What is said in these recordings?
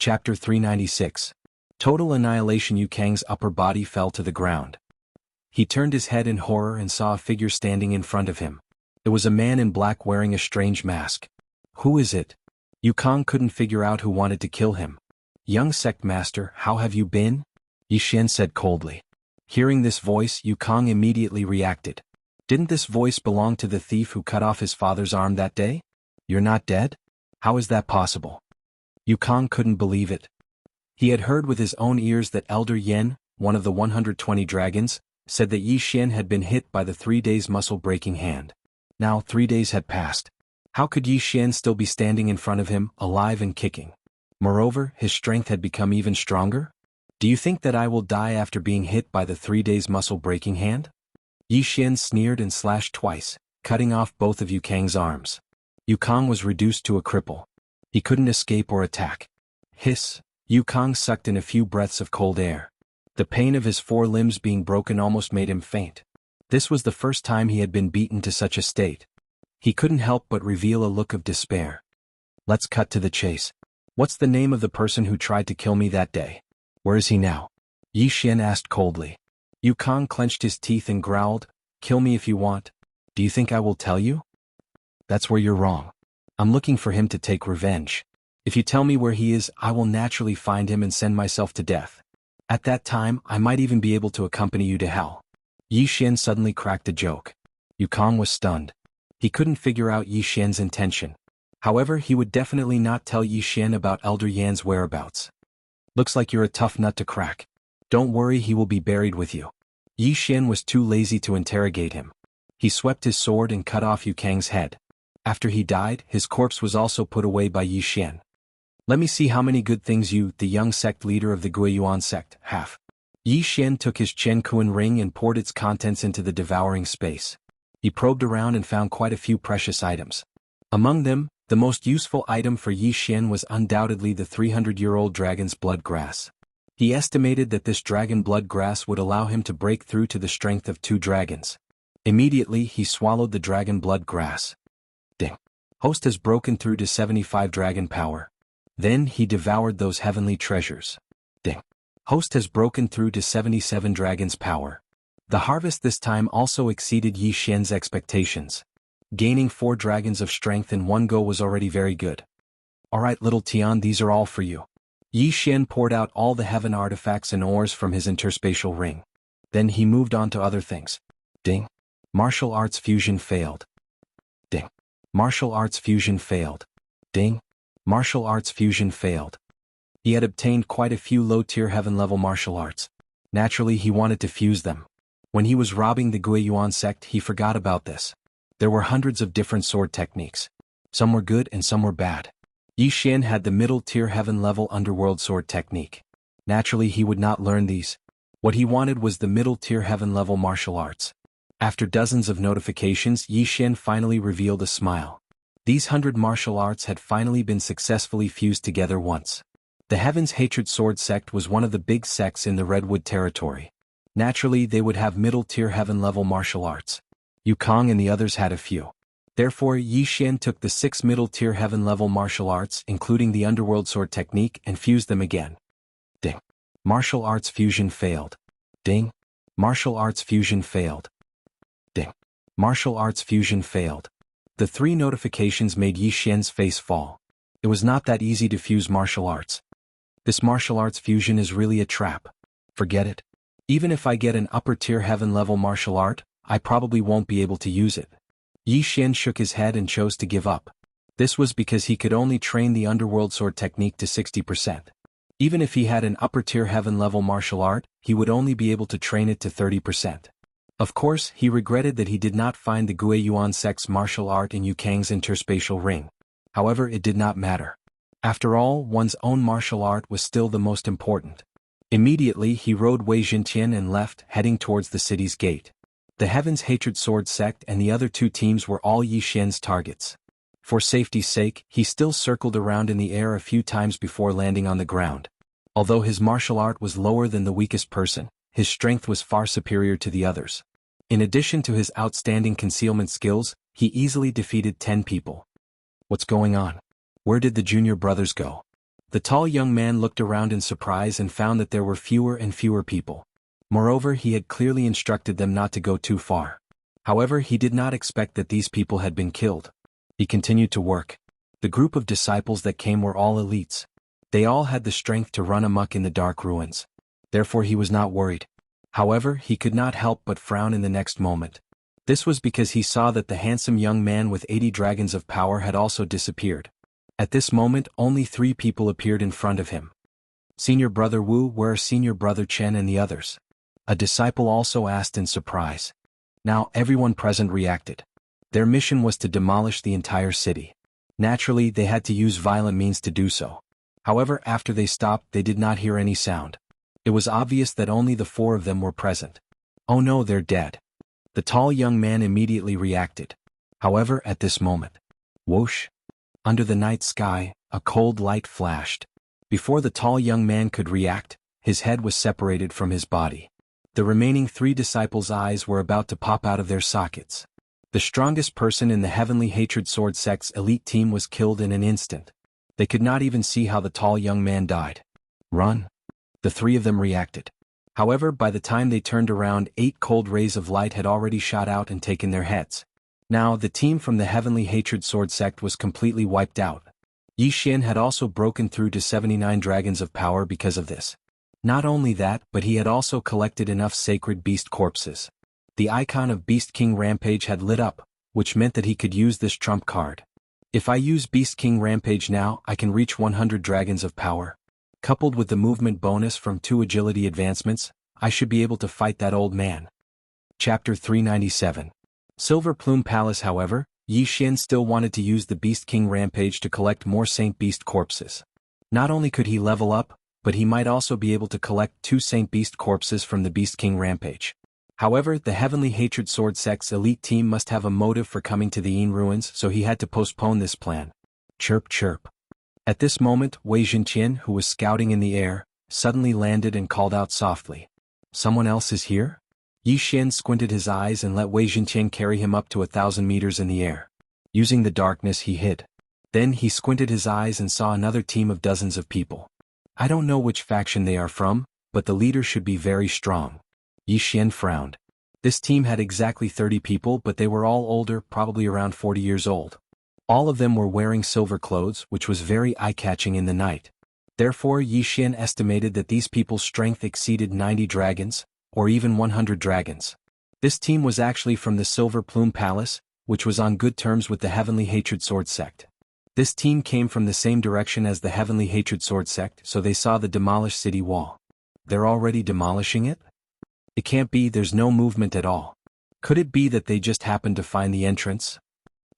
Chapter 396. Total annihilation. Yu Kang's upper body fell to the ground. He turned his head in horror and saw a figure standing in front of him. It was a man in black wearing a strange mask. Who is it? Yu Kang couldn't figure out who wanted to kill him. Young sect master, how have you been? Yixian said coldly. Hearing this voice, Yu Kang immediately reacted. Didn't this voice belong to the thief who cut off his father's arm that day? You're not dead? How is that possible? Yu Kang couldn't believe it. He had heard with his own ears that Elder Yen, one of the 120 dragons, said that Yixian had been hit by the 3 days muscle-breaking hand. Now 3 days had passed. How could Yixian still be standing in front of him, alive and kicking? Moreover, his strength had become even stronger? Do you think that I will die after being hit by the 3 days muscle-breaking hand? Yixian sneered and slashed twice, cutting off both of Yu Kang's arms. Yu Kang was reduced to a cripple. He couldn't escape or attack. Hiss! Yu Kang sucked in a few breaths of cold air. The pain of his 4 limbs being broken almost made him faint. This was the first time he had been beaten to such a state. He couldn't help but reveal a look of despair. Let's cut to the chase. What's the name of the person who tried to kill me that day? Where is he now? Yixian asked coldly. Yu Kang clenched his teeth and growled, Kill me if you want. Do you think I will tell you? That's where you're wrong. I'm looking for him to take revenge. If you tell me where he is, I will naturally find him and send myself to death. At that time, I might even be able to accompany you to hell. Yixian suddenly cracked a joke. Yu Kang was stunned. He couldn't figure out Yixian's intention. However, he would definitely not tell Yixian about Elder Yan's whereabouts. Looks like you're a tough nut to crack. Don't worry, he will be buried with you. Yixian was too lazy to interrogate him. He swept his sword and cut off Yu Kang's head. After he died, his corpse was also put away by Yixian. Let me see how many good things you, the young sect leader of the Guiyuan sect, have. Yixian took his Chen Kuan ring and poured its contents into the devouring space. He probed around and found quite a few precious items. Among them, the most useful item for Yixian was undoubtedly the 300-year-old dragon's blood grass. He estimated that this dragon blood grass would allow him to break through to the strength of 2 dragons. Immediately, he swallowed the dragon blood grass. Ding. Host has broken through to 75 dragon power. Then he devoured those heavenly treasures. Ding. Host has broken through to 77 dragons power. The harvest this time also exceeded Yixian's expectations. Gaining 4 dragons of strength in one go was already very good. Alright little Tian, these are all for you. Yixian poured out all the heaven artifacts and ores from his interspatial ring. Then he moved on to other things. Ding. Martial arts fusion failed. Ding. Martial arts fusion failed. Ding. Martial arts fusion failed. He had obtained quite a few low-tier heaven-level martial arts. Naturally, he wanted to fuse them. When he was robbing the Guiyuan sect, he forgot about this. There were hundreds of different sword techniques. Some were good and some were bad. Yixian had the middle-tier heaven-level underworld sword technique. Naturally, he would not learn these. What he wanted was the middle-tier heaven-level martial arts. After dozens of notifications, Yixian finally revealed a smile. These 100 martial arts had finally been successfully fused together once. The Heaven's Hatred Sword sect was one of the big sects in the Redwood territory. Naturally, they would have middle-tier heaven-level martial arts. Yu Kang and the others had a few. Therefore, Yixian took the 6 middle-tier heaven-level martial arts, including the underworld sword technique, and fused them again. Ding. Martial arts fusion failed. Ding. Martial arts fusion failed. Ding. Martial arts fusion failed. The 3 notifications made Yixian's face fall. It was not that easy to fuse martial arts. This martial arts fusion is really a trap. Forget it. Even if I get an upper-tier heaven-level martial art, I probably won't be able to use it. Yixian shook his head and chose to give up. This was because he could only train the underworld sword technique to 60%. Even if he had an upper-tier heaven-level martial art, he would only be able to train it to 30%. Of course, he regretted that he did not find the Guiyuan sect's martial art in Yu Kang's interspatial ring. However, it did not matter. After all, one's own martial art was still the most important. Immediately, he rode Wei Jintian and left, heading towards the city's gate. The Heaven's Hatred Sword sect and the other 2 teams were all Yixian's targets. For safety's sake, he still circled around in the air a few times before landing on the ground. Although his martial art was lower than the weakest person, his strength was far superior to the others. In addition to his outstanding concealment skills, he easily defeated 10 people. What's going on? Where did the junior brothers go? The tall young man looked around in surprise and found that there were fewer and fewer people. Moreover, he had clearly instructed them not to go too far. However, he did not expect that these people had been killed. He continued to work. The group of disciples that came were all elites. They all had the strength to run amok in the dark ruins. Therefore he was not worried. However, he could not help but frown in the next moment. This was because he saw that the handsome young man with 80 dragons of power had also disappeared. At this moment, only 3 people appeared in front of him. Senior Brother Wu, where are Senior Brother Chen and the others? A disciple also asked in surprise. Now everyone present reacted. Their mission was to demolish the entire city. Naturally, they had to use violent means to do so. However, after they stopped, they did not hear any sound. It was obvious that only the 4 of them were present. Oh no, they're dead. The tall young man immediately reacted. However, at this moment, whoosh! Under the night sky, a cold light flashed. Before the tall young man could react, his head was separated from his body. The remaining 3 disciples' eyes were about to pop out of their sockets. The strongest person in the Heavenly Hatred Sword Sect's elite team was killed in an instant. They could not even see how the tall young man died. Run! The 3 of them reacted. However, by the time they turned around, 8 cold rays of light had already shot out and taken their heads. Now, the team from the Heavenly Hatred Sword Sect was completely wiped out. Xianxia had also broken through to 79 dragons of power because of this. Not only that, but he had also collected enough sacred beast corpses. The icon of Beast King Rampage had lit up, which meant that he could use this trump card. If I use Beast King Rampage now, I can reach 100 dragons of power. Coupled with the movement bonus from 2 agility advancements, I should be able to fight that old man. Chapter 397. Silver Plume Palace. However, Xianxia still wanted to use the Beast King Rampage to collect more Saint Beast corpses. Not only could he level up, but he might also be able to collect 2 Saint Beast corpses from the Beast King Rampage. However, the Heavenly Hatred Sword Sect's elite team must have a motive for coming to the Yin Ruins, so he had to postpone this plan. Chirp chirp. At this moment, Wei Zhenqian, who was scouting in the air, suddenly landed and called out softly. Someone else is here? Xianxia squinted his eyes and let Wei Zhenqian carry him up to 1,000 meters in the air. Using the darkness, he hid. Then he squinted his eyes and saw another team of dozens of people. I don't know which faction they are from, but the leader should be very strong. Xianxia frowned. This team had exactly 30 people, but they were all older, probably around 40 years old. All of them were wearing silver clothes, which was very eye-catching in the night. Therefore, Xianxia estimated that these people's strength exceeded 90 dragons, or even 100 dragons. This team was actually from the Silver Plume Palace, which was on good terms with the Heavenly Hatred Sword Sect. This team came from the same direction as the Heavenly Hatred Sword Sect, so they saw the demolished city wall. They're already demolishing it? It can't be, there's no movement at all. Could it be that they just happened to find the entrance?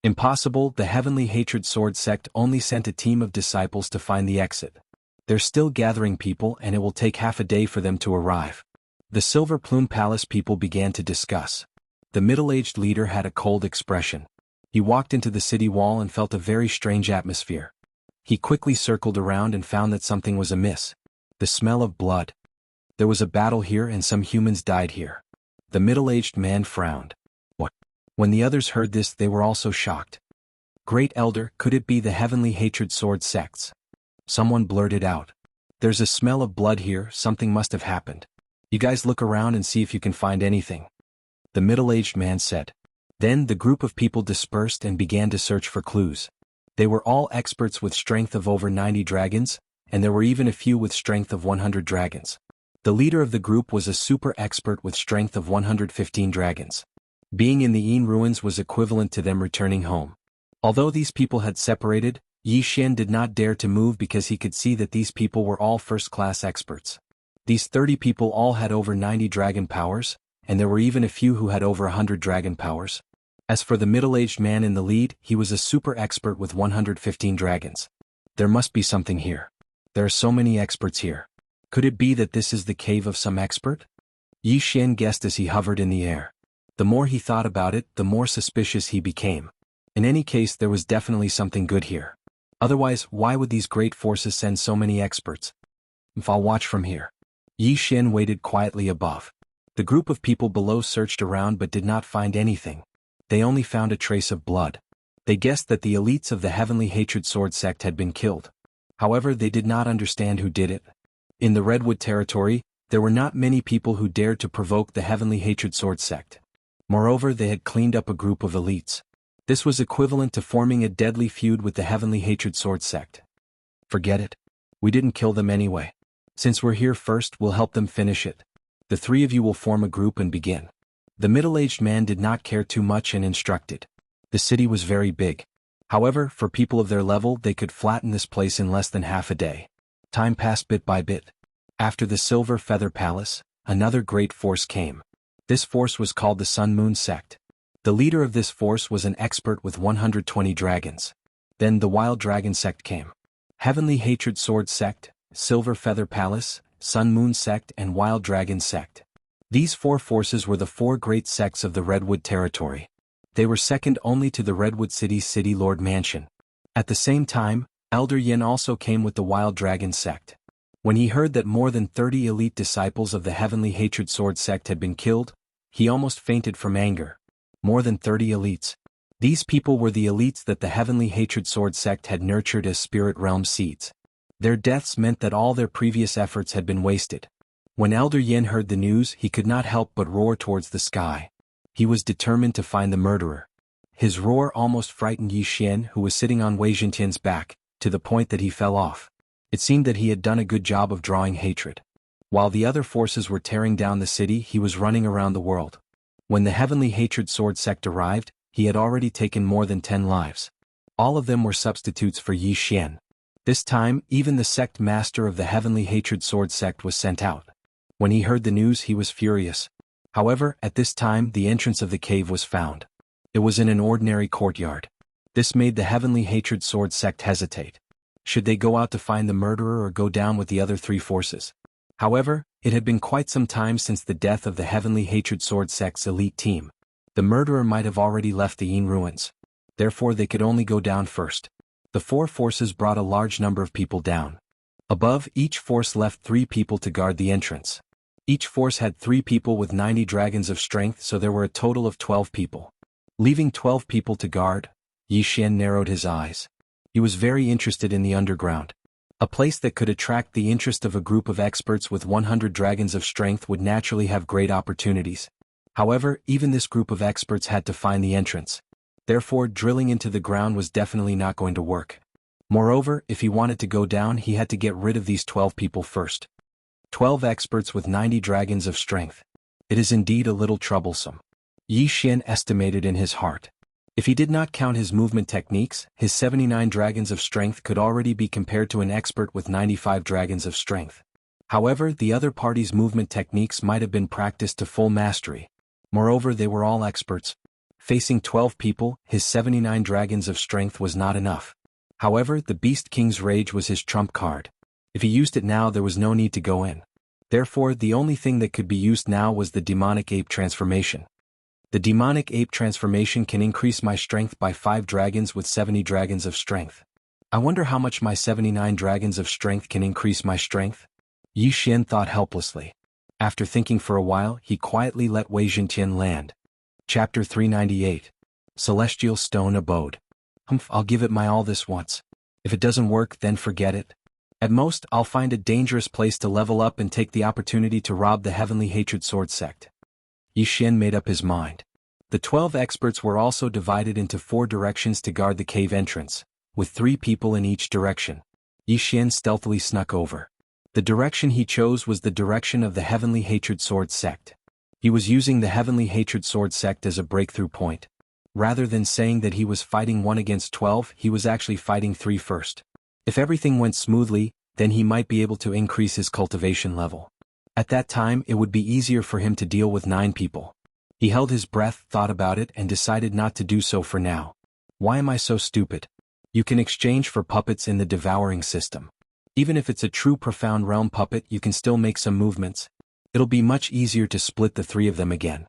Impossible, the Heavenly Hatred Sword Sect only sent a team of disciples to find the exit. They're still gathering people and it will take half a day for them to arrive. The Silver Plume Palace people began to discuss. The middle-aged leader had a cold expression. He walked into the city wall and felt a very strange atmosphere. He quickly circled around and found that something was amiss. The smell of blood. There was a battle here and some humans died here. The middle-aged man frowned. What? When the others heard this, they were also shocked. Great Elder, could it be the Heavenly Hatred Sword Sects? Someone blurted out. There's a smell of blood here, something must have happened. You guys look around and see if you can find anything. The middle-aged man said. Then the group of people dispersed and began to search for clues. They were all experts with strength of over 90 dragons, and there were even a few with strength of 100 dragons. The leader of the group was a super expert with strength of 115 dragons. Being in the Yin Ruins was equivalent to them returning home. Although these people had separated, Xianxia did not dare to move because he could see that these people were all first-class experts. These 30 people all had over 90 dragon powers, and there were even a few who had over 100 dragon powers. As for the middle-aged man in the lead, he was a super expert with 115 dragons. There must be something here. There are so many experts here. Could it be that this is the cave of some expert? Xianxia guessed as he hovered in the air. The more he thought about it, the more suspicious he became. In any case, there was definitely something good here. Otherwise, why would these great forces send so many experts? If I'll watch from here. Xianxia waited quietly above. The group of people below searched around but did not find anything. They only found a trace of blood. They guessed that the elites of the Heavenly Hatred Sword Sect had been killed. However, they did not understand who did it. In the Redwood territory, there were not many people who dared to provoke the Heavenly Hatred Sword sect. Moreover, they had cleaned up a group of elites. This was equivalent to forming a deadly feud with the Heavenly Hatred Sword sect. Forget it. We didn't kill them anyway. Since we're here first, we'll help them finish it. The three of you will form a group and begin. The middle-aged man did not care too much and instructed. The city was very big. However, for people of their level, they could flatten this place in less than half a day. Time passed bit by bit. After the Silver Feather Palace, another great force came. This force was called the Sun Moon Sect. The leader of this force was an expert with 120 dragons. Then the Wild Dragon Sect came. Heavenly Hatred Sword Sect, Silver Feather Palace, Sun Moon Sect and Wild Dragon Sect. These four forces were the four great sects of the Redwood territory. They were second only to the Redwood City's City Lord Mansion. At the same time, Elder Yin also came with the Wild Dragon Sect. When he heard that more than 30 elite disciples of the Heavenly Hatred Sword Sect had been killed, he almost fainted from anger. More than 30 elites. These people were the elites that the Heavenly Hatred Sword Sect had nurtured as spirit realm seeds. Their deaths meant that all their previous efforts had been wasted. When Elder Yin heard the news, he could not help but roar towards the sky. He was determined to find the murderer. His roar almost frightened Yi Xian, who was sitting on Wei Zhentian's back, to the point that he fell off. It seemed that he had done a good job of drawing hatred. While the other forces were tearing down the city, he was running around the world. When the Heavenly Hatred Sword Sect arrived, he had already taken more than 10 lives. All of them were substitutes for Yi Xian. This time, even the sect master of the Heavenly Hatred Sword Sect was sent out. When he heard the news, he was furious. However, at this time the entrance of the cave was found. It was in an ordinary courtyard. This made the Heavenly Hatred Sword Sect hesitate. Should they go out to find the murderer or go down with the other three forces? However, it had been quite some time since the death of the Heavenly Hatred Sword Sect's elite team. The murderer might have already left the Yin ruins. Therefore they could only go down first. The four forces brought a large number of people down. Above, each force left 3 people to guard the entrance. Each force had 3 people with 90 dragons of strength, so there were a total of 12 people. Leaving 12 people to guard, Yi Xian narrowed his eyes. He was very interested in the underground. A place that could attract the interest of a group of experts with 100 dragons of strength would naturally have great opportunities. However, even this group of experts had to find the entrance. Therefore, drilling into the ground was definitely not going to work. Moreover, if he wanted to go down, he had to get rid of these 12 people first. 12 experts with 90 dragons of strength. It is indeed a little troublesome. Yi Xian estimated in his heart. If he did not count his movement techniques, his 79 dragons of strength could already be compared to an expert with 95 dragons of strength. However, the other party's movement techniques might have been practiced to full mastery. Moreover, they were all experts. Facing 12 people, his 79 dragons of strength was not enough. However, the Beast King's Rage was his trump card. If he used it now, there was no need to go in. Therefore, the only thing that could be used now was the Demonic Ape Transformation. The Demonic Ape Transformation can increase my strength by 5 dragons with 70 dragons of strength. I wonder how much my 79 dragons of strength can increase my strength? Yi Xian thought helplessly. After thinking for a while, he quietly let Wei Zhentian land. Chapter 398. Celestial Stone Abode. I'll give it my all this once. If it doesn't work, then forget it. At most, I'll find a dangerous place to level up and take the opportunity to rob the Heavenly Hatred Sword Sect. Yi Xian made up his mind. The 12 experts were also divided into 4 directions to guard the cave entrance, with 3 people in each direction. Yi Xian stealthily snuck over. The direction he chose was the direction of the Heavenly Hatred Sword Sect. He was using the Heavenly Hatred Sword Sect as a breakthrough point. Rather than saying that he was fighting 1 against 12, he was actually fighting 3 first. If everything went smoothly, then he might be able to increase his cultivation level. At that time, it would be easier for him to deal with 9 people. He held his breath, thought about it, and decided not to do so for now. Why am I so stupid? You can exchange for puppets in the devouring system. Even if it's a true profound realm puppet, you can still make some movements. It'll be much easier to split the 3 of them again.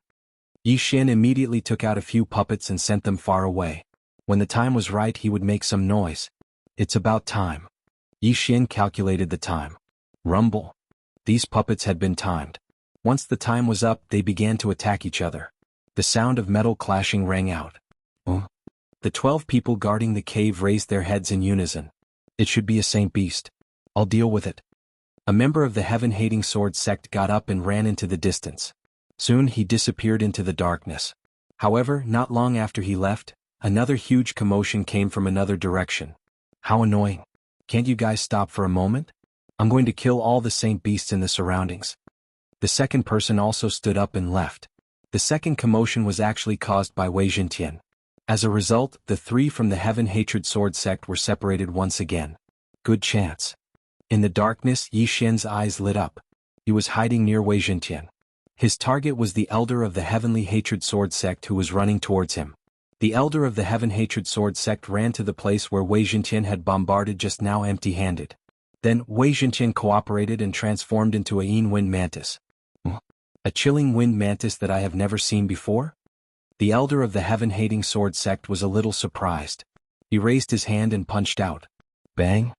Yi Xian immediately took out a few puppets and sent them far away. When the time was right, he would make some noise. It's about time. Yi Xian calculated the time. Rumble. These puppets had been timed. Once the time was up, they began to attack each other. The sound of metal clashing rang out. The 12 people guarding the cave raised their heads in unison. It should be a saint beast. I'll deal with it. A member of the heaven-hating sword sect got up and ran into the distance. Soon he disappeared into the darkness. However, not long after he left, another huge commotion came from another direction. How annoying. Can't you guys stop for a moment? I'm going to kill all the saint beasts in the surroundings. The second person also stood up and left. The second commotion was actually caused by Wei Jintian. As a result, the three from the heaven-hatred sword sect were separated once again. Good chance. In the darkness, Yi Xian's eyes lit up. He was hiding near Wei Jintian. His target was the elder of the heavenly hatred sword sect who was running towards him. The elder of the heaven-hatred sword sect ran to the place where Wei Jintian had bombarded just now empty-handed. Then, Wei Jintian cooperated and transformed into a yin wind mantis. A chilling wind mantis that I have never seen before? The elder of the heaven-hating sword sect was a little surprised. He raised his hand and punched out. Bang!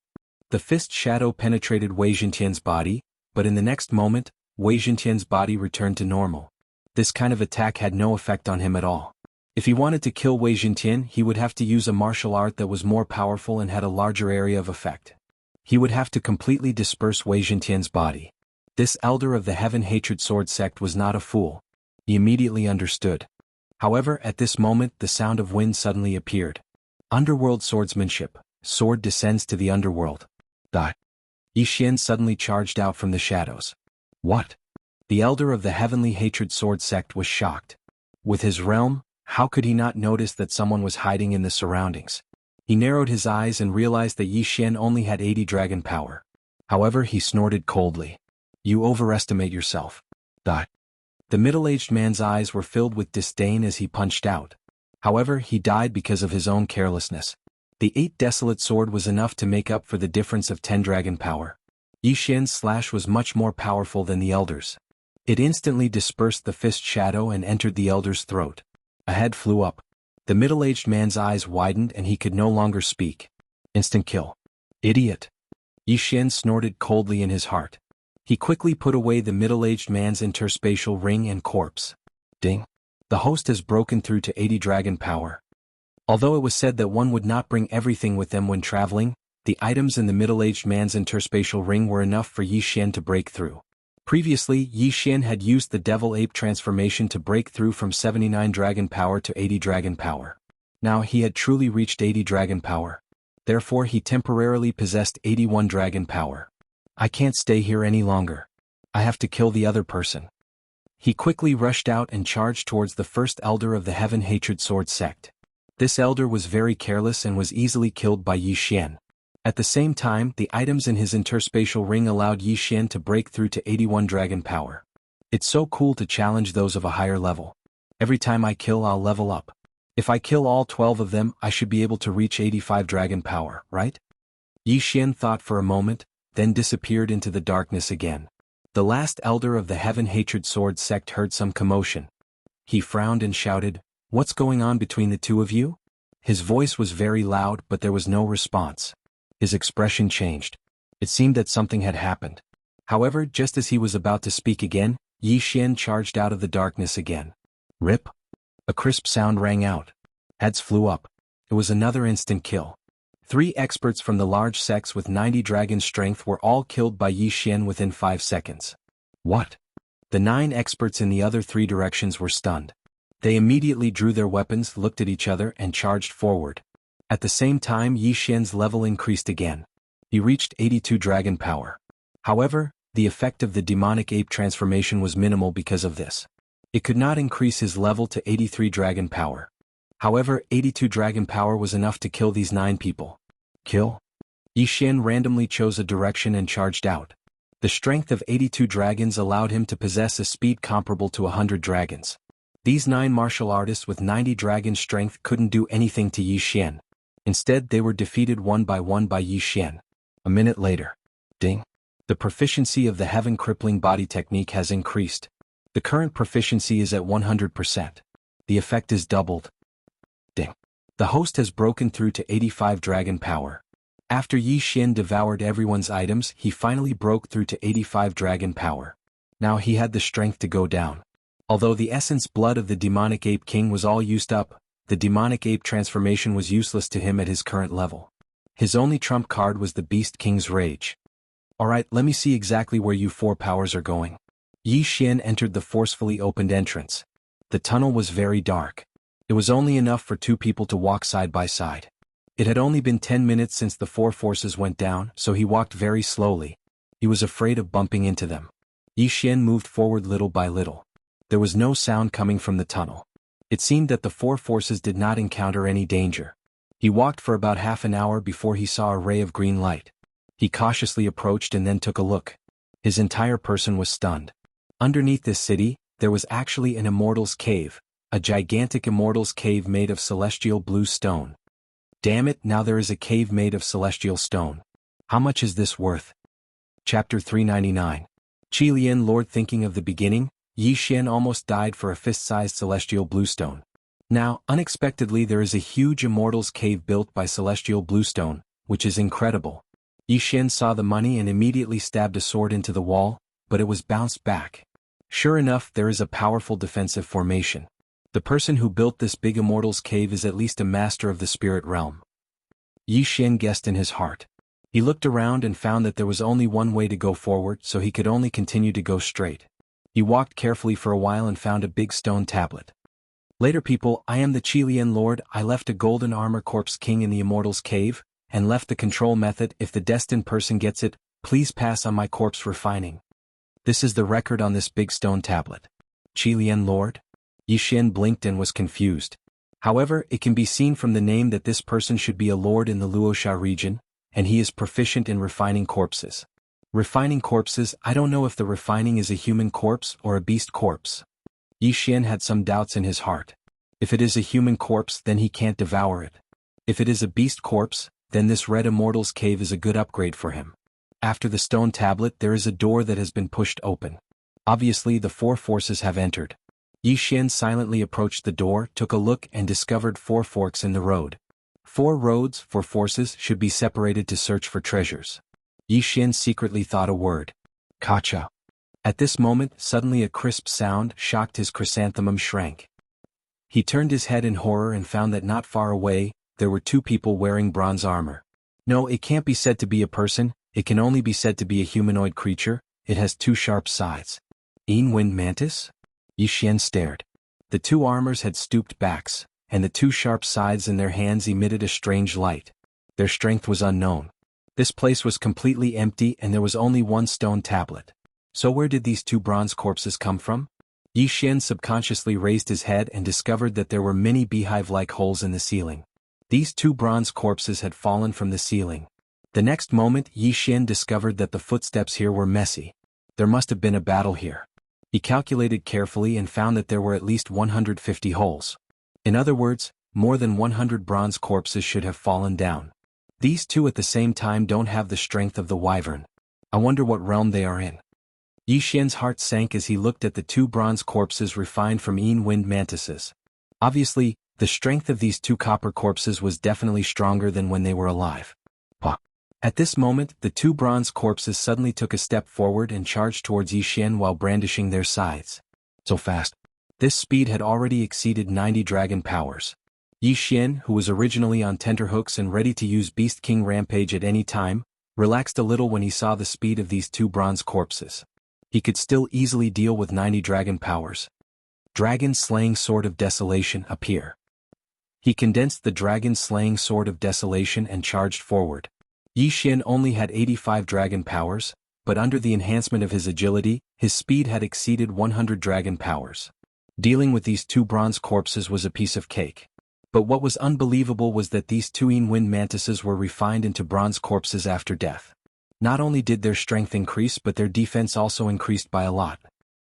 The fist shadow penetrated Wei Jintian's body, but in the next moment, Wei Jintian's body returned to normal. This kind of attack had no effect on him at all. If he wanted to kill Wei Jintian, he would have to use a martial art that was more powerful and had a larger area of effect. He would have to completely disperse Wei Jintian's body. This elder of the heaven-hatred sword sect was not a fool. He immediately understood. However, at this moment the sound of wind suddenly appeared. Underworld swordsmanship. Sword descends to the underworld. Die. Yi Xian suddenly charged out from the shadows. What? The elder of the heavenly hatred sword sect was shocked. With his realm, how could he not notice that someone was hiding in the surroundings? He narrowed his eyes and realized that Yi Xian only had 80 dragon power. However, he snorted coldly. You overestimate yourself. Die. The middle-aged man's eyes were filled with disdain as he punched out. However, he died because of his own carelessness. The 8 desolate sword was enough to make up for the difference of 10 dragon power. Yi Xian's slash was much more powerful than the elder's. It instantly dispersed the fist shadow and entered the elder's throat. A head flew up. The middle-aged man's eyes widened and he could no longer speak. Instant kill. Idiot. Yi Xian snorted coldly in his heart. He quickly put away the middle-aged man's interspatial ring and corpse. Ding. The host has broken through to 80 dragon power. Although it was said that one would not bring everything with them when traveling, the items in the middle-aged man's interspatial ring were enough for Yi Xian to break through. Previously, Yi Xian had used the devil ape transformation to break through from 79 dragon power to 80 dragon power. Now he had truly reached 80 dragon power. Therefore he temporarily possessed 81 dragon power. I can't stay here any longer. I have to kill the other person. He quickly rushed out and charged towards the first elder of the heaven-hatred sword sect. This elder was very careless and was easily killed by Yi Xian. At the same time, the items in his interspatial ring allowed Yi Xian to break through to 81 dragon power. It's so cool to challenge those of a higher level. Every time I kill, I'll level up. If I kill all 12 of them, I should be able to reach 85 dragon power, right? Yi Xian thought for a moment, then disappeared into the darkness again. The last elder of the heaven-hatred sword sect heard some commotion. He frowned and shouted, "What's going on between the two of you?" His voice was very loud, but there was no response. His expression changed. It seemed that something had happened. However, just as he was about to speak again, Yi Xian charged out of the darkness again. Rip! A crisp sound rang out. Heads flew up. It was another instant kill. 3 experts from the large sects with 90 dragon strength were all killed by Yi Xian within 5 seconds. What? The 9 experts in the other 3 directions were stunned. They immediately drew their weapons, looked at each other, and charged forward. At the same time, Yi Xian's level increased again. He reached 82 dragon power. However, the effect of the demonic ape transformation was minimal because of this. It could not increase his level to 83 dragon power. However, 82 dragon power was enough to kill these 9 people. Kill? Yi Xian randomly chose a direction and charged out. The strength of 82 dragons allowed him to possess a speed comparable to 100 dragons. These 9 martial artists with 90 dragon strength couldn't do anything to Yi Xian. Instead, they were defeated one by Yi Xian. A minute later. Ding. The proficiency of the heaven crippling body technique has increased. The current proficiency is at 100%. The effect is doubled. Ding. The host has broken through to 85 dragon power. After Yi Xian devoured everyone's items, he finally broke through to 85 dragon power. Now he had the strength to go down. Although the essence blood of the demonic ape king was all used up, the demonic ape transformation was useless to him at his current level. His only trump card was the Beast King's rage. Alright, let me see exactly where you four powers are going. Yi Xian entered the forcefully opened entrance. The tunnel was very dark. It was only enough for two people to walk side by side. It had only been 10 minutes since the four forces went down, so he walked very slowly. He was afraid of bumping into them. Yi Xian moved forward little by little. There was no sound coming from the tunnel. It seemed that the four forces did not encounter any danger. He walked for about half an hour before he saw a ray of green light. He cautiously approached and then took a look. His entire person was stunned. Underneath this city, there was actually an Immortal's cave, a gigantic Immortal's cave made of celestial blue stone. Damn it, now there is a cave made of celestial stone. How much is this worth? Chapter 399. Qi Lian Lord. Thinking of the beginning, Yi Xian almost died for a fist-sized celestial bluestone. Now, unexpectedly there is a huge Immortal's cave built by celestial bluestone, which is incredible. Yi Xian saw the money and immediately stabbed a sword into the wall, but it was bounced back. Sure enough, there is a powerful defensive formation. The person who built this big Immortal's cave is at least a master of the spirit realm. Yi Xian guessed in his heart. He looked around and found that there was only one way to go forward, so he could only continue to go straight. He walked carefully for a while and found a big stone tablet. Later people, I am the Qi Lian Lord. I left a golden armor corpse king in the Immortal's cave, and left the control method. If the destined person gets it, please pass on my corpse refining. This is the record on this big stone tablet. Qi Lian Lord? Yi Xian blinked and was confused. However, it can be seen from the name that this person should be a lord in the Luosha region, and he is proficient in refining corpses. Refining corpses, I don't know if the refining is a human corpse or a beast corpse. Yi Xian had some doubts in his heart. If it is a human corpse, then he can't devour it. If it is a beast corpse, then this red Immortal's cave is a good upgrade for him. After the stone tablet there is a door that has been pushed open. Obviously the four forces have entered. Yi Xian silently approached the door, took a look and discovered 4 forks in the road. 4 roads, 4 forces, should be separated to search for treasures. Yi Xian secretly thought a word. Kacha. At this moment, suddenly a crisp sound shocked his chrysanthemum shrank. He turned his head in horror and found that not far away, there were 2 people wearing bronze armor. No, it can't be said to be a person, it can only be said to be a humanoid creature. It has 2 sharp sides. Wind mantis? Yi Xian stared. The 2 armors had stooped backs, and the 2 sharp sides in their hands emitted a strange light. Their strength was unknown. This place was completely empty and there was only 1 stone tablet. So where did these 2 bronze corpses come from? Yi Xian subconsciously raised his head and discovered that there were many beehive-like holes in the ceiling. These 2 bronze corpses had fallen from the ceiling. The next moment Yi Xian discovered that the footsteps here were messy. There must have been a battle here. He calculated carefully and found that there were at least 150 holes. In other words, more than 100 bronze corpses should have fallen down. These 2 at the same time don't have the strength of the wyvern. I wonder what realm they are in. Yi Xian's heart sank as he looked at the 2 bronze corpses refined from wind mantises. Obviously, the strength of these 2 copper corpses was definitely stronger than when they were alive. At this moment, the 2 bronze corpses suddenly took a step forward and charged towards Yi Xian while brandishing their scythes. So fast. This speed had already exceeded 90 dragon powers. Yi Xian, who was originally on tenterhooks and ready to use Beast King Rampage at any time, relaxed a little when he saw the speed of these 2 bronze corpses. He could still easily deal with 90 dragon powers. Dragon Slaying Sword of Desolation appear. He condensed the Dragon Slaying Sword of Desolation and charged forward. Yi Xian only had 85 dragon powers, but under the enhancement of his agility, his speed had exceeded 100 dragon powers. Dealing with these 2 bronze corpses was a piece of cake. But what was unbelievable was that these 2 wind mantises were refined into bronze corpses after death. Not only did their strength increase but their defense also increased by a lot.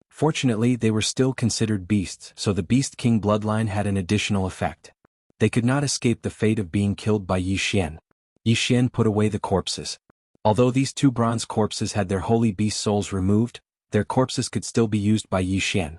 Fortunately, they were still considered beasts, so the Beast King bloodline had an additional effect. They could not escape the fate of being killed by Yi Xian. Yi Xian put away the corpses. Although these 2 bronze corpses had their holy beast souls removed, their corpses could still be used by Yi Xian.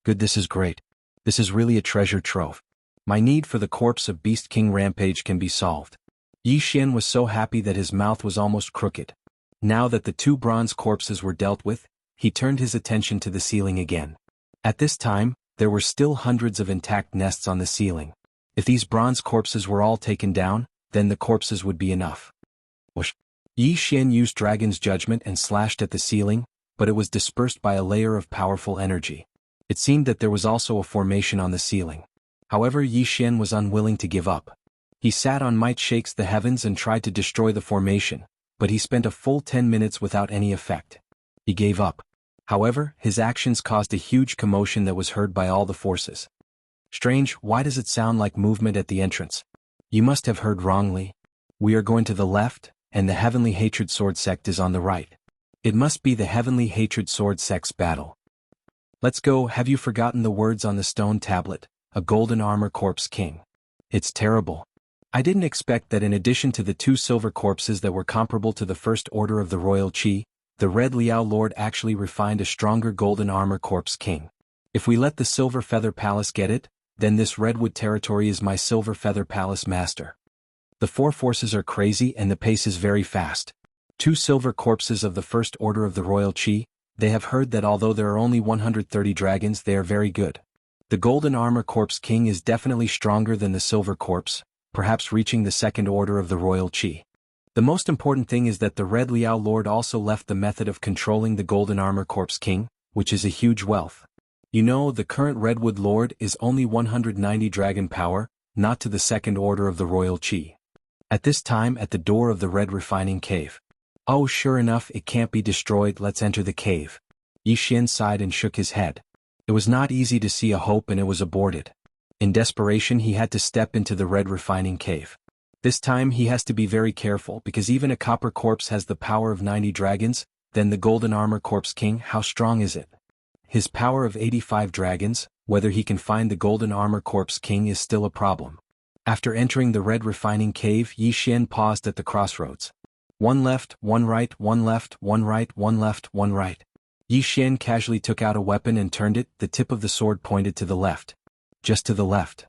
Good, this is great. This is really a treasure trove. My need for the corpse of Beast King Rampage can be solved. Yi Xian was so happy that his mouth was almost crooked. Now that the 2 bronze corpses were dealt with, he turned his attention to the ceiling again. At this time, there were still hundreds of intact nests on the ceiling. If these bronze corpses were all taken down, then the corpses would be enough. Whoosh. Yi Xian used Dragon's Judgment and slashed at the ceiling, but it was dispersed by a layer of powerful energy. It seemed that there was also a formation on the ceiling. However, Yi Xian was unwilling to give up. He sat on Might Shakes the Heavens and tried to destroy the formation, but he spent a full 10 minutes without any effect. He gave up. However, his actions caused a huge commotion that was heard by all the forces. Strange, why does it sound like movement at the entrance? You must have heard wrongly. We are going to the left, and the Heavenly Hatred Sword Sect is on the right. It must be the Heavenly Hatred Sword Sect's battle. Let's go. Have you forgotten the words on the stone tablet? A golden armor corpse king. It's terrible. I didn't expect that in addition to the 2 silver corpses that were comparable to the First Order of the Royal Qi, the Red Liao Lord actually refined a stronger golden armor corpse king. If we let the Silver Feather Palace get it, then this Redwood territory is my Silver Feather Palace master. The 4 forces are crazy and the pace is very fast. 2 silver corpses of the First Order of the Royal Qi, they have heard that although there are only 130 dragons, they are very good. The Golden Armor Corpse King is definitely stronger than the Silver Corpse, perhaps reaching the Second Order of the Royal Qi. The most important thing is that the Red Liao Lord also left the method of controlling the Golden Armor Corpse King, which is a huge wealth. You know, the current Redwood Lord is only 190 dragon power, not to the Second Order of the Royal Qi. At this time at the door of the Red Refining Cave. Oh, sure enough, it can't be destroyed, let's enter the cave. Yi Xian sighed and shook his head. It was not easy to see a hope and it was aborted. In desperation he had to step into the Red Refining Cave. This time he has to be very careful because even a copper corpse has the power of 90 dragons, then the Golden Armor Corpse King, how strong is it? His power of 85 dragons, whether he can find the Golden Armor Corpse King is still a problem. After entering the Red Refining Cave, Yi Xian paused at the crossroads. 1 left, 1 right, 1 left, 1 right, 1 left, 1 right. Yi Xian casually took out a weapon and turned it, the tip of the sword pointed to the left. Just to the left.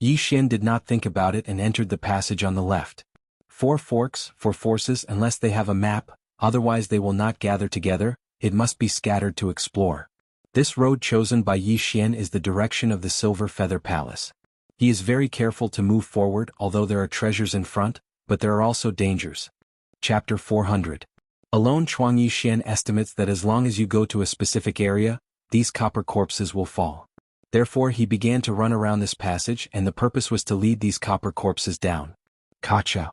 Yi Xian did not think about it and entered the passage on the left. 4 forks, 4 forces unless they have a map, otherwise they will not gather together, it must be scattered to explore. This road chosen by Yi Xian is the direction of the Silver Feather Palace. He is very careful to move forward although there are treasures in front, but there are also dangers. Chapter 400. Alone Chuang Yi Xian estimates that as long as you go to a specific area, these copper corpses will fall. Therefore he began to run around this passage and the purpose was to lead these copper corpses down. Gotcha.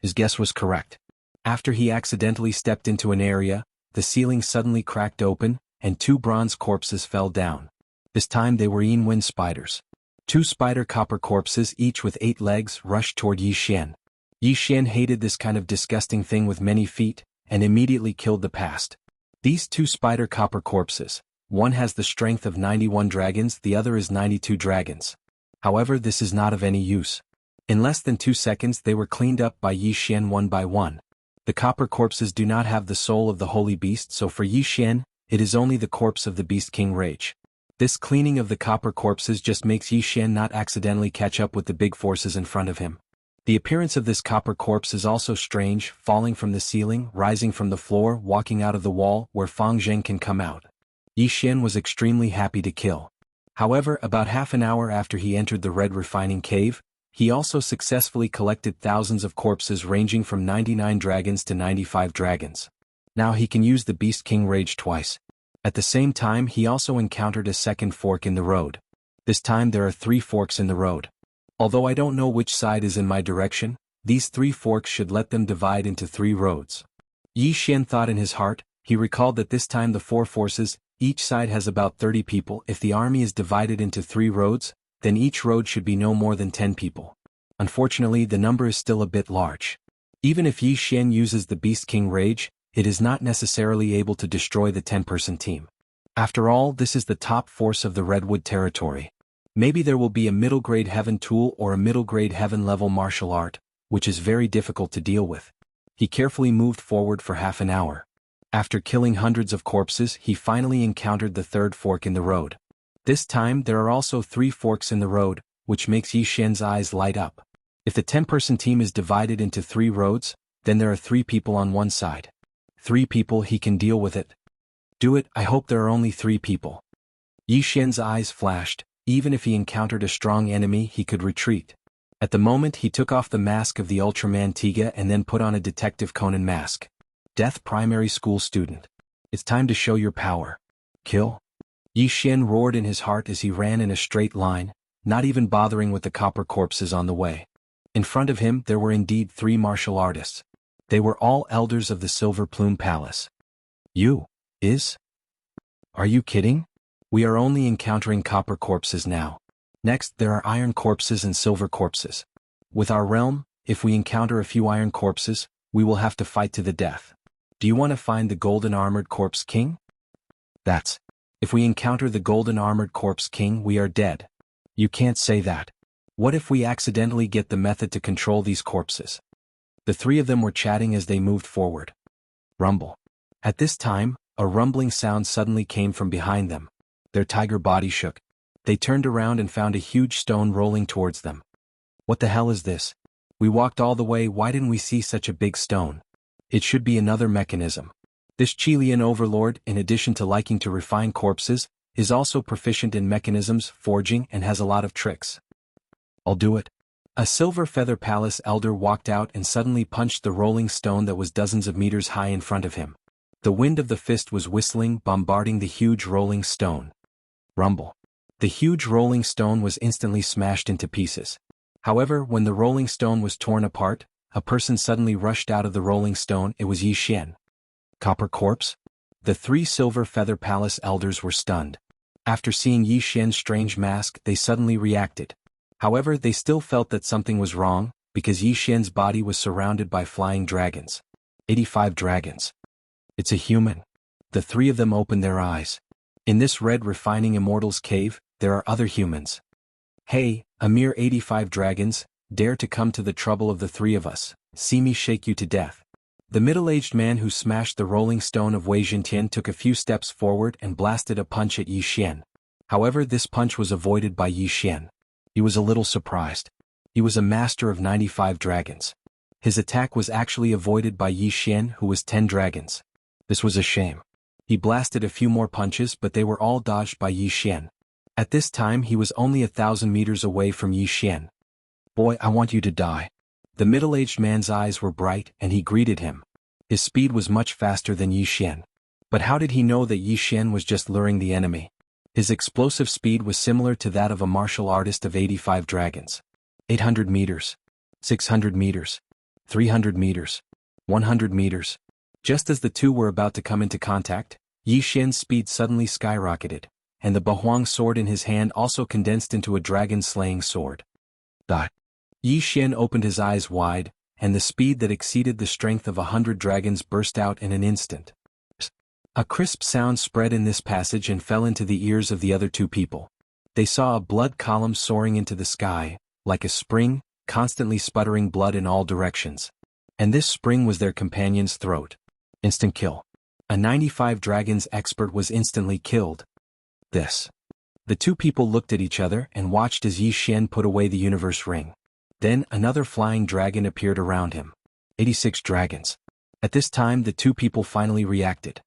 His guess was correct. After he accidentally stepped into an area, the ceiling suddenly cracked open, and 2 bronze corpses fell down. This time they were wind spiders. 2 spider copper corpses each with 8 legs rushed toward Yi Xian. Yi Xian hated this kind of disgusting thing with many feet, and immediately killed the past. These 2 spider copper corpses, one has the strength of 91 dragons, the other is 92 dragons. However, this is not of any use. In less than 2 seconds they were cleaned up by Yi Xian one by one. The copper corpses do not have the soul of the holy beast, so for Yi Xian, it is only the corpse of the Beast King Rage. This cleaning of the copper corpses just makes Yi Xian not accidentally catch up with the big forces in front of him. The appearance of this copper corpse is also strange, falling from the ceiling, rising from the floor, walking out of the wall where Fang Zheng can come out. Yi Xian was extremely happy to kill. However, about half an hour after he entered the Red Refining Cave, he also successfully collected thousands of corpses ranging from 99 dragons to 95 dragons. Now he can use the Beast King Rage twice. At the same time he also encountered a second fork in the road. This time there are 3 forks in the road. Although I don't know which side is in my direction, these 3 forks should let them divide into 3 roads. Yi Xian thought in his heart, he recalled that this time the 4 forces, each side has about 30 people. If the army is divided into 3 roads, then each road should be no more than 10 people. Unfortunately the number is still a bit large. Even if Yi Xian uses the Beast King Rage, it is not necessarily able to destroy the 10-person team. After all, this is the top force of the Redwood territory. Maybe there will be a middle-grade heaven tool or a middle-grade heaven-level martial art, which is very difficult to deal with. He carefully moved forward for half an hour. After killing hundreds of corpses, he finally encountered the 3rd fork in the road. This time there are also 3 forks in the road, which makes Yi Xian's eyes light up. If the 10-person team is divided into 3 roads, then there are 3 people on one side. 3 people, he can deal with it. Do it, I hope there are only 3 people. Yi Xian's eyes flashed. Even if he encountered a strong enemy he could retreat. At the moment he took off the mask of the Ultraman Tiga and then put on a Detective Conan mask. Death primary school student. It's time to show your power. Kill. Yi Xian roared in his heart as he ran in a straight line, not even bothering with the copper corpses on the way. In front of him there were indeed 3 martial artists. They were all elders of the Silver Plume Palace. Are you kidding? We are only encountering copper corpses now. Next there are iron corpses and silver corpses. With our realm, if we encounter a few iron corpses, we will have to fight to the death. Do you want to find the golden armored corpse king? If we encounter the golden armored corpse king we are dead. You can't say that. What if we accidentally get the method to control these corpses? The 3 of them were chatting as they moved forward. Rumble. At this time, a rumbling sound suddenly came from behind them. Their tiger body shook. They turned around and found a huge stone rolling towards them. What the hell is this? We walked all the way, why didn't we see such a big stone? It should be another mechanism. This Chilean overlord, in addition to liking to refine corpses, is also proficient in mechanisms, forging, and has a lot of tricks. I'll do it. A Silver Feather Palace elder walked out and suddenly punched the rolling stone that was dozens of meters high in front of him. The wind of the fist was whistling, bombarding the huge rolling stone. Rumble. The huge rolling stone was instantly smashed into pieces. However, when the rolling stone was torn apart, a person suddenly rushed out of the rolling stone. It was Yi Xian. Copper corpse? The 3 Silver Feather Palace elders were stunned. After seeing Yi Xian's strange mask, they suddenly reacted. However, they still felt that something was wrong, because Yi Xian's body was surrounded by flying dragons. 85 dragons. It's a human. The 3 of them opened their eyes. In this red refining immortal's cave, there are other humans. Hey, a mere 85 dragons, dare to come to the trouble of the 3 of us, see me shake you to death. The middle-aged man who smashed the rolling stone of Wei Jintian took a few steps forward and blasted a punch at Yi Xian. However, this punch was avoided by Yi Xian. He was a little surprised. He was a master of 95 dragons. His attack was actually avoided by Yi Xian, who was 10 dragons. This was a shame. He blasted a few more punches, but they were all dodged by Yi Xian. At this time he was only 1,000 meters away from Yi Xian. Boy, I want you to die. The middle-aged man's eyes were bright and he greeted him. His speed was much faster than Yi Xian. But how did he know that Yi Xian was just luring the enemy? His explosive speed was similar to that of a martial artist of 85 dragons. 800 meters. 600 meters. 300 meters. 100 meters. Just as the 2 were about to come into contact, Yi Xian's speed suddenly skyrocketed, and the Bahuang sword in his hand also condensed into a dragon-slaying sword. Yi Xian opened his eyes wide, and the speed that exceeded the strength of 100 dragons burst out in an instant. A crisp sound spread in this passage and fell into the ears of the other 2 people. They saw a blood column soaring into the sky, like a spring, constantly sputtering blood in all directions. And this spring was their companion's throat. Instant kill. A 95 dragons expert was instantly killed. The 2 people looked at each other and watched as Yi Xian put away the universe ring. Then another flying dragon appeared around him. 86 dragons. At this time the 2 people finally reacted.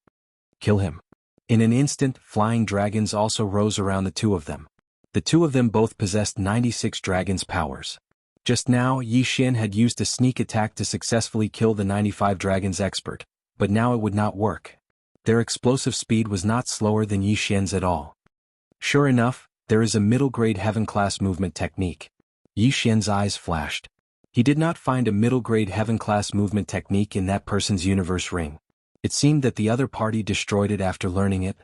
Kill him. In an instant, flying dragons also rose around the 2 of them. The 2 of them both possessed 96 dragons' powers. Just now, Yi Xian had used a sneak attack to successfully kill the 95 dragons expert, but now it would not work. Their explosive speed was not slower than Yi Xian's at all. Sure enough, there is a middle-grade heaven-class movement technique. Yi Xian's eyes flashed. He did not find a middle-grade heaven-class movement technique in that person's universe ring. It seemed that the other party destroyed it after learning it.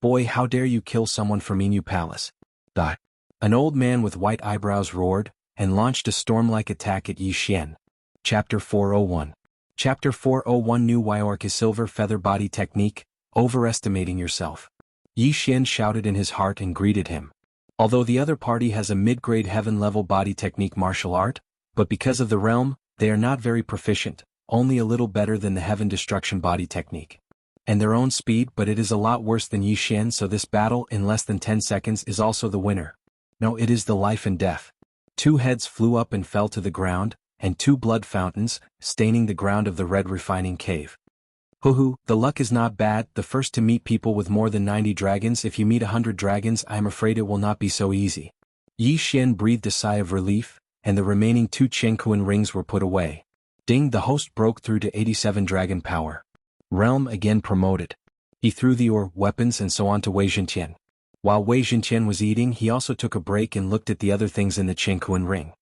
Boy, how dare you kill someone from Inu Palace? An old man with white eyebrows roared, and launched a storm-like attack at Yi Xian. Chapter 401. Chapter 401 New Wyork Silver Feather Body Technique, Overestimating Yourself. Yi Xian shouted in his heart and greeted him. Although the other party has a mid-grade heaven-level body technique martial art, but because of the realm, they are not very proficient, only a little better than the heaven destruction body technique. And their own speed, but it is a lot worse than Yi Xian, so this battle in less than 10 seconds is also the winner. No, it is the life and death. 2 heads flew up and fell to the ground, and 2 blood fountains, staining the ground of the red refining cave. Hoo-hoo, the luck is not bad, the first to meet people with more than 90 dragons. If you meet 100 dragons, I am afraid it will not be so easy. Yi Xian breathed a sigh of relief, and the remaining 2 Jianghu rings were put away. Ding, the host broke through to 87 dragon power. Realm again promoted. He threw the ore, weapons and so on to Wei Zhentian. While Wei Zhentian was eating, he also took a break and looked at the other things in the Jianghu ring.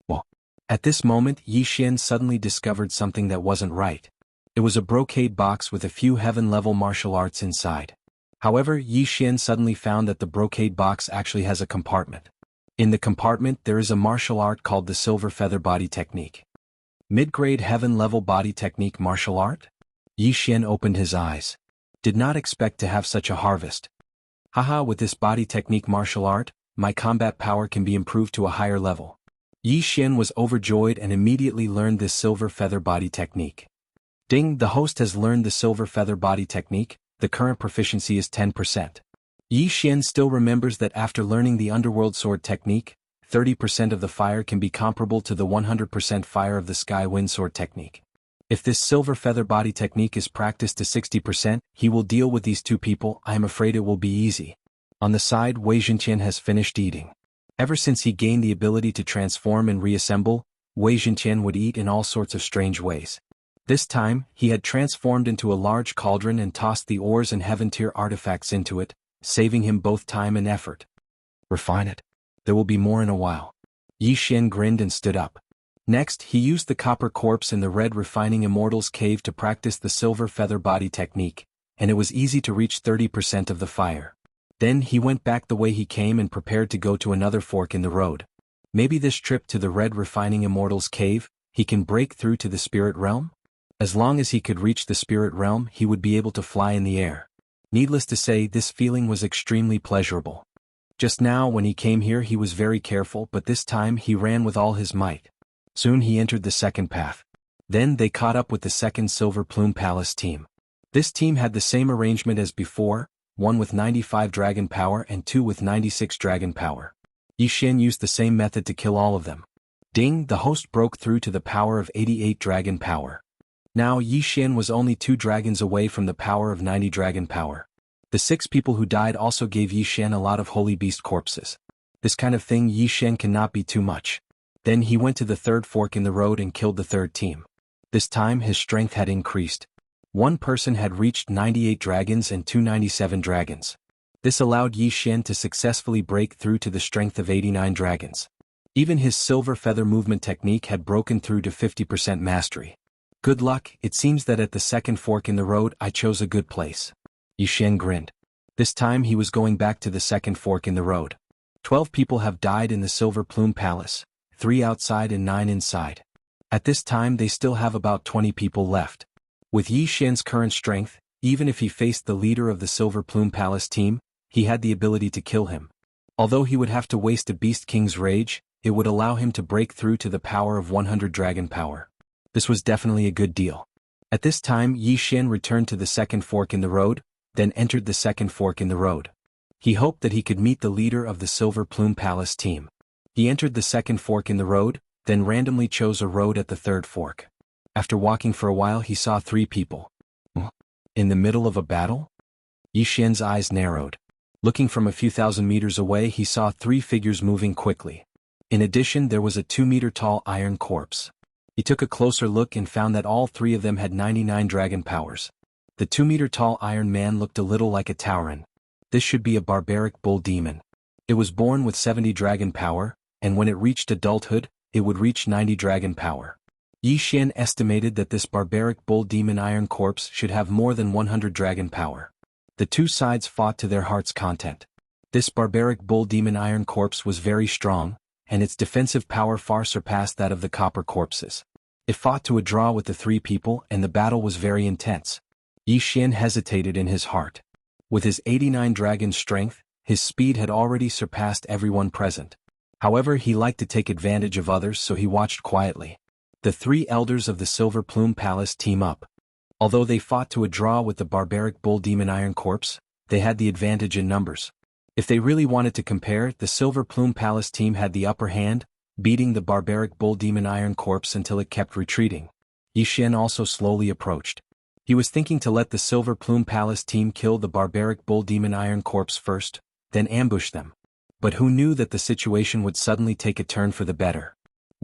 Well, at this moment Yi Xian suddenly discovered something that wasn't right. It was a brocade box with a few heaven-level martial arts inside. However, Yi Xian suddenly found that the brocade box actually has a compartment. In the compartment there is a martial art called the Silver Feather Body Technique. Mid-grade heaven-level body technique martial art? Yi Xian opened his eyes. Did not expect to have such a harvest. Haha, with this body technique martial art, my combat power can be improved to a higher level. Yi Xian was overjoyed and immediately learned this Silver Feather Body Technique. Ding, the host has learned the Silver Feather Body Technique, the current proficiency is 10%. Yi Xian still remembers that after learning the Underworld Sword Technique, 30% of the fire can be comparable to the 100% fire of the Sky Wind Sword Technique. If this Silver Feather Body Technique is practiced to 60%, he will deal with these 2 people. I am afraid it will be easy. On the side, Wei Zhentian has finished eating. Ever since he gained the ability to transform and reassemble, Wei Zhentian would eat in all sorts of strange ways. This time, he had transformed into a large cauldron and tossed the ores and heaven-tier artifacts into it, saving him both time and effort. Refine it. There will be more in a while. Yi Xian grinned and stood up. Next, he used the copper corpse in the red refining Immortal's cave to practice the Silver Feather Body Technique, and it was easy to reach 30% of the fire. Then he went back the way he came and prepared to go to another fork in the road. Maybe this trip to the red refining Immortal's cave, he can break through to the spirit realm? As long as he could reach the spirit realm, he would be able to fly in the air. Needless to say, this feeling was extremely pleasurable. Just now when he came here he was very careful, but this time he ran with all his might. Soon he entered the second path. Then they caught up with the second Silver Plume Palace team. This team had the same arrangement as before, 1 with 95 dragon power and 2 with 96 dragon power. Yi Xian used the same method to kill all of them. Ding, the host broke through to the power of 88 dragon power. Now Yi Xian was only 2 dragons away from the power of 90 dragon power. The 6 people who died also gave Yi Xian a lot of holy beast corpses. This kind of thing Yi Xian cannot be too much. Then he went to the third fork in the road and killed the third team. This time his strength had increased. 1 person had reached 98 dragons and 297 dragons. This allowed Yi Xian to successfully break through to the strength of 89 dragons. Even his Silver Feather movement technique had broken through to 50% mastery. Good luck, it seems that at the second fork in the road I chose a good place. Yi Xian grinned. This time he was going back to the second fork in the road. 12 people have died in the Silver Plume Palace. 3 outside and 9 inside. At this time they still have about 20 people left. With Yi Xian's current strength, even if he faced the leader of the Silver Plume Palace team, he had the ability to kill him. Although he would have to waste a Beast King's rage, it would allow him to break through to the power of 100 dragon power. This was definitely a good deal. At this time Yi Xian returned to the second fork in the road, then entered the second fork in the road. He hoped that he could meet the leader of the Silver Plume Palace team. He entered the second fork in the road, then randomly chose a road at the third fork. After walking for a while he saw 3 people. In the middle of a battle? Yi Xian's eyes narrowed. Looking from a few thousand meters away he saw 3 figures moving quickly. In addition there was a 2-meter-tall iron corpse. He took a closer look and found that all 3 of them had 99 dragon powers. The 2-meter-tall iron man looked a little like a Tauren. This should be a barbaric bull demon. It was born with 70 dragon power, and when it reached adulthood, it would reach 90 dragon power. Yi Xian estimated that this barbaric bull demon iron corpse should have more than 100 dragon power. The 2 sides fought to their heart's content. This barbaric bull demon iron corpse was very strong, and its defensive power far surpassed that of the copper corpses. It fought to a draw with the 3 people and the battle was very intense. Yi Xian hesitated in his heart. With his 89 dragon strength, his speed had already surpassed everyone present. However, he liked to take advantage of others, so he watched quietly. The 3 elders of the Silver Plume Palace team up. Although they fought to a draw with the barbaric bull demon iron corpse, they had the advantage in numbers. If they really wanted to compare, the Silver Plume Palace team had the upper hand, beating the barbaric bull demon iron corpse until it kept retreating. Yi Xian also slowly approached. He was thinking to let the Silver Plume Palace team kill the barbaric bull demon iron corpse first, then ambush them. But who knew that the situation would suddenly take a turn for the better?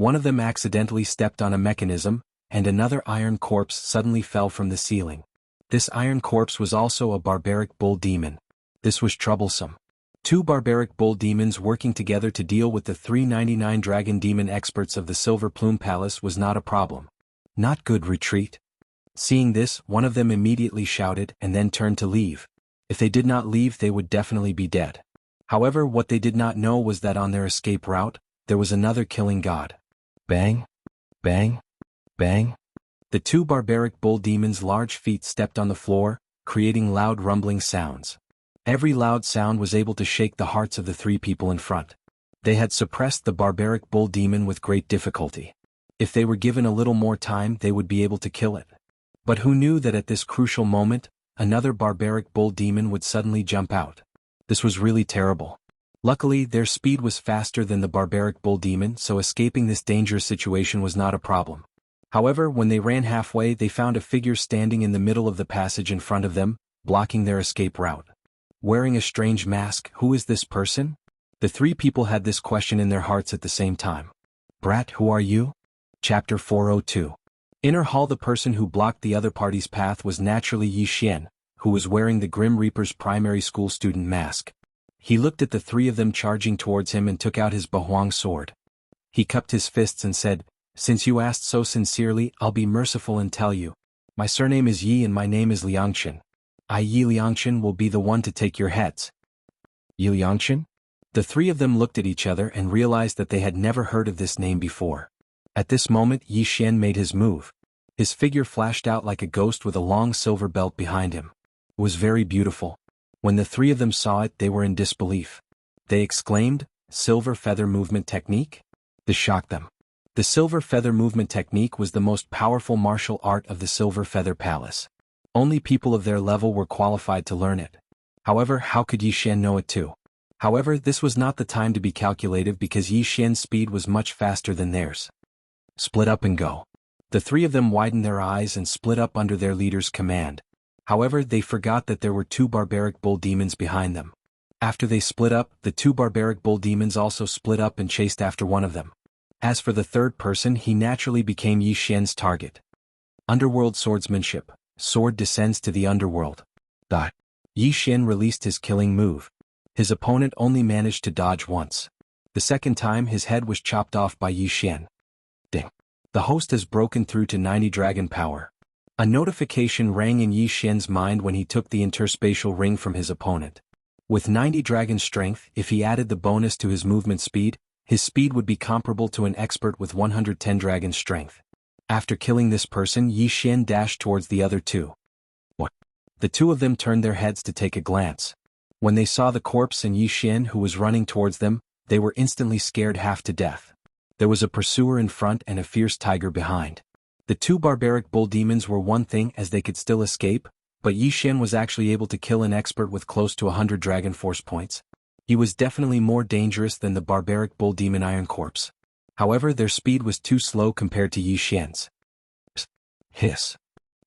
One of them accidentally stepped on a mechanism, and another iron corpse suddenly fell from the ceiling. This iron corpse was also a barbaric bull demon. This was troublesome. Two barbaric bull demons working together to deal with the 399 dragon demon experts of the Silver Plume Palace was not a problem. Not good. Retreat. Seeing this, one of them immediately shouted and then turned to leave. If they did not leave, they would definitely be dead. However, what they did not know was that on their escape route, there was another killing god. Bang! Bang! Bang! The two barbaric bull demons' large feet stepped on the floor, creating loud rumbling sounds. Every loud sound was able to shake the hearts of the three people in front. They had suppressed the barbaric bull demon with great difficulty. If they were given a little more time, they would be able to kill it. But who knew that at this crucial moment, another barbaric bull demon would suddenly jump out? This was really terrible. Luckily, their speed was faster than the barbaric bull demon, so escaping this dangerous situation was not a problem. However, when they ran halfway, they found a figure standing in the middle of the passage in front of them, blocking their escape route. Wearing a strange mask, who is this person? The three people had this question in their hearts at the same time. Brat, who are you? Chapter 402. Inner hall. The person who blocked the other party's path was naturally Xianxia, who was wearing the Grim Reaper's primary school student mask. He looked at the three of them charging towards him and took out his Bahuang sword. He cupped his fists and said, "Since you asked so sincerely, I'll be merciful and tell you. My surname is Yi and my name is Xianxia. I, Yi Xianxia, will be the one to take your heads." Yi Xianxia? The three of them looked at each other and realized that they had never heard of this name before. At this moment, Xianxia made his move. His figure flashed out like a ghost with a long silver belt behind him. It was very beautiful. When the three of them saw it, they were in disbelief. They exclaimed, "Silver feather movement technique?" This shocked them. The silver feather movement technique was the most powerful martial art of the Silver Feather Palace. Only people of their level were qualified to learn it. However, how could Xianxia know it too? However, this was not the time to be calculative because Xianxia's speed was much faster than theirs. Split up and go. The three of them widened their eyes and split up under their leader's command. However, they forgot that there were two barbaric bull demons behind them. After they split up, the two barbaric bull demons also split up and chased after one of them. As for the third person, he naturally became Xianxia's target. Underworld swordsmanship. Sword descends to the underworld. Xianxia released his killing move. His opponent only managed to dodge once. The second time, his head was chopped off by Xianxia. Ding. The host has broken through to 90 dragon power. A notification rang in Xianxia's mind when he took the interspatial ring from his opponent. With 90 dragon strength, if he added the bonus to his movement speed, his speed would be comparable to an expert with 110 dragon strength. After killing this person, Xianxia dashed towards the other two. What? The two of them turned their heads to take a glance. When they saw the corpse and Xianxia who was running towards them, they were instantly scared half to death. There was a pursuer in front and a fierce tiger behind. The two barbaric bull demons were one thing as they could still escape, but Xianxia was actually able to kill an expert with close to 100 dragon force points. He was definitely more dangerous than the barbaric bull demon Iron Corpse. However, their speed was too slow compared to Xianxia's. Hiss.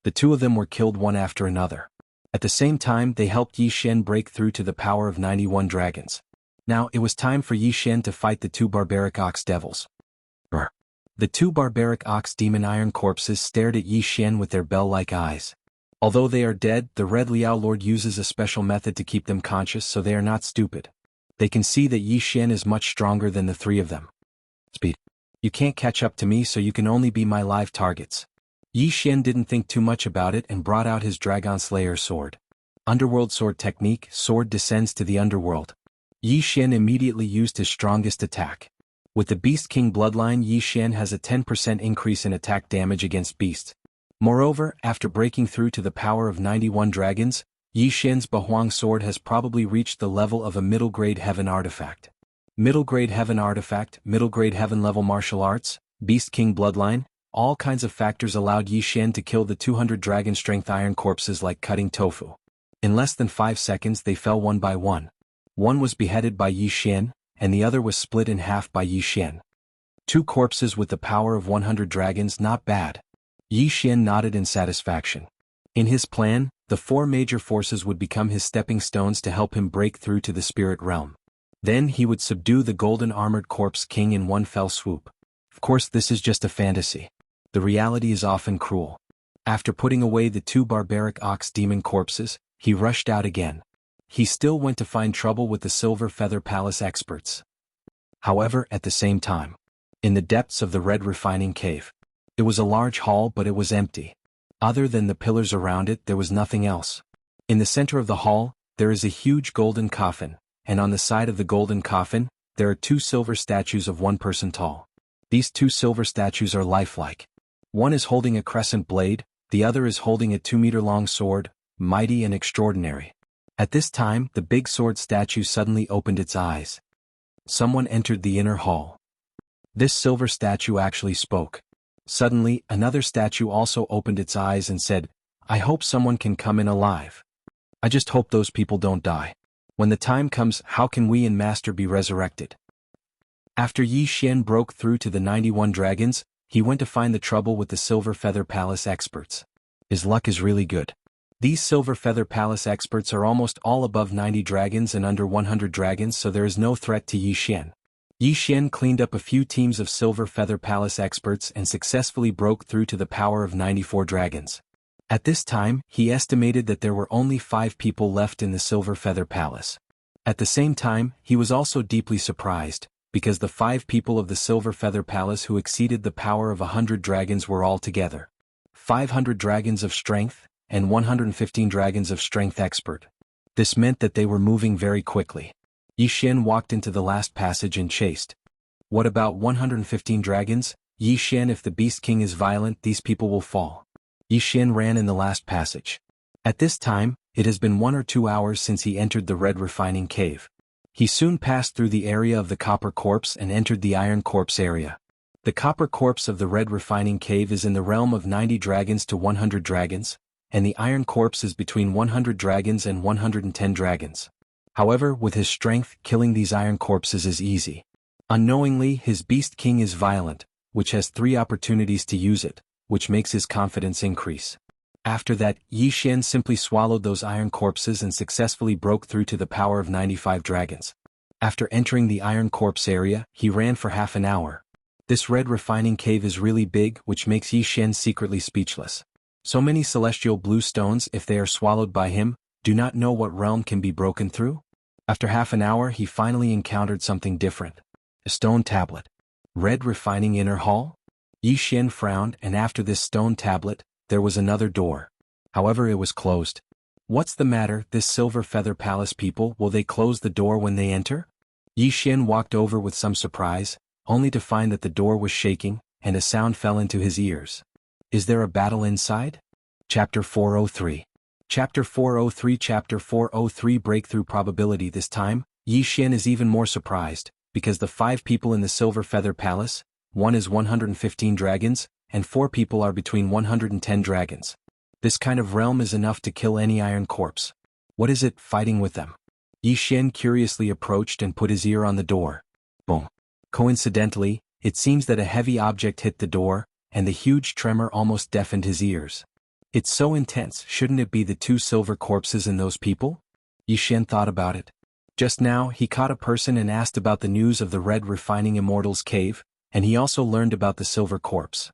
The two of them were killed one after another. At the same time, they helped Xianxia break through to the power of 91 dragons. Now, it was time for Xianxia to fight the two barbaric ox devils. Brr. The two barbaric ox demon Iron Corpses stared at Xianxia with their bell-like eyes. Although they are dead, the Red Liao Lord uses a special method to keep them conscious so they are not stupid. They can see that Xianxia is much stronger than the three of them. Speed. You can't catch up to me, so you can only be my live targets. Xianxia didn't think too much about it and brought out his Dragon Slayer sword. Underworld sword technique. Sword descends to the underworld. Xianxia immediately used his strongest attack. With the Beast King bloodline, Xianxia has a 10% increase in attack damage against beasts. Moreover, after breaking through to the power of 91 dragons, Xianxia's Bahuang sword has probably reached the level of a middle-grade heaven artifact. Middle-grade heaven artifact, middle-grade heaven level martial arts, Beast King bloodline, all kinds of factors allowed Xianxia to kill the 200 dragon strength Iron Corpses like cutting tofu. In less than 5 seconds they fell one by one. One was beheaded by Xianxia, and the other was split in half by Xianxia. 2 corpses with the power of 100 dragons, not bad. Xianxia nodded in satisfaction. In his plan, the 4 major forces would become his stepping stones to help him break through to the spirit realm. Then he would subdue the golden armored corpse king in one fell swoop. Of course, this is just a fantasy. The reality is often cruel. After putting away the 2 barbaric ox demon corpses, he rushed out again. He still went to find trouble with the Silver Feather Palace experts. However, at the same time, in the depths of the red refining cave, it was a large hall, but it was empty. Other than the pillars around it, there was nothing else. In the center of the hall, there is a huge golden coffin, and on the side of the golden coffin, there are 2 silver statues of 1 person tall. These 2 silver statues are lifelike. One is holding a crescent blade, the other is holding a 2-meter-long sword, mighty and extraordinary. At this time, the big sword statue suddenly opened its eyes. Someone entered the inner hall. This silver statue actually spoke. Suddenly, another statue also opened its eyes and said, "I hope someone can come in alive. I just hope those people don't die. When the time comes, how can we and Master be resurrected?" After Yi Xian broke through to the 91 dragons, he went to find the trouble with the Silver Feather Palace experts. His luck is really good. These Silver Feather Palace experts are almost all above 90 dragons and under 100 dragons, so there is no threat to Yi Xian. Yi Xian cleaned up a few teams of Silver Feather Palace experts and successfully broke through to the power of 94 dragons. At this time, he estimated that there were only 5 people left in the Silver Feather Palace. At the same time, he was also deeply surprised, because the 5 people of the Silver Feather Palace who exceeded the power of 100 dragons were all together 500 dragons of strength, and 115 dragons of strength expert. This meant that they were moving very quickly. Yi Xian walked into the last passage and chased. What about 115 dragons? Yi Xian, if the Beast King is violent, these people will fall. Yi Xian ran in the last passage. At this time, it has been 1 or 2 hours since he entered the red refining cave. He soon passed through the area of the copper corpse and entered the iron corpse area. The copper corpse of the red refining cave is in the realm of 90 dragons to 100 dragons, and the iron corpse is between 100 dragons and 110 dragons. However, with his strength, killing these iron corpses is easy. Unknowingly, his Beast King is violent, which has 3 opportunities to use it, which makes his confidence increase. After that, Yi Xian simply swallowed those iron corpses and successfully broke through to the power of 95 dragons. After entering the iron corpse area, he ran for half an hour. This red refining cave is really big, which makes Yi Xian secretly speechless. So many celestial blue stones, if they are swallowed by him, do not know what realm can be broken through? After half an hour, he finally encountered something different. A stone tablet. Red refining inner hall? Yi Xian frowned, and after this stone tablet, there was another door. However, it was closed. What's the matter, this Silver Feather Palace people, will they close the door when they enter? Yi Xian walked over with some surprise, only to find that the door was shaking, and a sound fell into his ears. Is there a battle inside? Chapter 403. Chapter 403 Chapter 403 Breakthrough Probability. This time, Yi Xian is even more surprised, because the 5 people in the Silver Feather Palace, one is 115 dragons, and 4 people are between 110 dragons. This kind of realm is enough to kill any iron corpse. What is it, fighting with them? Yi Xian curiously approached and put his ear on the door. Boom. Coincidentally, it seems that a heavy object hit the door, and the huge tremor almost deafened his ears. It's so intense, shouldn't it be the 2 silver corpses in those people? Yi Xian thought about it. Just now, he caught a person and asked about the news of the red refining Immortal's cave, and he also learned about the silver corpse.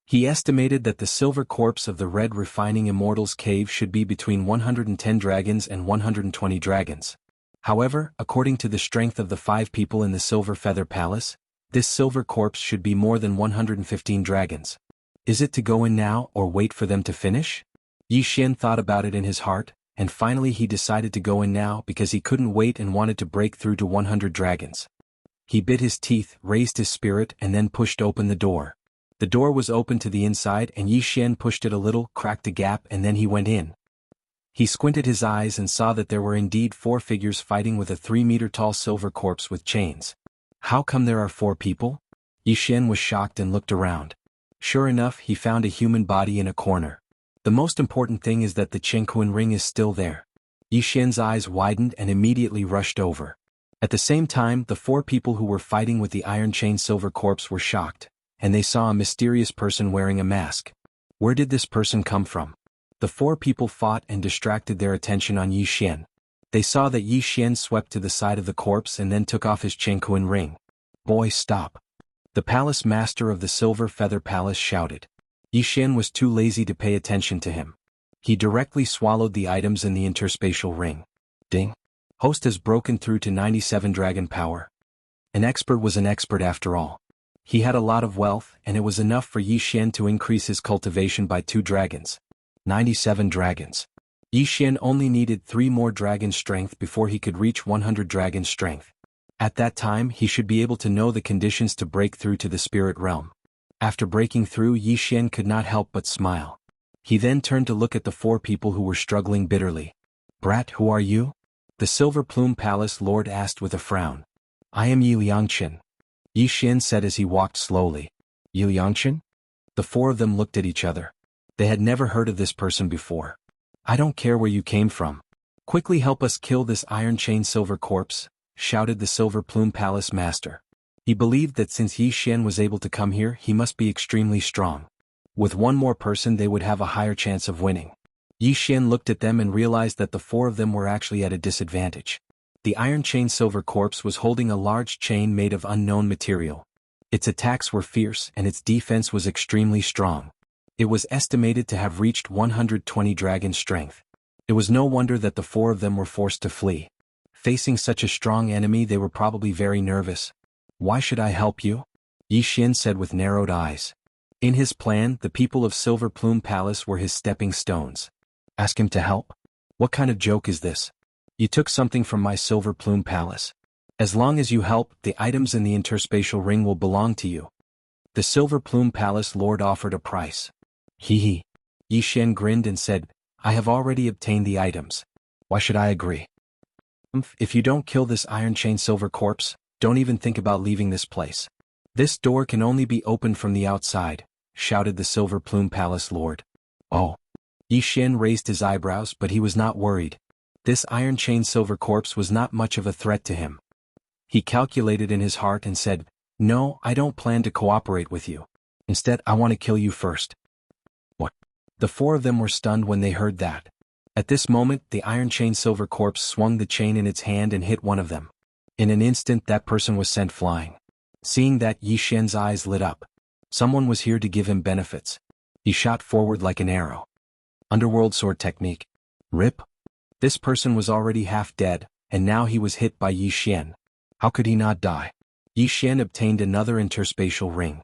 He estimated that the silver corpse of the red refining Immortal's cave should be between 110 dragons and 120 dragons. However, according to the strength of the 5 people in the Silver Feather Palace, this silver corpse should be more than 115 dragons. Is it to go in now or wait for them to finish? Yi Xian thought about it in his heart, and finally he decided to go in now because he couldn't wait and wanted to break through to 100 dragons. He bit his teeth, raised his spirit, and then pushed open the door. The door was open to the inside, and Yi Xian pushed it a little, cracked a gap, and then he went in. He squinted his eyes and saw that there were indeed 4 figures fighting with a 3-meter-tall silver corpse with chains. How come there are 4 people? Yi Xian was shocked and looked around. Sure enough, he found a human body in a corner. The most important thing is that the Jianghu ring is still there. Yi Xian's eyes widened and immediately rushed over. At the same time, the 4 people who were fighting with the iron chain silver corpse were shocked, and they saw a mysterious person wearing a mask. Where did this person come from? The 4 people fought and distracted their attention on Yi Xian. They saw that Yi Xian swept to the side of the corpse and then took off his Jianghu ring. Boy, stop. The palace master of the Silver Feather Palace shouted. Yixian was too lazy to pay attention to him. He directly swallowed the items in the interspatial ring. Ding. Host has broken through to 97 dragon power. An expert was an expert after all. He had a lot of wealth, and it was enough for Yixian to increase his cultivation by 2 dragons. 97 dragons. Yixian only needed 3 more dragon strength before he could reach 100 dragon strength. At that time he should be able to know the conditions to break through to the spirit realm. After breaking through, Yixian could not help but smile. He then turned to look at the 4 people who were struggling bitterly. Brat, who are you? The Silver Plume Palace Lord asked with a frown. I am Yi Liangchen. Yixian said as he walked slowly. Yi Liangchen? The 4 of them looked at each other. They had never heard of this person before. I don't care where you came from. Quickly help us kill this Iron Chain Silver Corpse, shouted the Silver Plume Palace Master. He believed that since Yixian was able to come here, he must be extremely strong. With 1 more person they would have a higher chance of winning. Yixian looked at them and realized that the 4 of them were actually at a disadvantage. The Iron Chain Silver Corpse was holding a large chain made of unknown material. Its attacks were fierce and its defense was extremely strong. It was estimated to have reached 120 dragon strength. It was no wonder that the 4 of them were forced to flee. Facing such a strong enemy, they were probably very nervous. Why should I help you? Yixian said with narrowed eyes. In his plan, the people of Silver Plume Palace were his stepping stones. Ask him to help? What kind of joke is this? You took something from my Silver Plume Palace. As long as you help, the items in the interspatial ring will belong to you. The Silver Plume Palace Lord offered a price. Hee hee. Yixian grinned and said, I have already obtained the items. Why should I agree? If you don't kill this Iron Chain Silver Corpse, don't even think about leaving this place. This door can only be opened from the outside, shouted the Silver Plume Palace Lord. Oh. Yixian raised his eyebrows, but he was not worried. This Iron Chain Silver Corpse was not much of a threat to him. He calculated in his heart and said, No, I don't plan to cooperate with you. Instead, I want to kill you first. What? The 4 of them were stunned when they heard that. At this moment, the Iron Chain Silver Corpse swung the chain in its hand and hit one of them. In an instant, that person was sent flying. Seeing that, Yixian's eyes lit up. Someone was here to give him benefits. He shot forward like an arrow. Underworld sword technique. Rip. This person was already half dead, and now he was hit by Yixian. How could he not die? Yixian obtained another interspatial ring.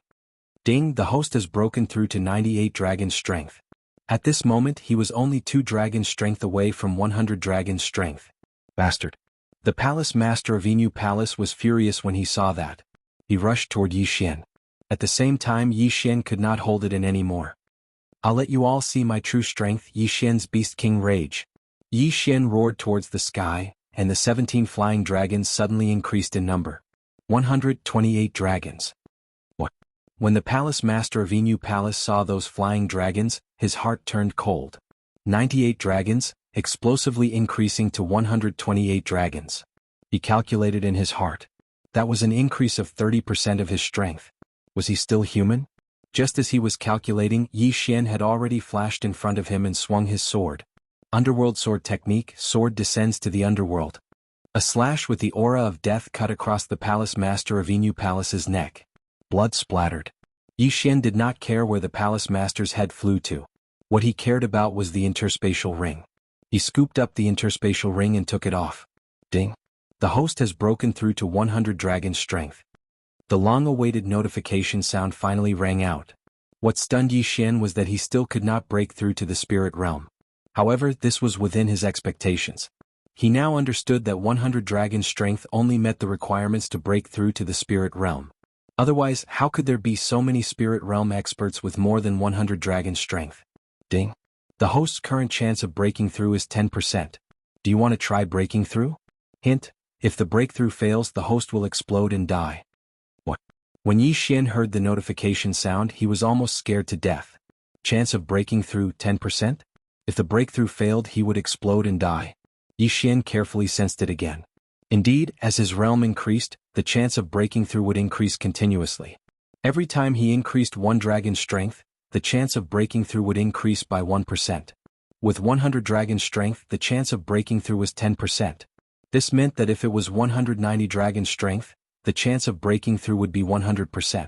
Ding, the host has broken through to 98 dragon strength. At this moment he was only 2 dragon strength away from 100 dragon strength. Bastard. The palace master of Inu Palace was furious when he saw that. He rushed toward Yixian. At the same time Yixian could not hold it in anymore. I'll let you all see my true strength, Yixian's Beast King rage. Yixian roared towards the sky, and the 17 flying dragons suddenly increased in number. 128 dragons. What? When the palace master of Inu Palace saw those flying dragons, his heart turned cold. 98 dragons, explosively increasing to 128 dragons. He calculated in his heart. That was an increase of 30% of his strength. Was he still human? Just as he was calculating, Yixian had already flashed in front of him and swung his sword. Underworld sword technique, sword descends to the underworld. A slash with the aura of death cut across the palace master of Inu Palace's neck. Blood splattered. Yixian did not care where the palace master's head flew to. What he cared about was the interspatial ring. He scooped up the interspatial ring and took it off. Ding. The host has broken through to 100 dragon strength. The long-awaited notification sound finally rang out. What stunned Yixian was that he still could not break through to the spirit realm. However, this was within his expectations. He now understood that 100 dragon strength only met the requirements to break through to the spirit realm. Otherwise, how could there be so many spirit realm experts with more than 100 dragon strength? Ding. The host's current chance of breaking through is 10%. Do you want to try breaking through? Hint, if the breakthrough fails, the host will explode and die. What? When Yixian heard the notification sound, he was almost scared to death. Chance of breaking through 10%? If the breakthrough failed, he would explode and die. Yixian carefully sensed it again. Indeed, as his realm increased, the chance of breaking through would increase continuously. Every time he increased 1 dragon strength, the chance of breaking through would increase by 1%. With 100 dragon strength, the chance of breaking through was 10%. This meant that if it was 190 dragon strength, the chance of breaking through would be 100%.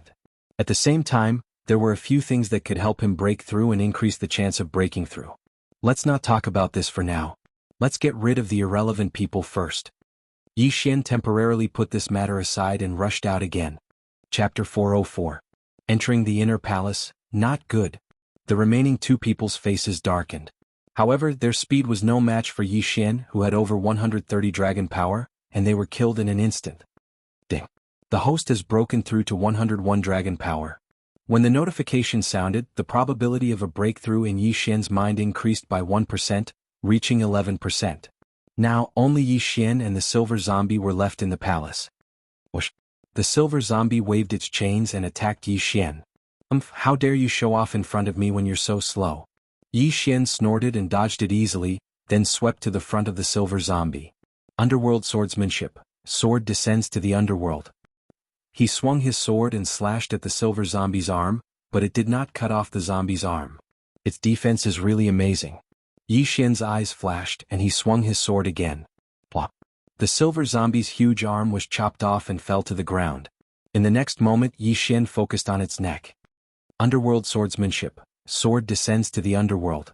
At the same time, there were a few things that could help him break through and increase the chance of breaking through. Let's not talk about this for now. Let's get rid of the irrelevant people first. Yi Xian temporarily put this matter aside and rushed out again. Chapter 404. Entering the inner palace, not good. The remaining two people's faces darkened. However, their speed was no match for Yi Xian, who had over 130 dragon power, and they were killed in an instant. Ding. The host has broken through to 101 dragon power. When the notification sounded, the probability of a breakthrough in Yi Xian's mind increased by 1%, reaching 11%. Now, only Yi Xian and the silver zombie were left in the palace. Whoosh. The silver zombie waved its chains and attacked Yi Xian. How dare you show off in front of me when you're so slow? Yi Xian snorted and dodged it easily, then swept to the front of the silver zombie. Underworld swordsmanship. Sword descends to the underworld. He swung his sword and slashed at the silver zombie's arm, but it did not cut off the zombie's arm. Its defense is really amazing. Yi Xian's eyes flashed and he swung his sword again. Plop. The silver zombie's huge arm was chopped off and fell to the ground. In the next moment, Yi Xian focused on its neck. Underworld swordsmanship. Sword descends to the underworld.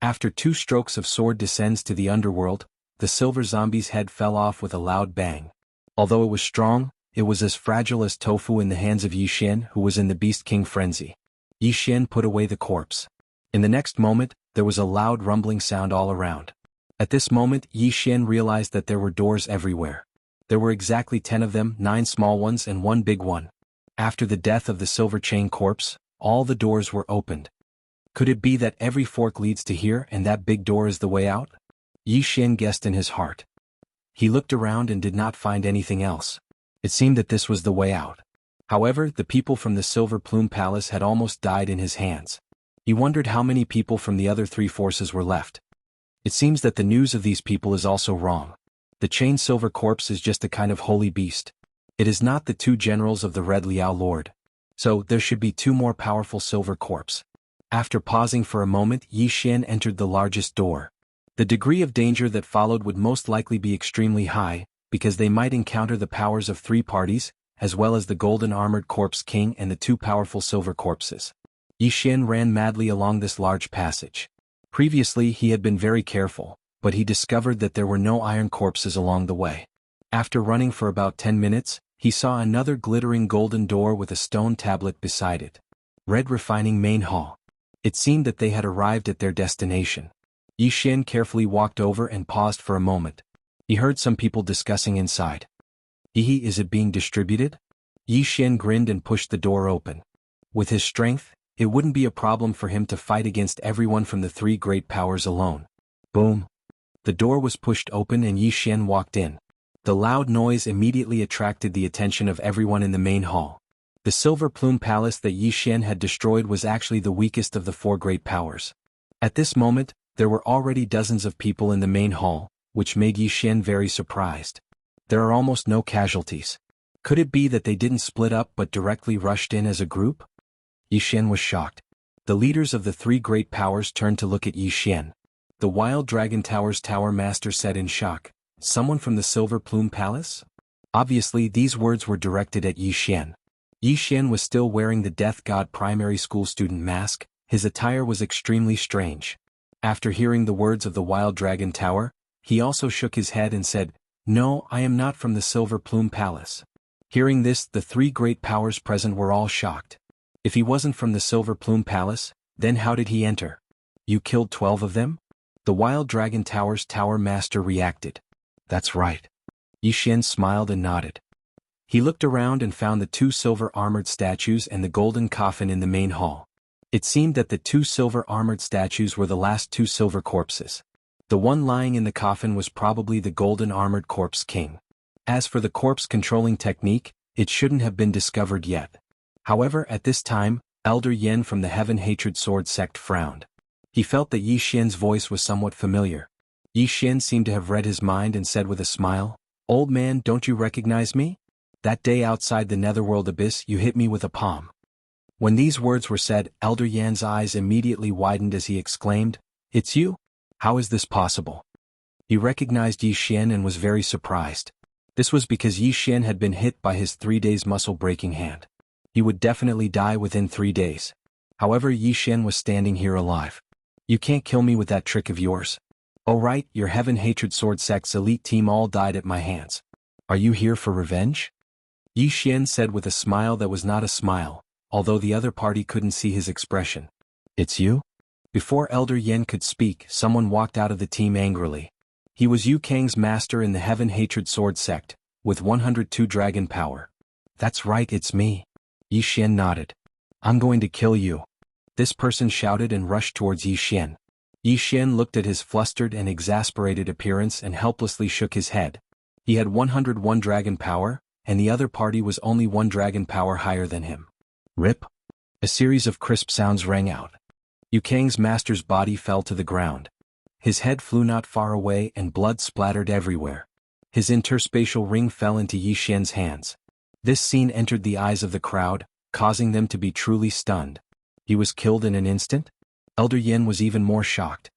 After 2 strokes of sword descends to the underworld, the silver zombie's head fell off with a loud bang. Although it was strong, it was as fragile as tofu in the hands of Yi Xian, who was in the Beast King frenzy. Yi Xian put away the corpse. In the next moment, there was a loud rumbling sound all around. At this moment, Yi Xian realized that there were doors everywhere. There were exactly 10 of them, 9 small ones and 1 big one. After the death of the silver chain corpse, all the doors were opened. Could it be that every fork leads to here and that big door is the way out? Yi Xian guessed in his heart. He looked around and did not find anything else. It seemed that this was the way out. However, the people from the Silver Plume Palace had almost died in his hands. He wondered how many people from the other 3 forces were left. It seems that the news of these people is also wrong. The chained silver corpse is just a kind of holy beast. It is not the 2 generals of the Red Liao Lord. So, there should be 2 more powerful silver corpse. After pausing for a moment, Yi Xian entered the largest door. The degree of danger that followed would most likely be extremely high, because they might encounter the powers of 3 parties, as well as the golden armored corpse king and the 2 powerful silver corpses. Yi Xian ran madly along this large passage. Previously he had been very careful, but he discovered that there were no iron corpses along the way. After running for about 10 minutes, he saw another glittering golden door with a stone tablet beside it. Red Refining Main Hall. It seemed that they had arrived at their destination. Yi Xian carefully walked over and paused for a moment. He heard some people discussing inside. Is it being distributed? Yi Xian grinned and pushed the door open. With his strength, it wouldn't be a problem for him to fight against everyone from the 3 great powers alone. Boom! The door was pushed open and Yi Xian walked in. The loud noise immediately attracted the attention of everyone in the main hall. The Silver Plume Palace that Yi Xian had destroyed was actually the weakest of the 4 great powers. At this moment, there were already dozens of people in the main hall, which made Yi Xian very surprised. There are almost no casualties. Could it be that they didn't split up but directly rushed in as a group? Yi Xian was shocked. The leaders of the 3 great powers turned to look at Yi Xian. The Wild Dragon Tower's Tower Master said in shock, "Someone from the Silver Plume Palace?" Obviously these words were directed at Yi Xian. Yi Xian was still wearing the Death God primary school student mask. His attire was extremely strange. After hearing the words of the Wild Dragon Tower, he also shook his head and said, "No, I am not from the Silver Plume Palace." Hearing this, the 3 great powers present were all shocked. If he wasn't from the Silver Plume Palace, then how did he enter? You killed 12 of them? The Wild Dragon Tower's Tower Master reacted. That's right. Yi Xian smiled and nodded. He looked around and found the 2 silver armored statues and the golden coffin in the main hall. It seemed that the 2 silver armored statues were the last 2 silver corpses. The one lying in the coffin was probably the golden armored corpse king. As for the corpse controlling technique, it shouldn't have been discovered yet. However, at this time, Elder Yen from the Heaven Hatred Sword sect frowned. He felt that Yi Xian's voice was somewhat familiar. Yi Xian seemed to have read his mind and said with a smile, "Old man, don't you recognize me? That day outside the Netherworld Abyss you hit me with a palm." When these words were said, Elder Yan's eyes immediately widened as he exclaimed, "It's you? How is this possible?" He recognized Yi Xian and was very surprised. This was because Yi Xian had been hit by his 3 days muscle-breaking hand. He would definitely die within 3 days. However, Yi Xian was standing here alive. You can't kill me with that trick of yours. Oh right, your Heaven Hatred Sword Sect's elite team all died at my hands. Are you here for revenge? Yi Xian said with a smile that was not a smile, although the other party couldn't see his expression. It's you? Before Elder Yen could speak, someone walked out of the team angrily. He was Yu Kang's master in the Heaven Hatred Sword Sect, with 102 dragon power. That's right, it's me. Yi Xian nodded. I'm going to kill you. This person shouted and rushed towards Yi Xian. Yi Xian looked at his flustered and exasperated appearance and helplessly shook his head. He had 101 dragon power, and the other party was only 1 dragon power higher than him. Rip! A series of crisp sounds rang out. Yu Kang's master's body fell to the ground. His head flew not far away and blood splattered everywhere. His interspatial ring fell into Yi Xian's hands. This scene entered the eyes of the crowd, causing them to be truly stunned. He was killed in an instant? Elder Yen was even more shocked.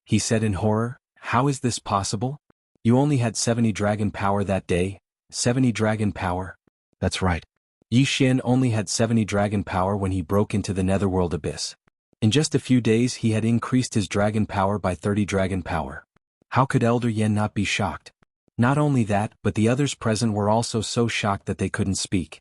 He said in horror, "How is this possible? You only had 70 dragon power that day." 70 dragon power? That's right. Yi Xian only had 70 dragon power when he broke into the netherworld abyss. In just a few days he had increased his dragon power by 30 dragon power. How could Elder Yen not be shocked? Not only that, but the others present were also so shocked that they couldn't speak.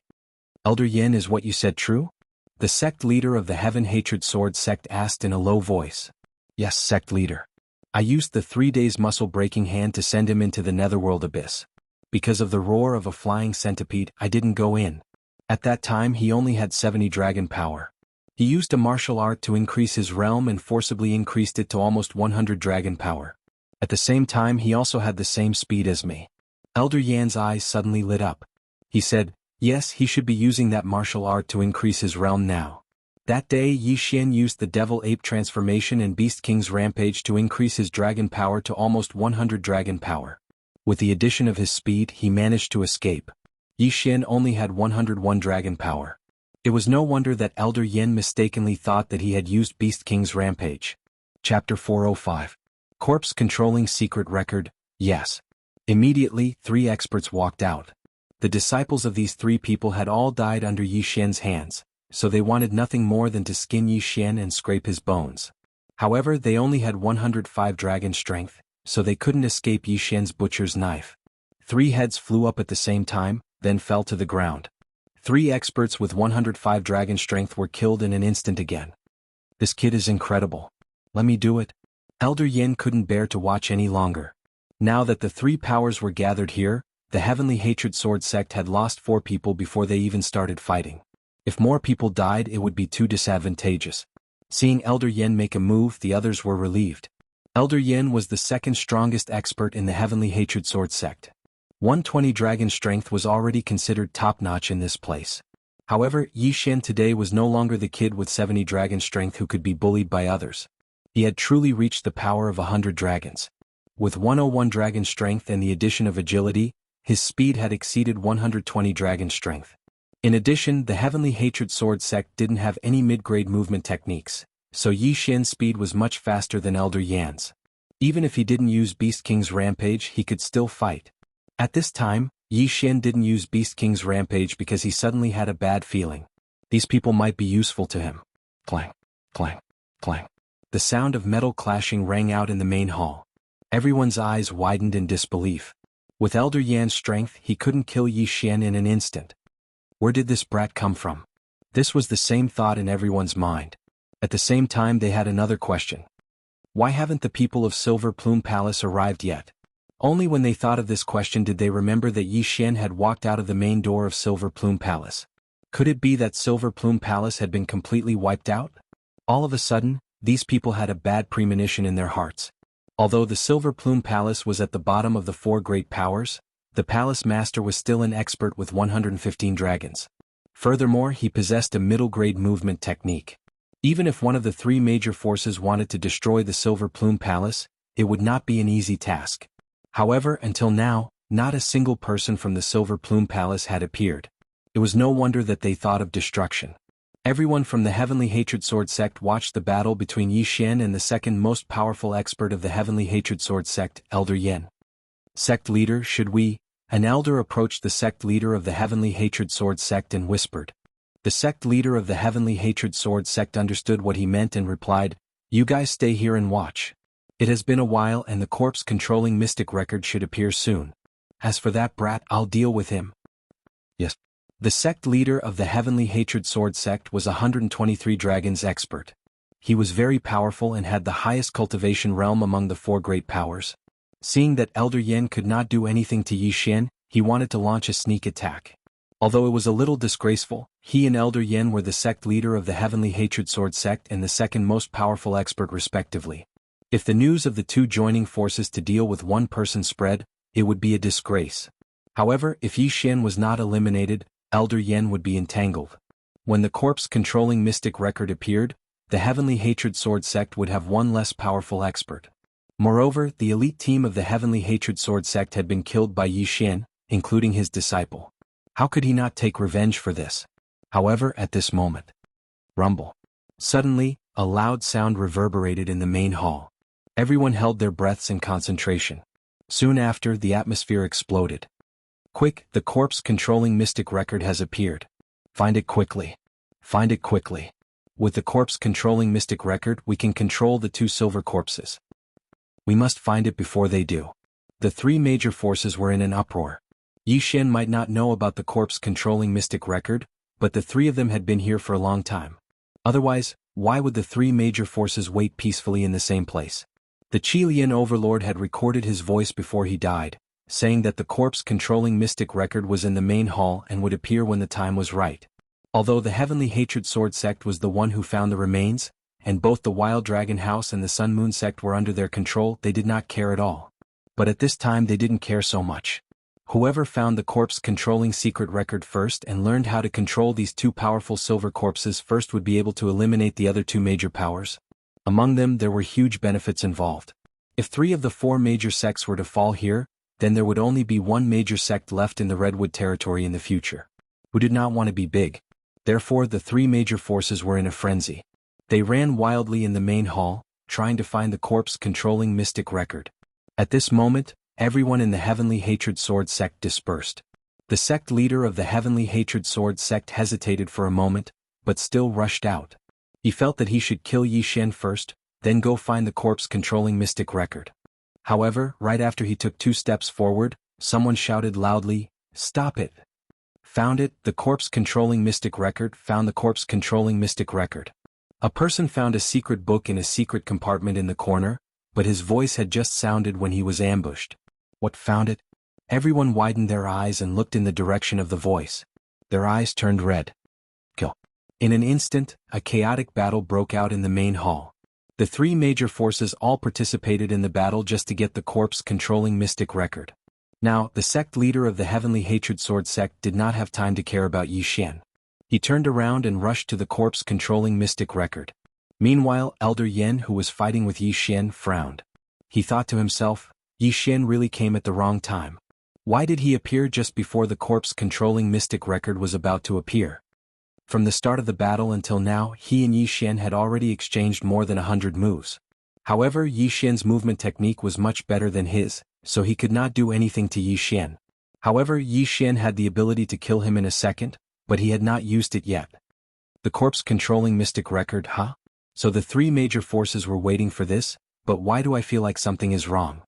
Elder Yen, is what you said true? The sect leader of the Heaven Hatred Sword Sect asked in a low voice. Yes, sect leader. I used the 3 days muscle-breaking hand to send him into the netherworld abyss. Because of the roar of a flying centipede, I didn't go in. At that time he only had 70 dragon power. He used a martial art to increase his realm and forcibly increased it to almost 100 dragon power. At the same time he also had the same speed as me. Elder Yan's eyes suddenly lit up. He said, yes, he should be using that martial art to increase his realm now. That day Yi Xian used the Devil Ape transformation and Beast King's Rampage to increase his dragon power to almost 100 dragon power. With the addition of his speed he managed to escape. Yi Xian only had 101 dragon power. It was no wonder that Elder Yen mistakenly thought that he had used Beast King's Rampage. Chapter 405. Corpse Controlling Secret Record, yes. Immediately, 3 experts walked out. The disciples of these 3 people had all died under Yi Xian's hands, so they wanted nothing more than to skin Yi Xian and scrape his bones. However, they only had 105 dragon strength, so they couldn't escape Yi Xian's butcher's knife. 3 heads flew up at the same time, then fell to the ground. 3 experts with 105 dragon strength were killed in an instant again. This kid is incredible. Let me do it. Elder Yen couldn't bear to watch any longer. Now that the 3 powers were gathered here, the Heavenly Hatred Sword Sect had lost 4 people before they even started fighting. If more people died, it would be too disadvantageous. Seeing Elder Yen make a move, the others were relieved. Elder Yen was the 2nd strongest expert in the Heavenly Hatred Sword Sect. 120 dragon strength was already considered top-notch in this place. However, Yi Xian today was no longer the kid with 70 dragon strength who could be bullied by others. He had truly reached the power of 100 dragons. With 101 dragon strength and the addition of agility, his speed had exceeded 120 dragon strength. In addition, the Heavenly Hatred Sword Sect didn't have any mid-grade movement techniques, so Yi Xian's speed was much faster than Elder Yan's. Even if he didn't use Beast King's Rampage, he could still fight. At this time, Yi Xian didn't use Beast King's Rampage because he suddenly had a bad feeling. These people might be useful to him. Clang, clang, clang. The sound of metal clashing rang out in the main hall. Everyone's eyes widened in disbelief. With Elder Yan's strength, he couldn't kill Yi Xian in an instant. Where did this brat come from? This was the same thought in everyone's mind. At the same time they had another question. Why haven't the people of Silver Plume Palace arrived yet? Only when they thought of this question did they remember that Yi Xian had walked out of the main door of Silver Plume Palace. Could it be that Silver Plume Palace had been completely wiped out? All of a sudden, these people had a bad premonition in their hearts. Although the Silver Plume Palace was at the bottom of the 4 great powers, the palace master was still an expert with 115 dragons. Furthermore, he possessed a middle-grade movement technique. Even if one of the 3 major forces wanted to destroy the Silver Plume Palace, it would not be an easy task. However, until now, not a single person from the Silver Plume Palace had appeared. It was no wonder that they thought of destruction. Everyone from the Heavenly Hatred Sword Sect watched the battle between Yi Xian and the 2nd most powerful expert of the Heavenly Hatred Sword Sect, Elder Yen. Sect leader, should we An elder approached the sect leader of the Heavenly Hatred Sword Sect and whispered. The sect leader of the Heavenly Hatred Sword Sect understood what he meant and replied, "You guys stay here and watch. It has been a while and the corpse-controlling mystic record should appear soon. As for that brat, I'll deal with him." Yes. The sect leader of the Heavenly Hatred Sword Sect was a 123 Dragons expert. He was very powerful and had the highest cultivation realm among the 4 great powers. Seeing that Elder Yen could not do anything to Yixian, he wanted to launch a sneak attack. Although it was a little disgraceful, he and Elder Yen were the sect leader of the Heavenly Hatred Sword Sect and the second most powerful expert respectively. If the news of the 2 joining forces to deal with one person spread, it would be a disgrace. However, if Yixian was not eliminated, Elder Yen would be entangled. When the corpse-controlling mystic record appeared, the Heavenly Hatred Sword Sect would have one less powerful expert. Moreover, the elite team of the Heavenly Hatred Sword Sect had been killed by Yixian, including his disciple. How could he not take revenge for this? However, at this moment, rumble. Suddenly, a loud sound reverberated in the main hall. Everyone held their breaths in concentration. Soon after, the atmosphere exploded. Quick, the corpse-controlling mystic record has appeared. Find it quickly. Find it quickly. With the corpse-controlling mystic record, we can control the 2 silver corpses. We must find it before they do. The 3 major forces were in an uproar. Yixian might not know about the corpse-controlling mystic record, but the 3 of them had been here for a long time. Otherwise, why would the 3 major forces wait peacefully in the same place? The Qilian overlord had recorded his voice before he died, saying that the corpse-controlling mystic record was in the main hall and would appear when the time was right. Although the Heavenly Hatred Sword Sect was the one who found the remains, and both the Wild Dragon House and the Sun Moon Sect were under their control, they did not care at all. But at this time they didn't care so much. Whoever found the corpse-controlling secret record first and learned how to control these 2 powerful silver corpses first would be able to eliminate the other 2 major powers. Among them there were huge benefits involved. If 3 of the 4 major sects were to fall here, then there would only be 1 major sect left in the Redwood territory in the future, who did not want to be big. Therefore the 3 major forces were in a frenzy. They ran wildly in the main hall, trying to find the corpse-controlling mystic record. At this moment, everyone in the Heavenly Hatred Sword Sect dispersed. The sect leader of the Heavenly Hatred Sword Sect hesitated for a moment, but still rushed out. He felt that he should kill Yixian first, then go find the corpse-controlling mystic record. However, right after he took 2 steps forward, someone shouted loudly, "Stop it!" Found it, the corpse-controlling mystic record found the corpse-controlling mystic record. A person found a secret book in a secret compartment in the corner, but his voice had just sounded when he was ambushed. What found it? Everyone widened their eyes and looked in the direction of the voice. Their eyes turned red. Kill. In an instant, a chaotic battle broke out in the main hall. The 3 major forces all participated in the battle just to get the corpse-controlling mystic record. Now, the sect leader of the Heavenly Hatred Sword Sect did not have time to care about Yixian. He turned around and rushed to the corpse-controlling mystic record. Meanwhile, Elder Yen, who was fighting with Yixian, frowned. He thought to himself, Yixian really came at the wrong time. Why did he appear just before the corpse-controlling mystic record was about to appear? From the start of the battle until now, he and Yixian had already exchanged more than 100 moves. However, Yixian's movement technique was much better than his, so he could not do anything to Yixian. However, Yixian had the ability to kill him in a second, but he had not used it yet. The corpse-controlling mystic record, huh? So the 3 major forces were waiting for this, but why do I feel like something is wrong?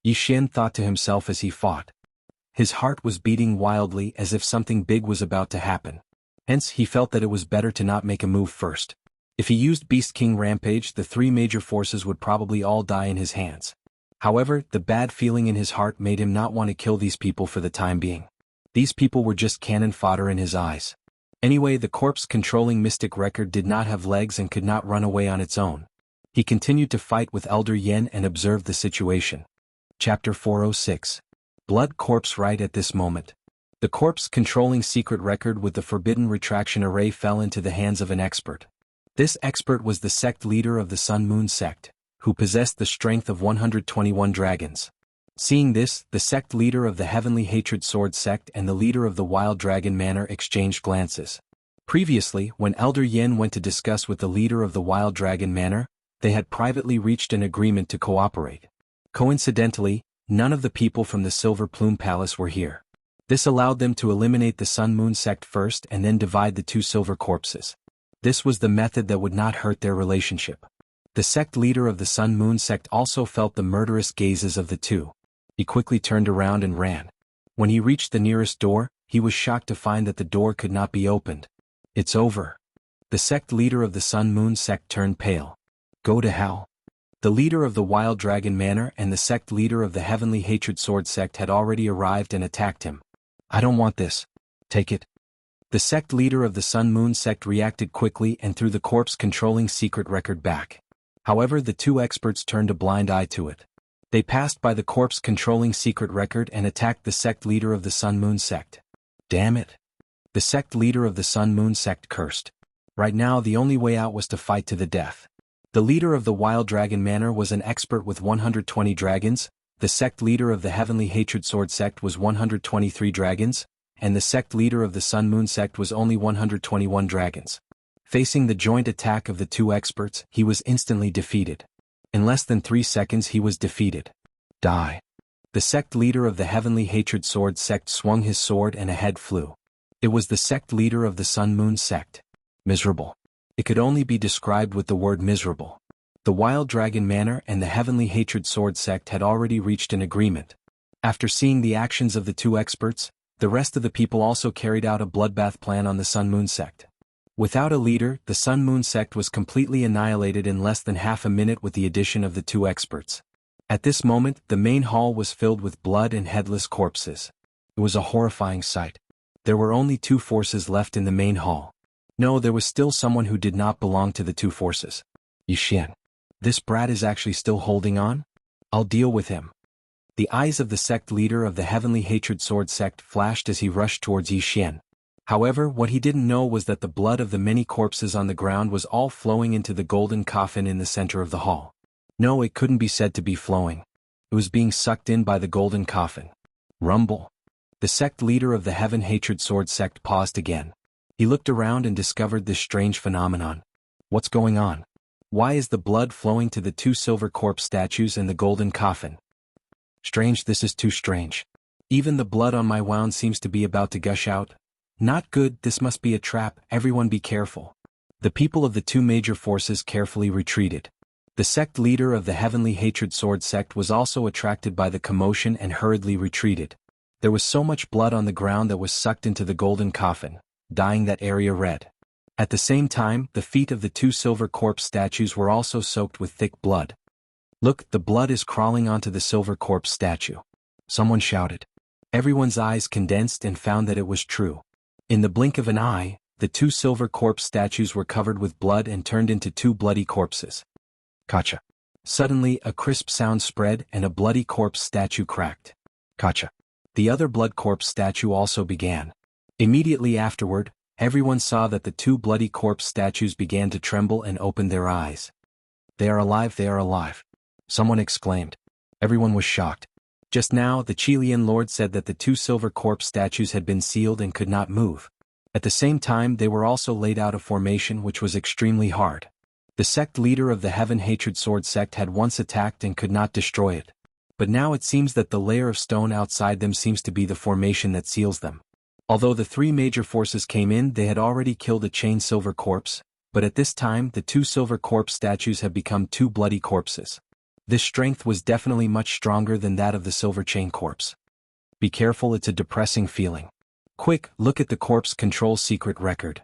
Yixian thought to himself as he fought. His heart was beating wildly as if something big was about to happen. Hence, he felt that it was better to not make a move first. If he used Beast King Rampage, the 3 major forces would probably all die in his hands. However, the bad feeling in his heart made him not want to kill these people for the time being. These people were just cannon fodder in his eyes. Anyway, the corpse-controlling mystic record did not have legs and could not run away on its own. He continued to fight with Elder Yen and observed the situation. Chapter 406. Blood Corpse. Right at this moment, the corpse-controlling secret record with the forbidden retraction array fell into the hands of an expert. This expert was the sect leader of the Sun Moon Sect, who possessed the strength of 121 dragons. Seeing this, the sect leader of the Heavenly Hatred Sword Sect and the leader of the Wild Dragon Manor exchanged glances. Previously, when Elder Yen went to discuss with the leader of the Wild Dragon Manor, they had privately reached an agreement to cooperate. Coincidentally, none of the people from the Silver Plume Palace were here. This allowed them to eliminate the Sun Moon sect first and then divide the two silver corpses. This was the method that would not hurt their relationship. The sect leader of the Sun Moon sect also felt the murderous gazes of the two. He quickly turned around and ran. When he reached the nearest door, he was shocked to find that the door could not be opened. It's over. The sect leader of the Sun Moon sect turned pale. Go to hell. The leader of the Wild Dragon Manor and the sect leader of the Heavenly Hatred Sword sect had already arrived and attacked him. I don't want this. Take it. The sect leader of the Sun Moon sect reacted quickly and threw the corpse-controlling secret record back. However, the two experts turned a blind eye to it. They passed by the corpse-controlling secret record and attacked the sect leader of the Sun Moon sect. Damn it. The sect leader of the Sun Moon sect cursed. Right now the only way out was to fight to the death. The leader of the Wild Dragon Manor was an expert with 120 dragons, the sect leader of the Heavenly Hatred Sword sect was 123 dragons, and the sect leader of the Sun Moon sect was only 121 dragons. Facing the joint attack of the two experts, he was instantly defeated. In less than 3 seconds he was defeated. Die. The sect leader of the Heavenly Hatred Sword sect swung his sword and a head flew. It was the sect leader of the Sun Moon sect. Miserable. It could only be described with the word miserable. The Wild Dragon Manor and the Heavenly Hatred Sword sect had already reached an agreement. After seeing the actions of the two experts, the rest of the people also carried out a bloodbath plan on the Sun Moon sect. Without a leader, the Sun Moon sect was completely annihilated in less than half a minute with the addition of the two experts. At this moment, the main hall was filled with blood and headless corpses. It was a horrifying sight. There were only two forces left in the main hall. No, there was still someone who did not belong to the two forces. Yixian. This brat is actually still holding on? I'll deal with him. The eyes of the sect leader of the Heavenly Hatred Sword sect flashed as he rushed towards Yixian. However, what he didn't know was that the blood of the many corpses on the ground was all flowing into the golden coffin in the center of the hall. No, it couldn't be said to be flowing. It was being sucked in by the golden coffin. Rumble. The sect leader of the Heaven Hatred Sword sect paused again. He looked around and discovered this strange phenomenon. What's going on? Why is the blood flowing to the two silver corpse statues and the golden coffin? Strange, this is too strange. Even the blood on my wound seems to be about to gush out. Not good, this must be a trap, everyone be careful. The people of the two major forces carefully retreated. The sect leader of the Heavenly Hatred Sword sect was also attracted by the commotion and hurriedly retreated. There was so much blood on the ground that was sucked into the golden coffin, dyeing that area red. At the same time, the feet of the two silver corpse statues were also soaked with thick blood. Look, the blood is crawling onto the silver corpse statue. Someone shouted. Everyone's eyes condensed and found that it was true. In the blink of an eye, the two silver corpse statues were covered with blood and turned into two bloody corpses. Kacha. Suddenly, a crisp sound spread and a bloody corpse statue cracked. Kacha. The other blood corpse statue also began. Immediately afterward, everyone saw that the two bloody corpse statues began to tremble and opened their eyes. They are alive, they are alive. Someone exclaimed. Everyone was shocked. Just now, the Qilian Lord said that the two silver corpse statues had been sealed and could not move. At the same time, they were also laid out a formation which was extremely hard. The sect leader of the Heaven Hatred Sword sect had once attacked and could not destroy it. But now it seems that the layer of stone outside them seems to be the formation that seals them. Although the three major forces came in, they had already killed a chain silver corpse, but at this time the two silver corpse statues have become two bloody corpses. This strength was definitely much stronger than that of the silver chain corpse. Be careful, it's a depressing feeling. Quick, look at the corpse control secret record.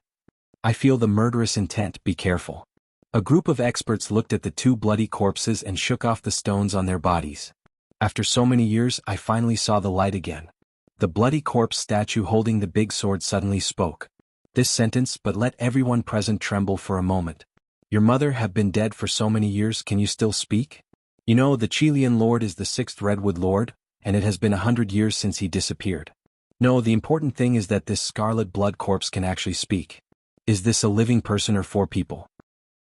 I feel the murderous intent, be careful. A group of experts looked at the two bloody corpses and shook off the stones on their bodies. After so many years, I finally saw the light again. The bloody corpse statue holding the big sword suddenly spoke. This sentence, but let everyone present tremble for a moment. Your mother have been dead for so many years, can you still speak? You know, the Qilian Lord is the 6th Redwood Lord, and it has been 100 years since he disappeared. No, the important thing is that this scarlet blood corpse can actually speak. Is this a living person or 4 people?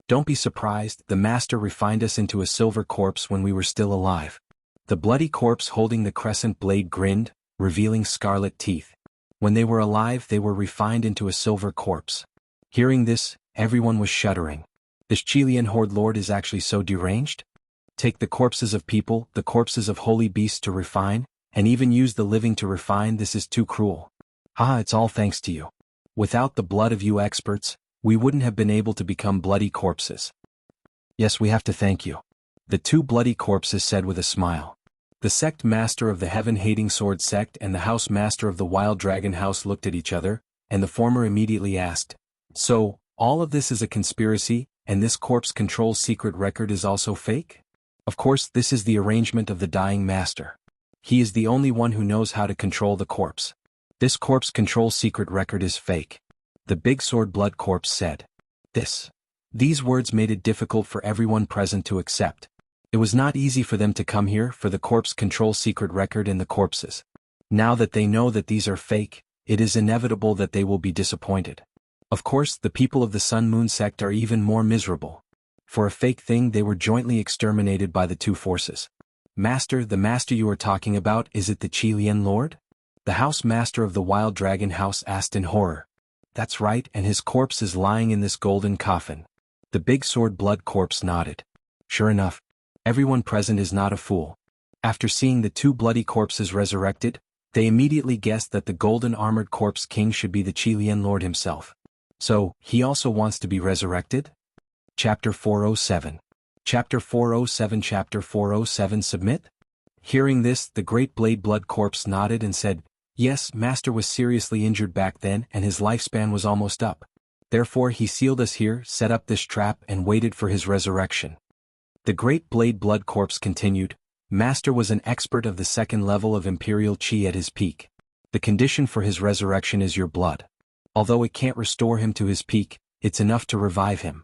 Don't be surprised, the master refined us into a silver corpse when we were still alive. The bloody corpse holding the crescent blade grinned, revealing scarlet teeth. When they were alive, they were refined into a silver corpse. Hearing this, everyone was shuddering. This Qilian Horde Lord is actually so deranged? Take the corpses of people, the corpses of holy beasts to refine, and even use the living to refine. This is too cruel. It's all thanks to you. Without the blood of you experts, we wouldn't have been able to become bloody corpses. Yes, we have to thank you. The two bloody corpses said with a smile. The sect master of the heaven-hating sword sect and the house master of the wild dragon house looked at each other, and the former immediately asked, "So, all of this is a conspiracy, and this corpse control secret record is also fake?" Of course, this is the arrangement of the dying master. He is the only one who knows how to control the corpse. This corpse control secret record is fake. The big sword blood corpse said. These words made it difficult for everyone present to accept. It was not easy for them to come here for the corpse control secret record and the corpses. Now that they know that these are fake, it is inevitable that they will be disappointed. Of course, the people of the Sun Moon sect are even more miserable. For a fake thing they were jointly exterminated by the two forces. Master, the master you are talking about, is it the Qilian Lord? The house master of the wild dragon house asked in horror. That's right, and his corpse is lying in this golden coffin. The big sword blood corpse nodded. Sure enough, everyone present is not a fool. After seeing the two bloody corpses resurrected, they immediately guessed that the golden armored corpse king should be the Qilian Lord himself. So, he also wants to be resurrected? Chapter 407. Chapter 407. Chapter 407. Submit? Hearing this, the great blade blood corpse nodded and said, "Yes, master was seriously injured back then and his lifespan was almost up. Therefore he sealed us here, set up this trap and waited for his resurrection." The great blade blood corpse continued, "Master was an expert of the second level of imperial chi at his peak. The condition for his resurrection is your blood. Although it can't restore him to his peak, it's enough to revive him."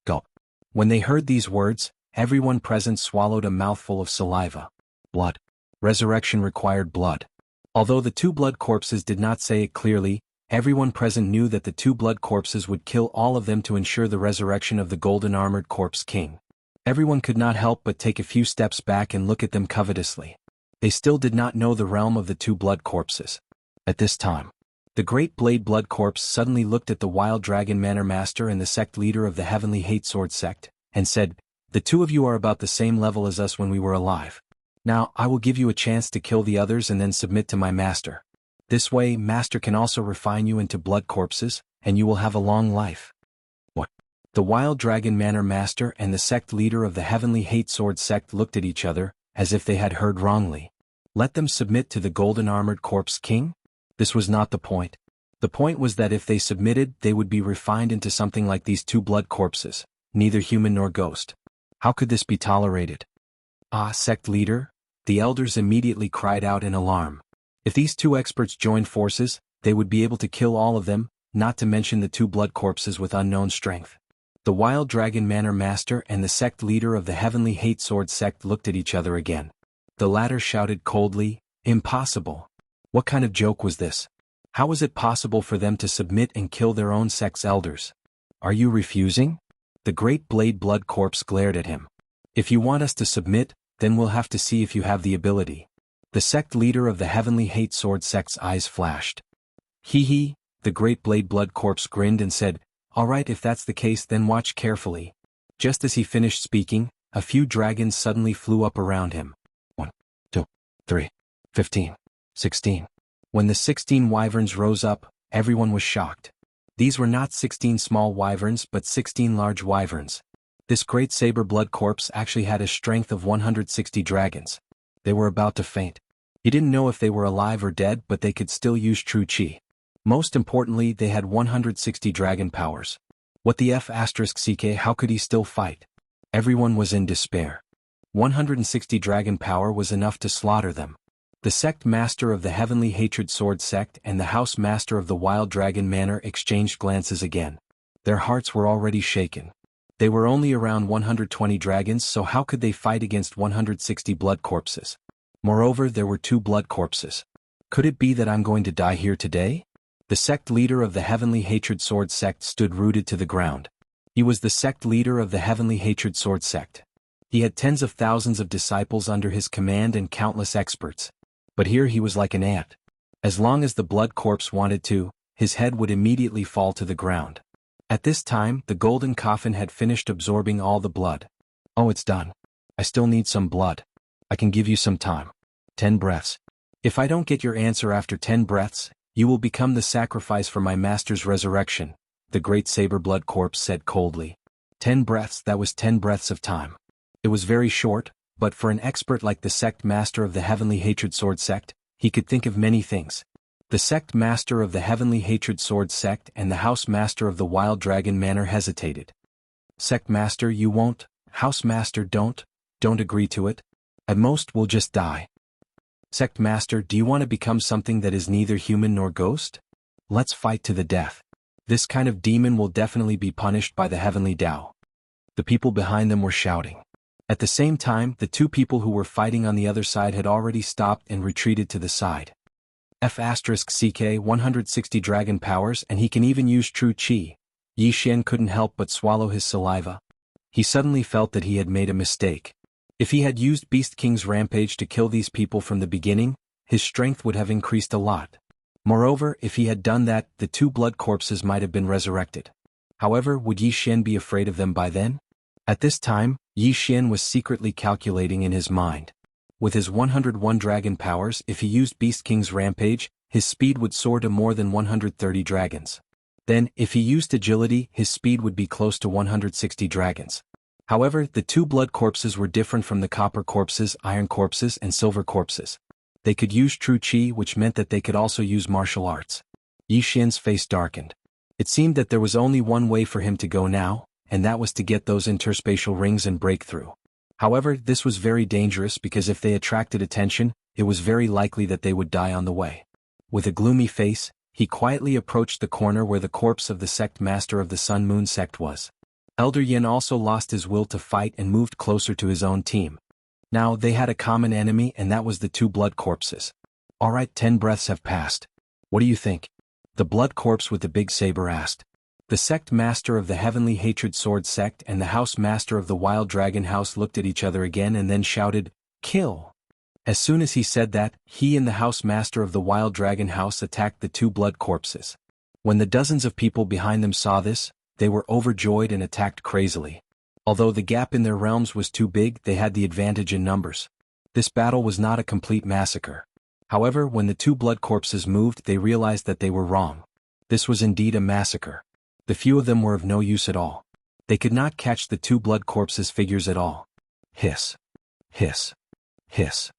Gulp. When they heard these words, everyone present swallowed a mouthful of saliva. Blood. Resurrection required blood. Although the two blood corpses did not say it clearly, everyone present knew that the two blood corpses would kill all of them to ensure the resurrection of the golden armored corpse king. Everyone could not help but take a few steps back and look at them covetously. They still did not know the realm of the two blood corpses. At this time, the great blade blood corpse suddenly looked at the wild dragon manor master and the sect leader of the heavenly hate sword sect, and said, "The two of you are about the same level as us when we were alive. Now, I will give you a chance to kill the others and then submit to my master. This way, master can also refine you into blood corpses, and you will have a long life." What? The wild dragon manor master and the sect leader of the heavenly hate sword sect looked at each other, as if they had heard wrongly. Let them submit to the golden armored corpse king? This was not the point. The point was that if they submitted, they would be refined into something like these two blood corpses, neither human nor ghost. How could this be tolerated? Sect leader? The elders immediately cried out in alarm. If these two experts joined forces, they would be able to kill all of them, not to mention the two blood corpses with unknown strength. The wild dragon manor master and the sect leader of the heavenly hate sword sect looked at each other again. The latter shouted coldly, "Impossible. What kind of joke was this? How was it possible for them to submit and kill their own sect's elders? Are you refusing?" The great blade blood corpse glared at him. "If you want us to submit, then we'll have to see if you have the ability." The sect leader of the heavenly hate sword sect's eyes flashed. "Hee," the great blade blood corpse grinned and said, "All right, if that's the case then watch carefully." Just as he finished speaking, a few dragons suddenly flew up around him. 1, 2, 3, 15. 16. When the 16 wyverns rose up, everyone was shocked. These were not 16 small wyverns but 16 large wyverns. This great saber blood corpse actually had a strength of 160 dragons. They were about to faint. He didn't know if they were alive or dead, but they could still use true chi. Most importantly, they had 160 dragon powers. What the F***ck, how could he still fight? Everyone was in despair. 160 dragon power was enough to slaughter them. The sect master of the heavenly hatred sword sect and the house master of the wild dragon manor exchanged glances again. Their hearts were already shaken. They were only around 120 dragons, so how could they fight against 160 blood corpses? Moreover, there were two blood corpses. Could it be that I'm going to die here today? The sect leader of the heavenly hatred sword sect stood rooted to the ground. He was the sect leader of the heavenly hatred sword sect. He had tens of thousands of disciples under his command and countless experts. But here he was like an ant. As long as the blood corpse wanted to, his head would immediately fall to the ground. At this time, the golden coffin had finished absorbing all the blood. "Oh, it's done. I still need some blood. I can give you some time." 10 breaths. If I don't get your answer after 10 breaths, you will become the sacrifice for my master's resurrection, the great saber-blood corpse said coldly. 10 breaths, that was 10 breaths of time. It was very short, but for an expert like the sect master of the Heavenly Hatred Sword sect, he could think of many things. The sect master of the Heavenly Hatred Sword sect and the house master of the Wild Dragon Manor hesitated. Sect master, you won't, house master, don't agree to it. At most we'll just die. Sect master, do you want to become something that is neither human nor ghost? Let's fight to the death. This kind of demon will definitely be punished by the Heavenly Tao. The people behind them were shouting. At the same time, the two people who were fighting on the other side had already stopped and retreated to the side. F***CK 160 dragon powers, and he can even use true chi. Yi Xian couldn't help but swallow his saliva. He suddenly felt that he had made a mistake. If he had used Beast King's rampage to kill these people from the beginning, his strength would have increased a lot. Moreover, if he had done that, the two blood corpses might have been resurrected. However, would Yi Xian be afraid of them by then? At this time, Yi Xian was secretly calculating in his mind. With his 101 dragon powers, if he used Beast King's rampage, his speed would soar to more than 130 dragons. Then, if he used agility, his speed would be close to 160 dragons. However, the two blood corpses were different from the copper corpses, iron corpses, and silver corpses. They could use true chi, which meant that they could also use martial arts. Yi Xian's face darkened. It seemed that there was only one way for him to go now, and that was to get those interspatial rings and break through. However, this was very dangerous because if they attracted attention, it was very likely that they would die on the way. With a gloomy face, he quietly approached the corner where the corpse of the sect master of the Sun Moon sect was. Elder Yin also lost his will to fight and moved closer to his own team. Now they had a common enemy, and that was the two blood corpses. Alright, 10 breaths have passed. What do you think? The blood corpse with the big saber asked. The sect master of the Heavenly Hatred Sword sect and the house master of the Wild Dragon House looked at each other again and then shouted, "Kill!" As soon as he said that, he and the house master of the Wild Dragon House attacked the two blood corpses. When the dozens of people behind them saw this, they were overjoyed and attacked crazily. Although the gap in their realms was too big, they had the advantage in numbers. This battle was not a complete massacre. However, when the two blood corpses moved, they realized that they were wrong. This was indeed a massacre. The few of them were of no use at all. They could not catch the two blood corpses' figures at all. Hiss. Hiss. Hiss.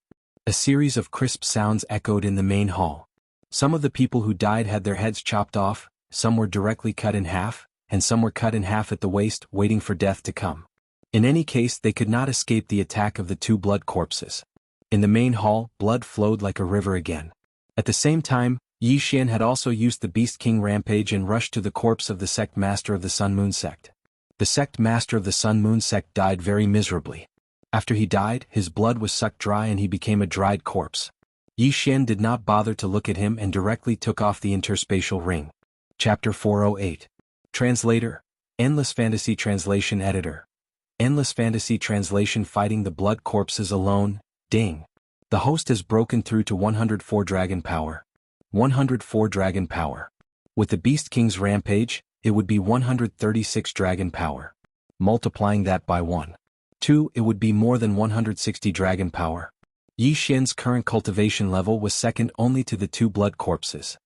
A series of crisp sounds echoed in the main hall. Some of the people who died had their heads chopped off, some were directly cut in half, and some were cut in half at the waist, waiting for death to come. In any case, they could not escape the attack of the two blood corpses. In the main hall, blood flowed like a river again. At the same time, Yi Xian had also used the Beast King rampage and rushed to the corpse of the sect master of the Sun Moon sect. The sect master of the Sun Moon sect died very miserably. After he died, his blood was sucked dry and he became a dried corpse. Yi Xian did not bother to look at him and directly took off the interspatial ring. Chapter 408. Translator. Endless Fantasy Translation Editor. Endless Fantasy Translation. Fighting the blood corpses alone. Ding. The host has broken through to 104 dragon power. 104 dragon power. With the Beast King's rampage, it would be 136 dragon power. Multiplying that by 2, it would be more than 160 dragon power. Yi Xian's current cultivation level was second only to the two blood corpses.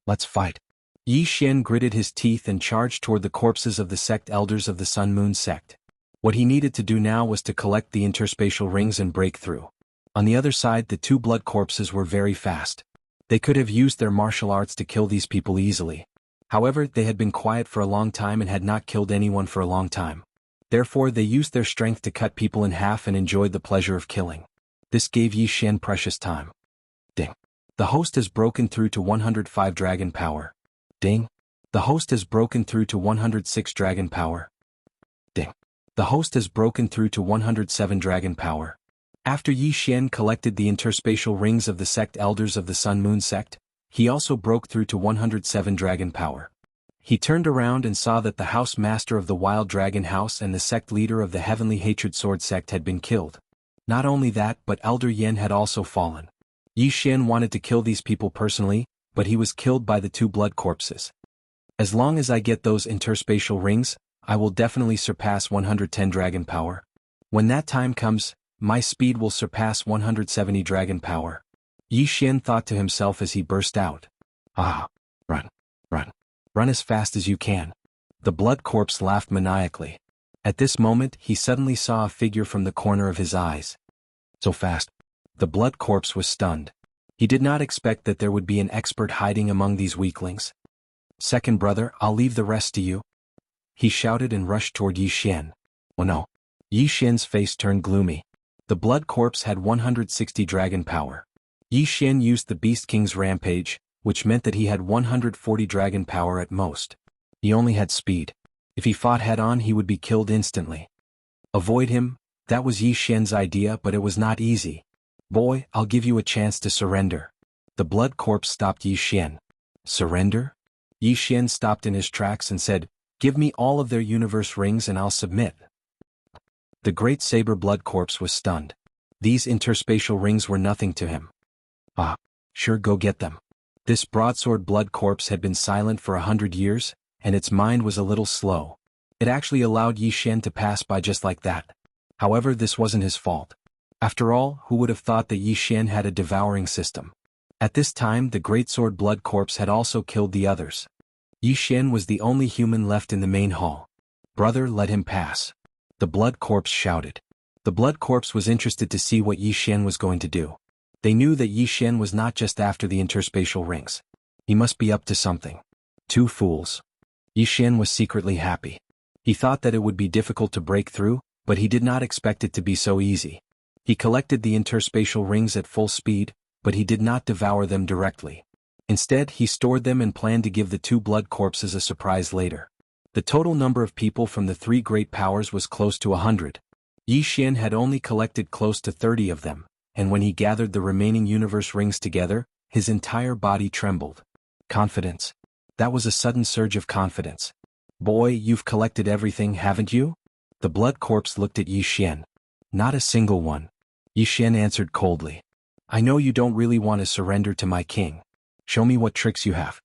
Let's fight. Yi Xian gritted his teeth and charged toward the corpses of the sect elders of the Sun Moon sect. What he needed to do now was to collect the interspatial rings and break through. On the other side, the two blood corpses were very fast. They could have used their martial arts to kill these people easily. However, they had been quiet for a long time and had not killed anyone for a long time. Therefore, they used their strength to cut people in half and enjoyed the pleasure of killing. This gave Yi Xian precious time. Ding. The host has broken through to 105 dragon power. Ding. The host has broken through to 106 dragon power. Ding. The host has broken through to 107 dragon power. After Yi Xian collected the interspatial rings of the sect elders of the Sun Moon sect, he also broke through to 107 dragon power. He turned around and saw that the house master of the Wild Dragon House and the sect leader of the Heavenly Hatred Sword sect had been killed. Not only that, but Elder Yin had also fallen. Yi Xian wanted to kill these people personally, but he was killed by the two blood corpses. As long as I get those interspatial rings, I will definitely surpass 110 dragon power. When that time comes, my speed will surpass 170 dragon power. Yi Xian thought to himself as he burst out. Ah, run, run, run as fast as you can. The blood corpse laughed maniacally. At this moment he suddenly saw a figure from the corner of his eyes. So fast. The blood corpse was stunned. He did not expect that there would be an expert hiding among these weaklings. Second brother, I'll leave the rest to you. He shouted and rushed toward Yi Xian. Oh no. Yi Xian's face turned gloomy. The blood corpse had 160 dragon power. Yi Xian used the Beast King's rampage, which meant that he had 140 dragon power at most. He only had speed. If he fought head-on he would be killed instantly. Avoid him, that was Yi Xian's idea, but it was not easy. Boy, I'll give you a chance to surrender. The blood corpse stopped Yi Xian. Surrender? Yi Xian stopped in his tracks and said, give me all of their universe rings and I'll submit. The great saber blood corpse was stunned. These interspatial rings were nothing to him. Ah, sure, go get them. This broadsword blood corpse had been silent for 100 years, and its mind was a little slow. It actually allowed Yi Xian to pass by just like that. However, this wasn't his fault. After all, who would have thought that Yi Xian had a devouring system? At this time the greatsword blood corpse had also killed the others. Yi Xian was the only human left in the main hall. Brother, let him pass. The blood corpse shouted. The blood corpse was interested to see what Yi Xian was going to do. They knew that Yi Xian was not just after the interspatial rings. He must be up to something. Two fools. Yi Xian was secretly happy. He thought that it would be difficult to break through, but he did not expect it to be so easy. He collected the interspatial rings at full speed, but he did not devour them directly. Instead, he stored them and planned to give the two blood corpses a surprise later. The total number of people from the three great powers was close to 100. Yi Xian had only collected close to 30 of them, and when he gathered the remaining universe rings together, his entire body trembled. Confidence. That was a sudden surge of confidence. Boy, you've collected everything, haven't you? The blood corpse looked at Yi Xian. Not a single one. Yi Xian answered coldly. I know you don't really want to surrender to my king. Show me what tricks you have.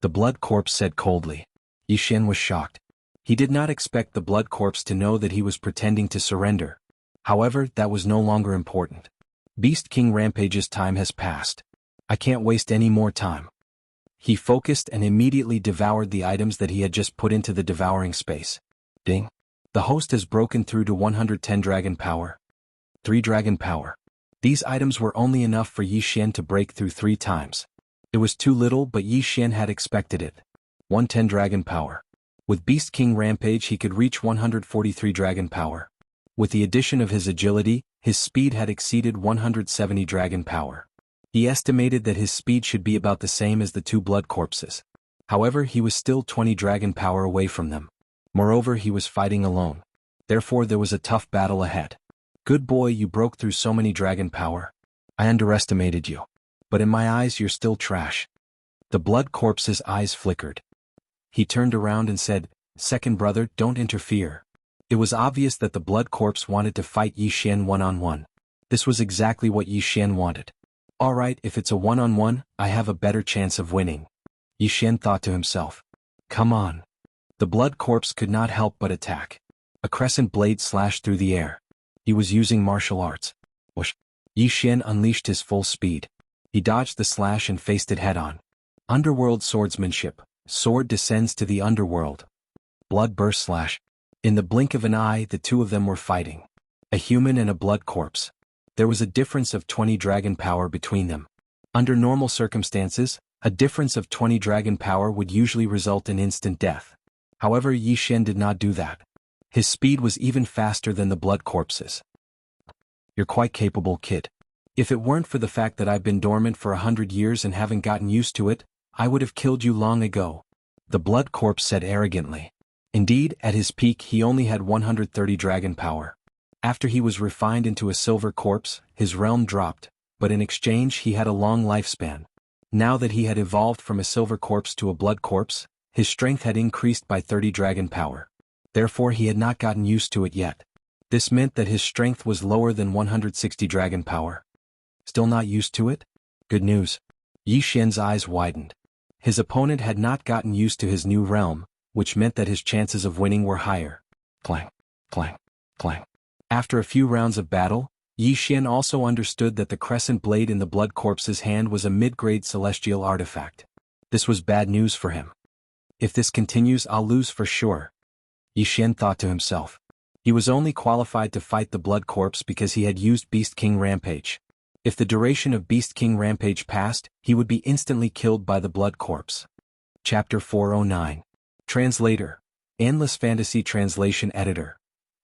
The blood corpse said coldly. Yi Xian was shocked. He did not expect the blood corpse to know that he was pretending to surrender. However, that was no longer important. Beast King Rampage's time has passed. I can't waste any more time. He focused and immediately devoured the items that he had just put into the devouring space. Ding. The host has broken through to 110 dragon power. 3 dragon power. These items were only enough for Yi Xian to break through 3 times. It was too little, but Yi Xian had expected it. 110 dragon power. With Beast King Rampage he could reach 143 dragon power. With the addition of his agility, his speed had exceeded 170 dragon power. He estimated that his speed should be about the same as the two blood corpses. However, he was still 20 dragon power away from them. Moreover, he was fighting alone. Therefore there was a tough battle ahead. Good boy, you broke through so many dragon power. I underestimated you. But in my eyes you're still trash. The blood corpse's eyes flickered. He turned around and said, Second brother, don't interfere. It was obvious that the blood corpse wanted to fight Yi Xian one-on-one. This was exactly what Yi Xian wanted. Alright, if it's a one-on-one, I have a better chance of winning. Yi Xian thought to himself. Come on. The blood corpse could not help but attack. A crescent blade slashed through the air. He was using martial arts. Whoosh. Yi Xian unleashed his full speed. He dodged the slash and faced it head-on. Underworld swordsmanship. Sword descends to the underworld. Blood burst slash. In the blink of an eye the two of them were fighting. A human and a blood corpse. There was a difference of 20 dragon power between them. Under normal circumstances, a difference of 20 dragon power would usually result in instant death. However, Yi Xian did not do that. His speed was even faster than the blood corpses. You're quite capable, kid. If it weren't for the fact that I've been dormant for 100 years and haven't gotten used to it, I would have killed you long ago. The blood corpse said arrogantly. Indeed, at his peak he only had 130 dragon power. After he was refined into a silver corpse, his realm dropped, but in exchange he had a long lifespan. Now that he had evolved from a silver corpse to a blood corpse, his strength had increased by 30 dragon power. Therefore he had not gotten used to it yet. This meant that his strength was lower than 160 dragon power. Still not used to it? Good news. Yi Xian's eyes widened. His opponent had not gotten used to his new realm, which meant that his chances of winning were higher. Clang, clang, clang. After a few rounds of battle, Yi Xian also understood that the crescent blade in the blood corpse's hand was a mid-grade celestial artifact. This was bad news for him. If this continues, I'll lose for sure, Yi Xian thought to himself. He was only qualified to fight the blood corpse because he had used Beast King Rampage. If the duration of Beast King Rampage passed, he would be instantly killed by the blood corpse. Chapter 409. Translator. Endless Fantasy Translation Editor.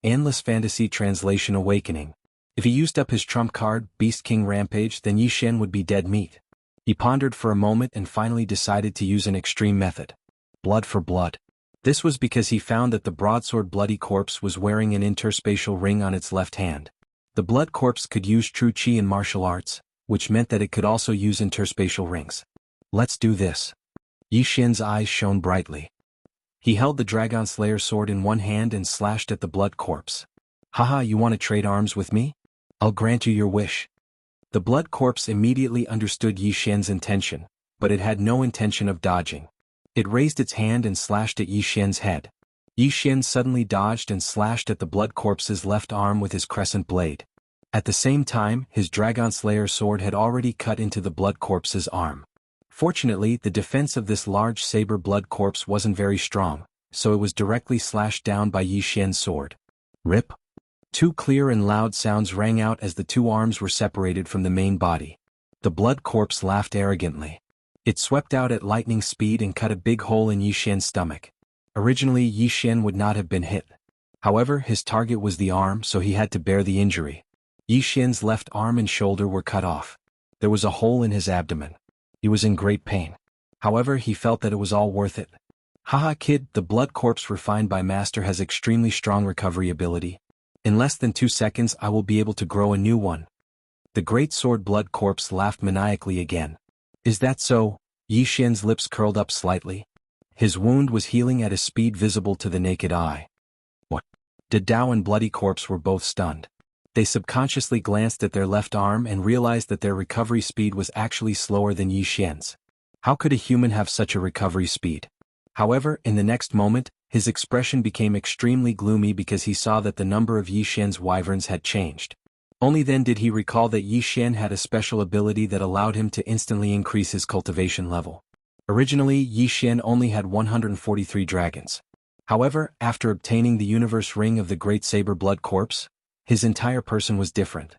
Endless Fantasy Translation Awakening. If he used up his trump card, Beast King Rampage, then Yi Xian would be dead meat. He pondered for a moment and finally decided to use an extreme method. Blood for blood. This was because he found that the broadsword bloody corpse was wearing an interspatial ring on its left hand. The blood corpse could use true chi in martial arts, which meant that it could also use interspatial rings. Let's do this. Yi Xian's eyes shone brightly. He held the Dragon Slayer sword in one hand and slashed at the blood corpse. Haha, you want to trade arms with me? I'll grant you your wish. The blood corpse immediately understood Yi Xian's intention, but it had no intention of dodging. It raised its hand and slashed at Yi Xian's head. Yi Xian suddenly dodged and slashed at the blood corpse's left arm with his crescent blade. At the same time, his Dragon Slayer sword had already cut into the blood corpse's arm. Fortunately, the defense of this large saber blood corpse wasn't very strong, so it was directly slashed down by Yi Xian's sword. Rip! Two clear and loud sounds rang out as the two arms were separated from the main body. The blood corpse laughed arrogantly. It swept out at lightning speed and cut a big hole in Yi Xian's stomach. Originally, Yi Xian would not have been hit. However, his target was the arm, so he had to bear the injury. Yi Xian's left arm and shoulder were cut off. There was a hole in his abdomen. He was in great pain. However, he felt that it was all worth it. Haha kid, the blood corpse refined by Master has extremely strong recovery ability. In less than 2 seconds I will be able to grow a new one. The great sword blood corpse laughed maniacally again. Is that so? Yi Xian's lips curled up slightly. His wound was healing at a speed visible to the naked eye. What? Dao and Bloody Corpse were both stunned. They subconsciously glanced at their left arm and realized that their recovery speed was actually slower than Yi Xian's. How could a human have such a recovery speed? However, in the next moment, his expression became extremely gloomy because he saw that the number of Yi Xian's wyverns had changed. Only then did he recall that Yi Xian had a special ability that allowed him to instantly increase his cultivation level. Originally, Yi Xian only had 143 dragons. However, after obtaining the universe ring of the Great Saber Blood Corpse, his entire person was different.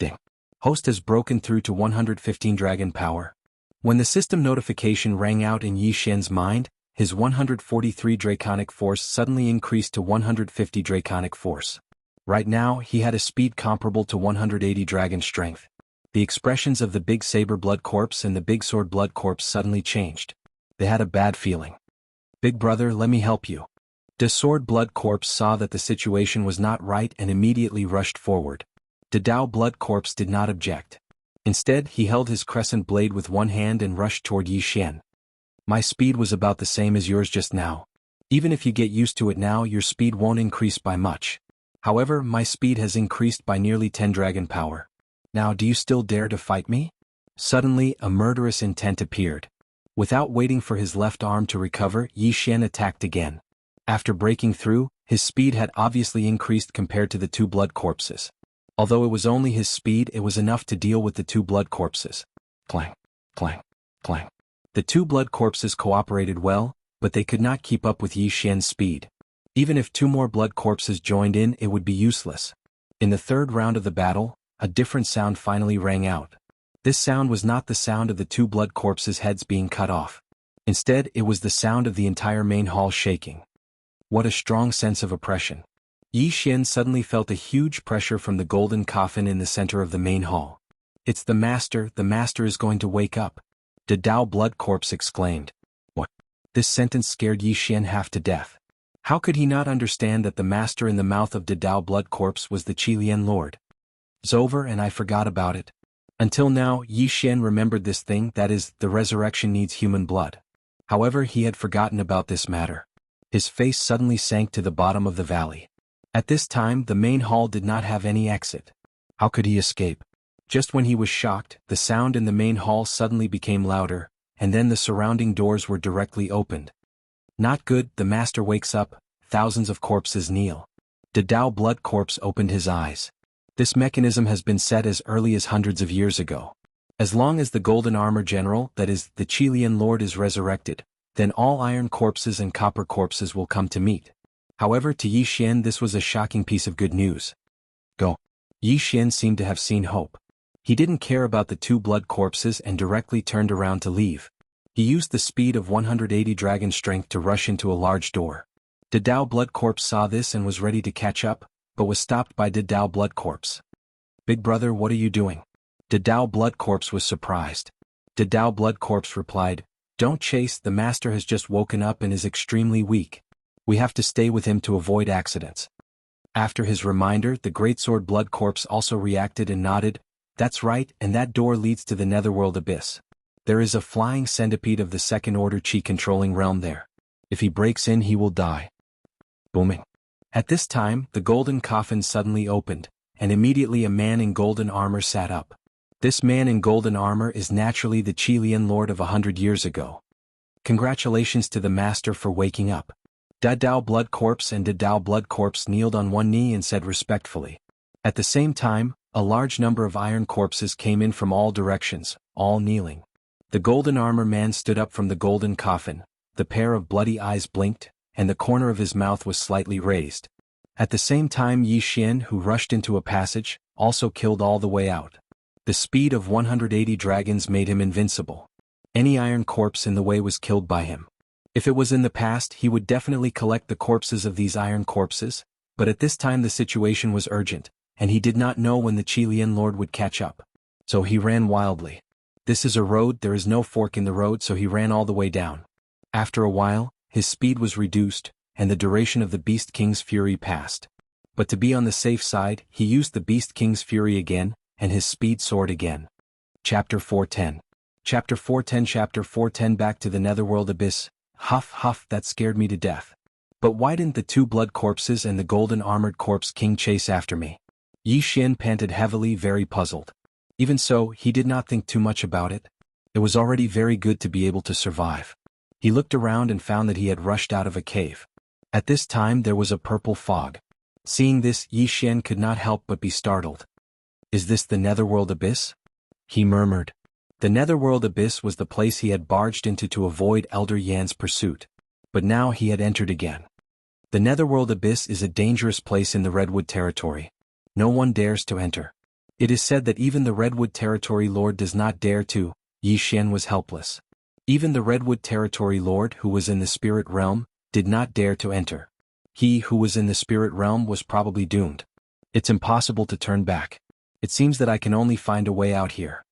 Ding. Host has broken through to 115 dragon power. When the system notification rang out in Yi Xian's mind, his 143 draconic force suddenly increased to 150 draconic force. Right now, he had a speed comparable to 180 dragon strength. The expressions of the Big Saber Blood Corpse and the Big Sword Blood Corpse suddenly changed. They had a bad feeling. Big brother, let me help you. The Sword Blood Corpse saw that the situation was not right and immediately rushed forward. The Dao Blood Corpse did not object. Instead, he held his crescent blade with one hand and rushed toward Yi Xian. My speed was about the same as yours just now. Even if you get used to it now, your speed won't increase by much. However, my speed has increased by nearly 10 dragon power. Now do you still dare to fight me? Suddenly, a murderous intent appeared. Without waiting for his left arm to recover, Yi Xian attacked again. After breaking through, his speed had obviously increased compared to the two blood corpses. Although it was only his speed, it was enough to deal with the two blood corpses. Clang, clang, clang. The two blood corpses cooperated well, but they could not keep up with Yi Xian's speed. Even if two more blood corpses joined in, it would be useless. In the third round of the battle, a different sound finally rang out. This sound was not the sound of the two blood corpses' heads being cut off. Instead, it was the sound of the entire main hall shaking. What a strong sense of oppression. Yi Xian suddenly felt a huge pressure from the golden coffin in the center of the main hall. It's the master is going to wake up. The Dao Blood Corpse exclaimed. What? This sentence scared Yi Xian half to death. How could he not understand that the master in the mouth of the Dao Blood Corpse was the Qilian Lord? It's over and I forgot about it. Until now, Yi Xian remembered this thing, that is, the resurrection needs human blood. However, he had forgotten about this matter. His face suddenly sank to the bottom of the valley. At this time, the main hall did not have any exit. How could he escape? Just when he was shocked, the sound in the main hall suddenly became louder, and then the surrounding doors were directly opened. Not good, the master wakes up, thousands of corpses kneel. The Dao Blood Corpse opened his eyes. This mechanism has been set as early as hundreds of years ago. As long as the Golden Armor General, that is, the Qilian Lord, is resurrected, then all iron corpses and copper corpses will come to meet. However, to Yi Xian this was a shocking piece of good news. Go. Yi Xian seemed to have seen hope. He didn't care about the two blood corpses and directly turned around to leave. He used the speed of 180 dragon strength to rush into a large door. Dao Blood Corpse saw this and was ready to catch up, but was stopped by Dao Blood Corpse. Big brother, what are you doing? Dao Blood Corpse was surprised. Dao Blood Corpse replied, don't chase, the master has just woken up and is extremely weak. We have to stay with him to avoid accidents. After his reminder, the Greatsword Blood Corpse also reacted and nodded, that's right, and that door leads to the Netherworld Abyss. There is a flying centipede of the second order Qi controlling realm there. If he breaks in he will die. Booming. At this time, the golden coffin suddenly opened, and immediately a man in golden armor sat up. This man in golden armor is naturally the Qilian Lord of 100 years ago. Congratulations to the master for waking up. Dao Blood Corpse and Dao Blood Corpse kneeled on one knee and said respectfully. At the same time, a large number of iron corpses came in from all directions, all kneeling. The golden armor man stood up from the golden coffin, the pair of bloody eyes blinked, and the corner of his mouth was slightly raised. At the same time, Yi Xian, who rushed into a passage, also killed all the way out. The speed of 180 dragons made him invincible. Any iron corpse in the way was killed by him. If it was in the past, he would definitely collect the corpses of these iron corpses, but at this time the situation was urgent, and he did not know when the Qilian Lord would catch up. So he ran wildly. This is a road, there is no fork in the road, so he ran all the way down. After a while, his speed was reduced, and the duration of the Beast King's fury passed. But to be on the safe side, he used the Beast King's fury again, and his speed soared again. Chapter 410. Chapter 410 Back to the Netherworld Abyss. Huff huff, that scared me to death. But why didn't the two blood corpses and the golden armored corpse king chase after me? Yi Xian panted heavily, very puzzled. Even so, he did not think too much about it. It was already very good to be able to survive. He looked around and found that he had rushed out of a cave. At this time there was a purple fog. Seeing this, Yi Xian could not help but be startled. Is this the Netherworld Abyss? He murmured. The Netherworld Abyss was the place he had barged into to avoid Elder Yan's pursuit. But now he had entered again. The Netherworld Abyss is a dangerous place in the Redwood Territory. No one dares to enter. It is said that even the Redwood Territory Lord does not dare to. Yi Xian was helpless. Even the Redwood Territory Lord, who was in the spirit realm, did not dare to enter. He who was in the spirit realm was probably doomed. It's impossible to turn back. It seems that I can only find a way out here.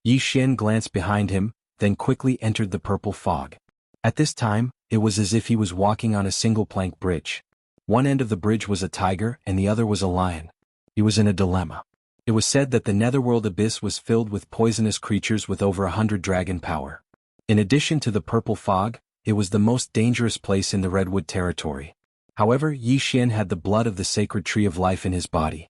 Yi Xian glanced behind him, then quickly entered the purple fog. At this time, it was as if he was walking on a single plank bridge. One end of the bridge was a tiger and the other was a lion. He was in a dilemma. It was said that the Netherworld Abyss was filled with poisonous creatures with over 100 dragon power. In addition to the purple fog, it was the most dangerous place in the Redwood Territory. However, Yi Xian had the blood of the sacred tree of life in his body.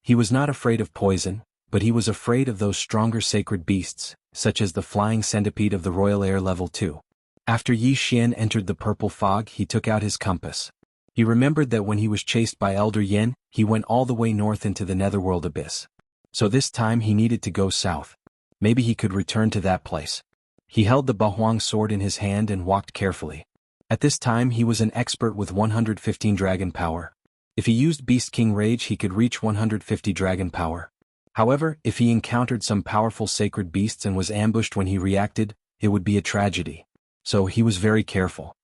He was not afraid of poison, but he was afraid of those stronger sacred beasts, such as the flying centipede of the Royal Air Level 2. After Yi Xian entered the purple fog, he took out his compass. He remembered that when he was chased by Elder Yan, he went all the way north into the Netherworld Abyss. So this time he needed to go south. Maybe he could return to that place. He held the Bahuang sword in his hand and walked carefully. At this time he was an expert with 115 dragon power. If he used Beast King Rage he could reach 150 dragon power. However, if he encountered some powerful sacred beasts and was ambushed when he reacted, it would be a tragedy. So he was very careful.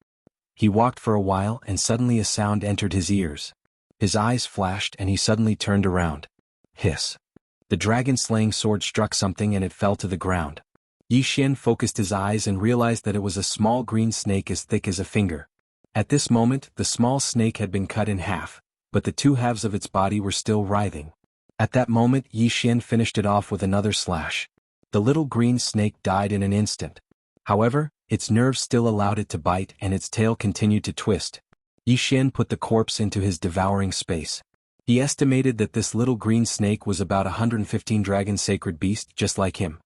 He walked for a while and suddenly a sound entered his ears. His eyes flashed and he suddenly turned around. Hiss. The dragon-slaying sword struck something and it fell to the ground. Yi Xian focused his eyes and realized that it was a small green snake as thick as a finger. At this moment, the small snake had been cut in half, but the two halves of its body were still writhing. At that moment, Yi Xian finished it off with another slash. The little green snake died in an instant. However, its nerves still allowed it to bite and its tail continued to twist. Yi Xian put the corpse into his devouring space. He estimated that this little green snake was about 115 dragon sacred beast just like him.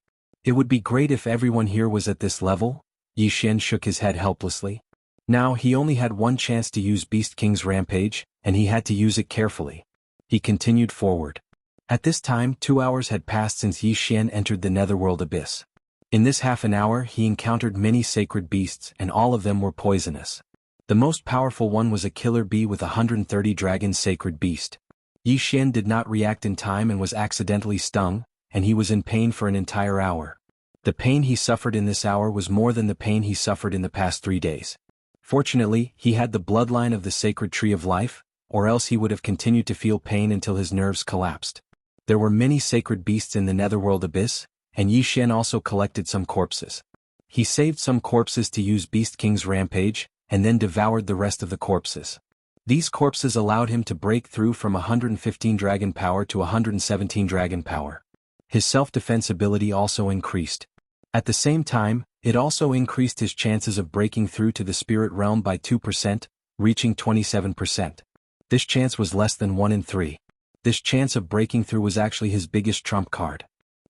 It would be great if everyone here was at this level. Yi Xian shook his head helplessly. Now he only had one chance to use Beast King's Rampage, and he had to use it carefully. He continued forward. At this time 2 hours had passed since Xian entered the netherworld abyss. In this half an hour he encountered many sacred beasts and all of them were poisonous. The most powerful one was a killer bee with 130 dragons sacred beast. Xian did not react in time and was accidentally stung, and he was in pain for an entire hour. The pain he suffered in this hour was more than the pain he suffered in the past 3 days. Fortunately, he had the bloodline of the sacred tree of life, or else he would have continued to feel pain until his nerves collapsed. There were many sacred beasts in the netherworld abyss, and Xian also collected some corpses. He saved some corpses to use Beast King's rampage, and then devoured the rest of the corpses. These corpses allowed him to break through from 115 dragon power to 117 dragon power. His self-defense ability also increased. At the same time, it also increased his chances of breaking through to the spirit realm by 2%, reaching 27%. This chance was less than 1 in 3. This chance of breaking through was actually his biggest trump card.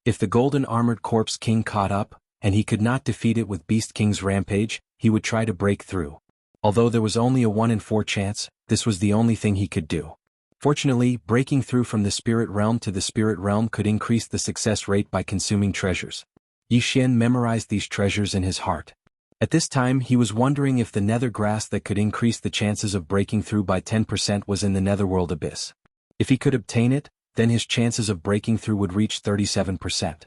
If the golden armored corpse king caught up, and he could not defeat it with Beast King's rampage, he would try to break through. Although there was only a 1 in 4 chance, this was the only thing he could do. Fortunately, breaking through from the spirit realm to the spirit realm could increase the success rate by consuming treasures. Xian memorized these treasures in his heart. At this time he was wondering if the nether grass that could increase the chances of breaking through by 10% was in the netherworld abyss. If he could obtain it, then his chances of breaking through would reach 37%.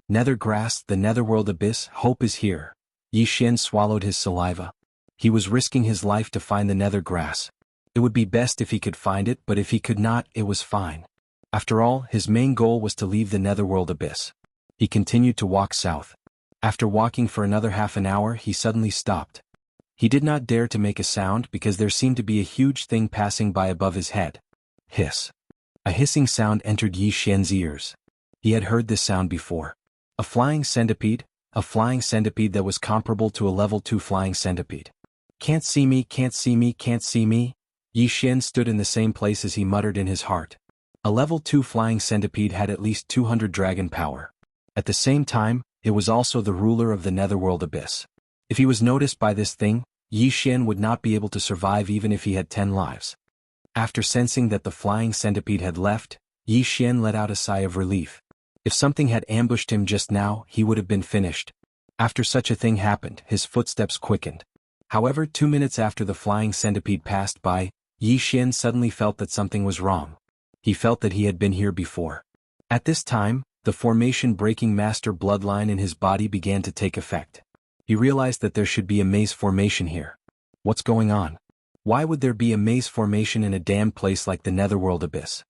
Nether grass, the netherworld abyss, hope is here. Xian swallowed his saliva. He was risking his life to find the nether grass. It would be best if he could find it, but if he could not, it was fine. After all, his main goal was to leave the netherworld abyss. He continued to walk south. After walking for another half an hour he suddenly stopped. He did not dare to make a sound because there seemed to be a huge thing passing by above his head. Hiss. A hissing sound entered Xian's ears. He had heard this sound before. A flying centipede that was comparable to a level 2 flying centipede. Can't see me, can't see me, can't see me. Xian stood in the same place as he muttered in his heart. A level 2 flying centipede had at least 200 dragon power. At the same time, it was also the ruler of the netherworld abyss. If he was noticed by this thing, Xian would not be able to survive even if he had 10 lives. After sensing that the flying centipede had left, Xian let out a sigh of relief. If something had ambushed him just now, he would have been finished. After such a thing happened, his footsteps quickened. However, 2 minutes after the flying centipede passed by, Xian suddenly felt that something was wrong. He felt that he had been here before. At this time, the formation-breaking master bloodline in his body began to take effect. He realized that there should be a maze formation here. What's going on? Why would there be a maze formation in a damned place like the netherworld abyss?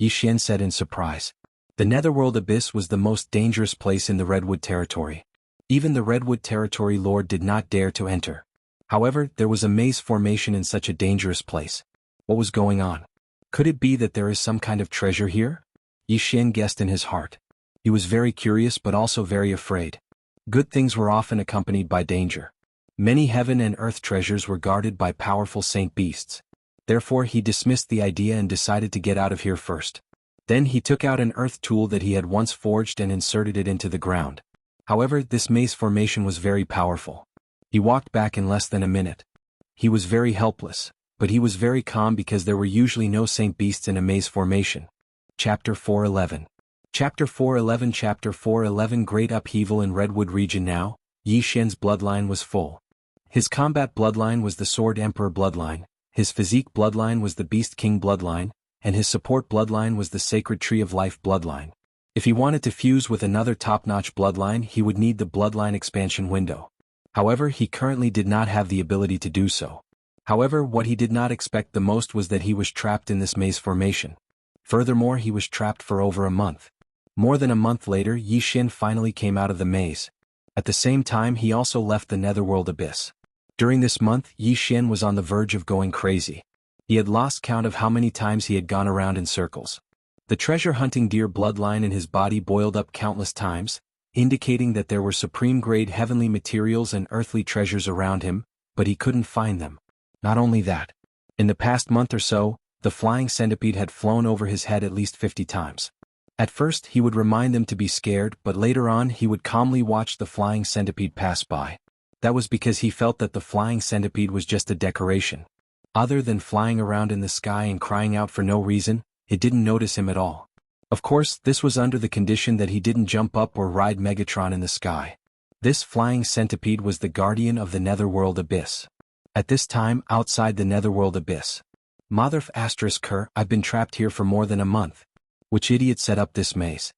Xian said in surprise. The netherworld abyss was the most dangerous place in the Redwood territory. Even the Redwood territory lord did not dare to enter. However, there was a maze formation in such a dangerous place. What was going on? Could it be that there is some kind of treasure here? Xian guessed in his heart. He was very curious but also very afraid. Good things were often accompanied by danger. Many heaven and earth treasures were guarded by powerful saint beasts. Therefore he dismissed the idea and decided to get out of here first. Then he took out an earth tool that he had once forged and inserted it into the ground. However, this maze formation was very powerful. He walked back in less than a minute. He was very helpless, but he was very calm because there were usually no saint beasts in a maze formation. Chapter 411. Chapter 411. Chapter 411. Great upheaval in Redwood region now. Xian's bloodline was full. His combat bloodline was the Sword Emperor bloodline, his physique bloodline was the Beast King bloodline, and his support bloodline was the Sacred Tree of Life bloodline. If he wanted to fuse with another top-notch bloodline he would need the bloodline expansion window. However, he currently did not have the ability to do so. However, what he did not expect the most was that he was trapped in this maze formation. Furthermore, he was trapped for over a month. More than a month later, Xian finally came out of the maze. At the same time he also left the netherworld abyss. During this month, Xian was on the verge of going crazy. He had lost count of how many times he had gone around in circles. The treasure-hunting deer bloodline in his body boiled up countless times, indicating that there were supreme-grade heavenly materials and earthly treasures around him, but he couldn't find them. Not only that. In the past month or so, the flying centipede had flown over his head at least 50 times. At first he would remind them to be scared, but later on he would calmly watch the flying centipede pass by. That was because he felt that the flying centipede was just a decoration. Other than flying around in the sky and crying out for no reason, it didn't notice him at all. Of course, this was under the condition that he didn't jump up or ride Megatron in the sky. This flying centipede was the guardian of the netherworld abyss. At this time, outside the netherworld abyss, Motherf *Ker, I've been trapped here for more than a month. Which idiot set up this maze?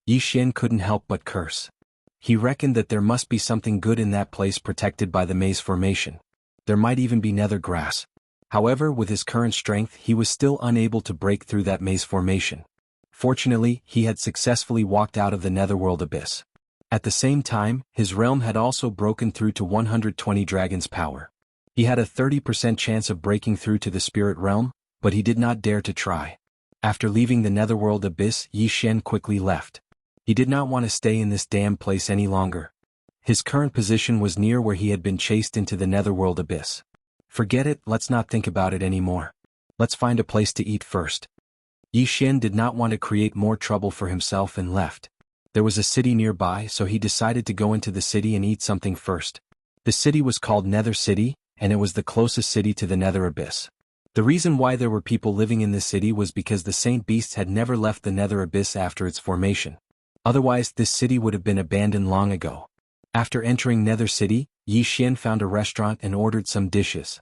Yi Xian couldn't help but curse. He reckoned that there must be something good in that place protected by the maze formation. There might even be nether grass. However, with his current strength he was still unable to break through that maze formation. Fortunately, he had successfully walked out of the netherworld abyss. At the same time, his realm had also broken through to 120 dragons' power. He had a 30% chance of breaking through to the spirit realm, but he did not dare to try. After leaving the netherworld abyss, Yi Xian quickly left. He did not want to stay in this damn place any longer. His current position was near where he had been chased into the netherworld abyss. Forget it, let's not think about it anymore. Let's find a place to eat first. Yi Xian did not want to create more trouble for himself and left. There was a city nearby, so he decided to go into the city and eat something first. The city was called Nether City, and it was the closest city to the Nether Abyss. The reason why there were people living in this city was because the Saint Beasts had never left the Nether Abyss after its formation. Otherwise, this city would have been abandoned long ago. After entering Nether City, Yi Xian found a restaurant and ordered some dishes.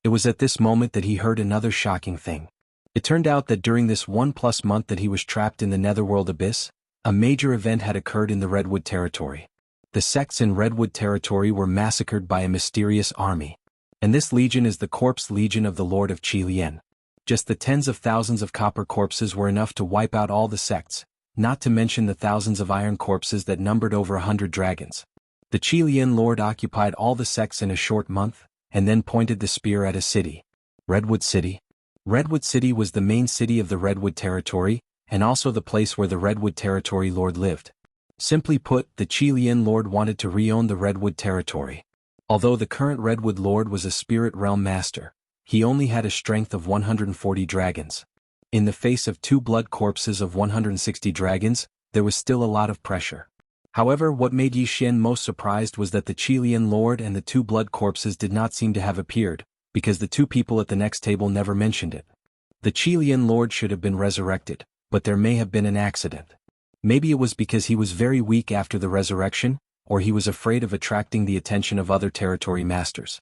It was at this moment that he heard another shocking thing. It turned out that during this 1+ month that he was trapped in the Netherworld Abyss, a major event had occurred in the Redwood Territory. The sects in Redwood Territory were massacred by a mysterious army. And this legion is the Corpse Legion of the Lord of Qilian. Just the tens of thousands of copper corpses were enough to wipe out all the sects, not to mention the thousands of iron corpses that numbered over 100 dragons. The Qilian Lord occupied all the sects in a short month, and then pointed the spear at a city. Redwood City. Redwood City was the main city of the Redwood Territory, and also the place where the Redwood Territory Lord lived. Simply put, the Qilian Lord wanted to re-own the Redwood Territory. Although the current Redwood Lord was a spirit realm master, he only had a strength of 140 dragons. In the face of 2 blood corpses of 160 dragons, there was still a lot of pressure. However, what made Yi Xian most surprised was that the Qilian Lord and the 2 blood corpses did not seem to have appeared, because the 2 people at the next table never mentioned it. The Qilian Lord should have been resurrected, but there may have been an accident. Maybe it was because he was very weak after the resurrection, or he was afraid of attracting the attention of other territory masters.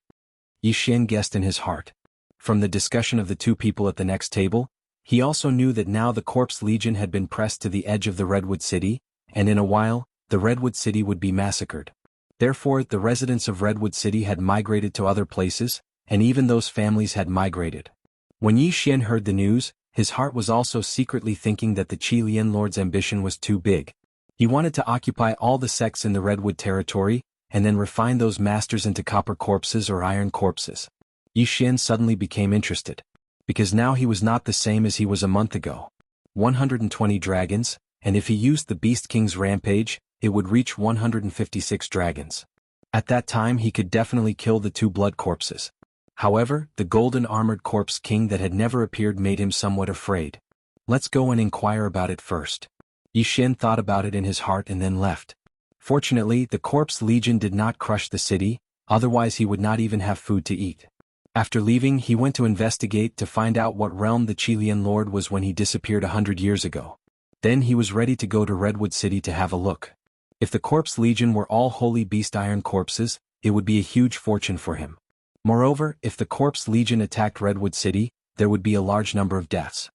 Yi Xian guessed in his heart. From the discussion of the 2 people at the next table, he also knew that now the Corpse Legion had been pressed to the edge of the Redwood City, and in a while, the Redwood City would be massacred. Therefore, the residents of Redwood City had migrated to other places, and even those families had migrated. When Yi Xian heard the news, his heart was also secretly thinking that the Qilian Lord's ambition was too big. He wanted to occupy all the sects in the Redwood Territory, and then refine those masters into copper corpses or iron corpses. Yi Xian suddenly became interested. Because now he was not the same as he was a month ago. 120 dragons, and if he used the Beast King's rampage, it would reach 156 dragons. At that time he could definitely kill the 2 blood corpses. However, the golden armored corpse king that had never appeared made him somewhat afraid. Let's go and inquire about it first. Yi Xian thought about it in his heart and then left. Fortunately, the Corpse Legion did not crush the city, otherwise he would not even have food to eat. After leaving, he went to investigate to find out what realm the Qilian Lord was when he disappeared 100 years ago. Then he was ready to go to Redwood City to have a look. If the Corpse Legion were all holy beast iron corpses, it would be a huge fortune for him. Moreover, if the Corpse Legion attacked Redwood City, there would be a large number of deaths.